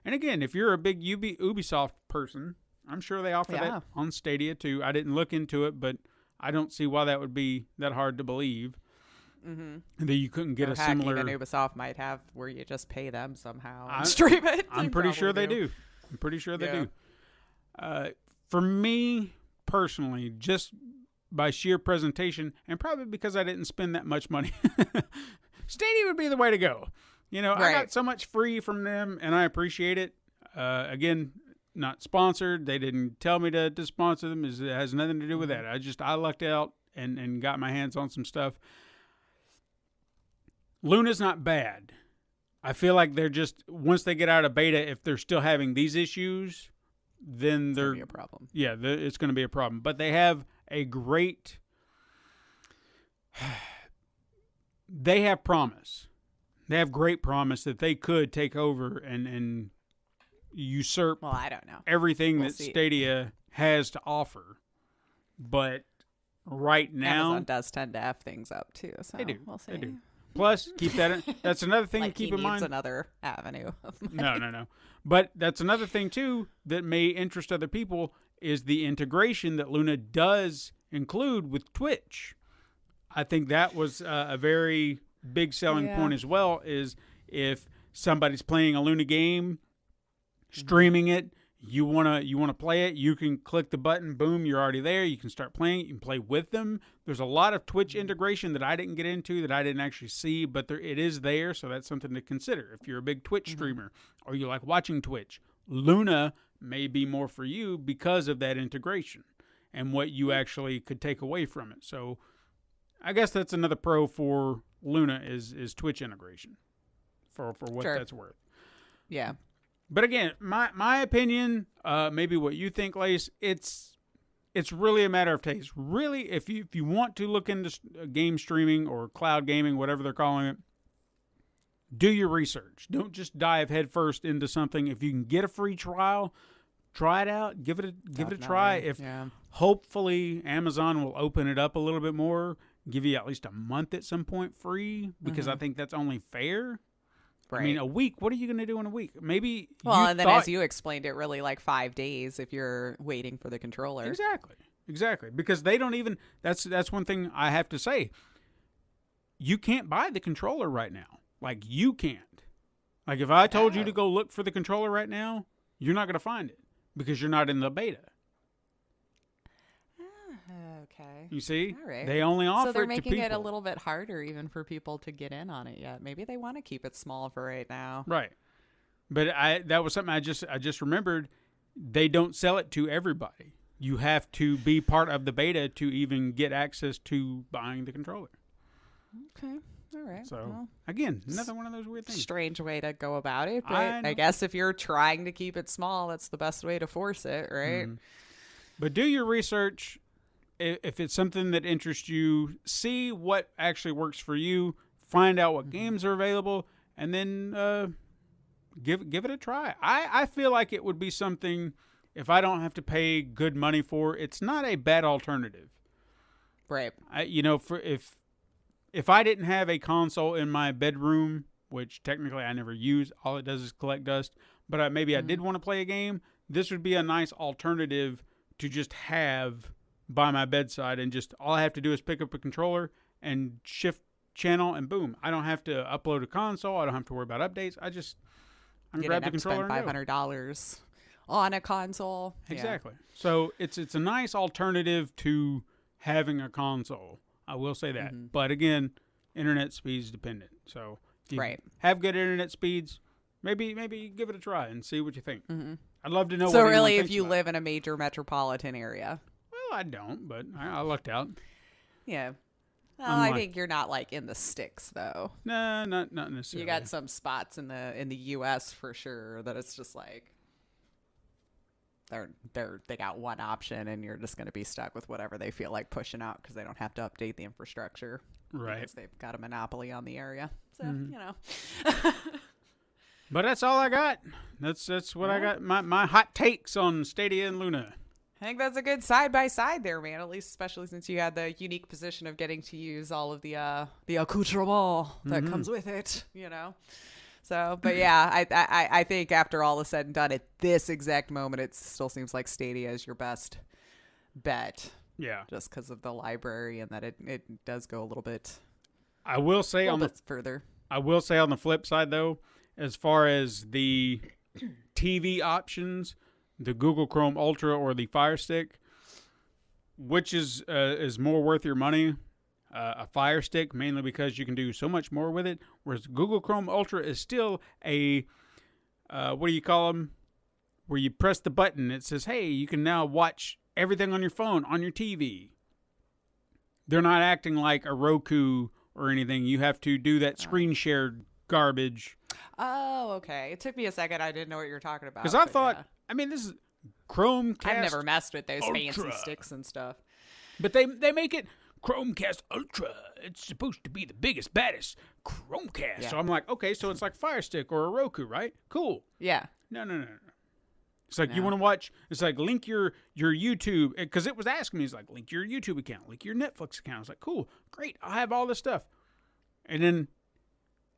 And again, if you're a big Ubisoft person, I'm sure they offer that on Stadia too. I didn't look into it, but I don't see why that would be that hard to believe. That you couldn't get a similar. Even Ubisoft might have where you just pay them somehow and stream it. I'm pretty sure they do. I'm pretty sure they do. For me personally, just by sheer presentation, and probably because I didn't spend that much money, Stadia would be the way to go. You know, I got so much free from them, and I appreciate it. Again, not sponsored. They didn't tell me to sponsor them. It has nothing to do with that. I lucked out and got my hands on some stuff. Luna's not bad. I feel like they're just, once they get out of beta, if they're still having these issues, then they're... It's going to be a problem. Yeah, it's going to be a problem. But they have a great... They have promise. They have great promise that they could take over and usurp I don't know. everything that Stadia has to offer. But right now... Amazon does tend to F things up, too. So they do. We'll see. They do. Plus, keep that. That's another thing like to keep he in mind. needs another avenue of money. No. But that's another thing too that may interest other people. is the integration that Luna does include with Twitch. I think that was a very big selling point as well, is if somebody's playing a Luna game, streaming it, you wanna play it, you can click the button, boom, you're already there. You can start playing it, you can play with them. There's a lot of Twitch integration that I didn't get into, that I didn't actually see, but it is there, so that's something to consider. If you're a big Twitch streamer or you like watching Twitch, Luna may be more for you because of that integration and what you actually could take away from it. So I guess that's another pro for Luna is Twitch integration for what that's worth. Yeah. But again, my opinion, maybe what you think, Lace, it's really a matter of taste. Really, if you want to look into game streaming or cloud gaming, whatever they're calling it, do your research. Don't just dive headfirst into something. If you can get a free trial, try it out. Give it a try. Hopefully Amazon will open it up a little bit more, give you at least a month at some point free, because I think that's only fair. Right. I mean, a week, what are you going to do in a week? Maybe. Well, and then as you explained it, really like 5 days if you're waiting for the controller. Exactly. Because they don't even, that's one thing I have to say. You can't buy the controller right now. Like, you can't. Like, if I told you to go look for the controller right now, you're not going to find it because you're not in the beta. Okay. You see? All right. They only offer it to people. So they're making it a little bit harder even for people to get in on it yet. Maybe they want to keep it small for right now. Right. But that was something I just remembered. They don't sell it to everybody. You have to be part of the beta to even get access to buying the controller. Okay. All right. So, again, another one of those weird things. Strange way to go about it, but I guess if you're trying to keep it small, that's the best way to force it, right? But do your research. If it's something that interests you, see what actually works for you, find out what games are available, and then give it a try. I feel like it would be something, if I don't have to pay good money for, it's not a bad alternative. Right. If I didn't have a console in my bedroom, which technically I never use, all it does is collect dust, but maybe I did want to play a game, this would be a nice alternative to just have by my bedside, and just all I have to do is pick up a controller and shift channel, and boom, I don't have to upload a console. I don't have to worry about updates. I can grab the controller and spend $500 on a console. Exactly. So it's a nice alternative to having a console. I will say that. But again, internet speeds dependent. So if you have good internet speeds, maybe give it a try and see what you think. I'd love to know. So really, if you live in a major metropolitan area. I don't, but I lucked out. Yeah. Well, I think you're not like in the sticks though. No, not necessarily. You got some spots in the U.S. for sure that it's just like they got one option, and you're just going to be stuck with whatever they feel like pushing out because they don't have to update the infrastructure. Right. Because they've got a monopoly on the area. So But that's all I got. That's what I got. My hot takes on Stadia and Luna. I think that's a good side-by-side there, man, at least especially since you had the unique position of getting to use all of the accoutrement that comes with it, So, but yeah, I think after all is said and done, at this exact moment, it still seems like Stadia is your best bet. Yeah. Just because of the library and that it does go a little bit further. I will say on the flip side, though, as far as the TV options, the Google Chrome Ultra or the Fire Stick, which is more worth your money? A Fire Stick, mainly because you can do so much more with it, whereas Google Chrome Ultra is still a, what do you call them? Where you press the button, it says, hey, you can now watch everything on your phone, on your TV. They're not acting like a Roku or anything. You have to do that screen shared garbage. Oh, okay. It took me a second. I didn't know what you were talking about. Because I thought, this is Chromecast. I've never messed with those Ultra. fancy sticks and stuff. But they make it Chromecast Ultra. It's supposed to be the biggest, baddest Chromecast. Yeah. So I'm like, okay, so it's like Fire Stick or a Roku, right? Cool. Yeah. No. It's like, you want to watch, it's like link your YouTube, because it was asking me, it's like, link your YouTube account, link your Netflix account. I was like, cool, great, I'll have all this stuff. And then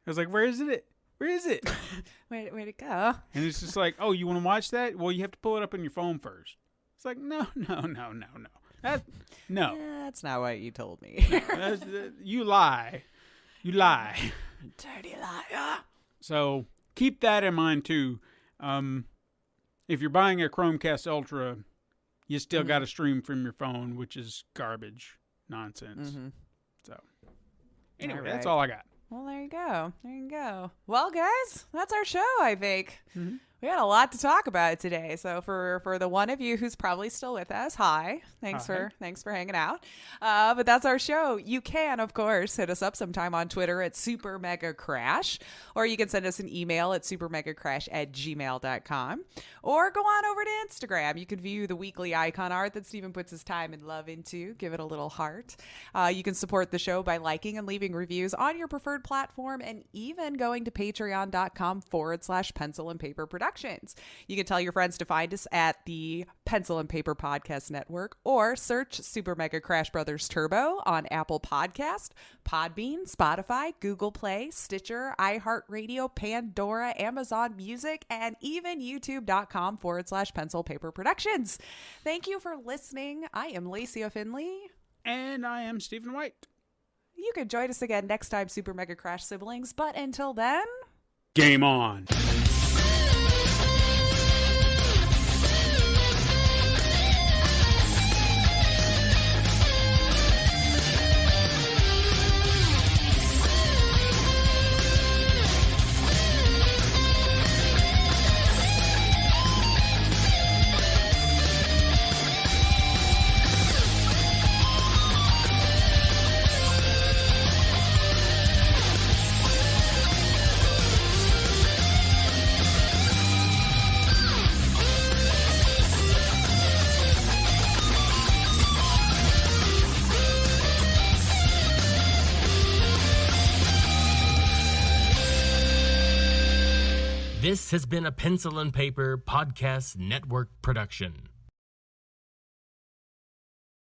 I was like, where is it? Where'd it go? And it's just like, oh, you want to watch that? Well, you have to pull it up on your phone first. It's like, no. That's not what you told me. You lie. Dirty liar. So keep that in mind too. If you're buying a Chromecast Ultra, you still got to stream from your phone, which is garbage nonsense. So anyway, that's all I got. Well, there you go. Well, guys, that's our show, I think. We had a lot to talk about today. So for the one of you who's probably still with us, hi. Thanks for hanging out. But that's our show. You can, of course, hit us up sometime on Twitter at Super Mega Crash, or you can send us an email at supermegacrash@gmail.com, or go on over to Instagram. You can view the weekly icon art that Steven puts his time and love into. Give it a little heart. You can support the show by liking and leaving reviews on your preferred platform, and even going to patreon.com/Pencil and Paper Productions. You can tell your friends to find us at the Pencil and Paper Podcast Network, or search Super Mega Crash Brothers Turbo on Apple Podcast, Podbean, Spotify, Google Play, Stitcher, iHeartRadio, Pandora, Amazon Music, and even youtube.com/Pencil Paper Productions. Thank you for listening. I am Lacey Finley. And I am Stephen White. You can join us again next time, Super Mega Crash siblings, but until then, game on. This has been a Pencil and Paper Podcast Network production.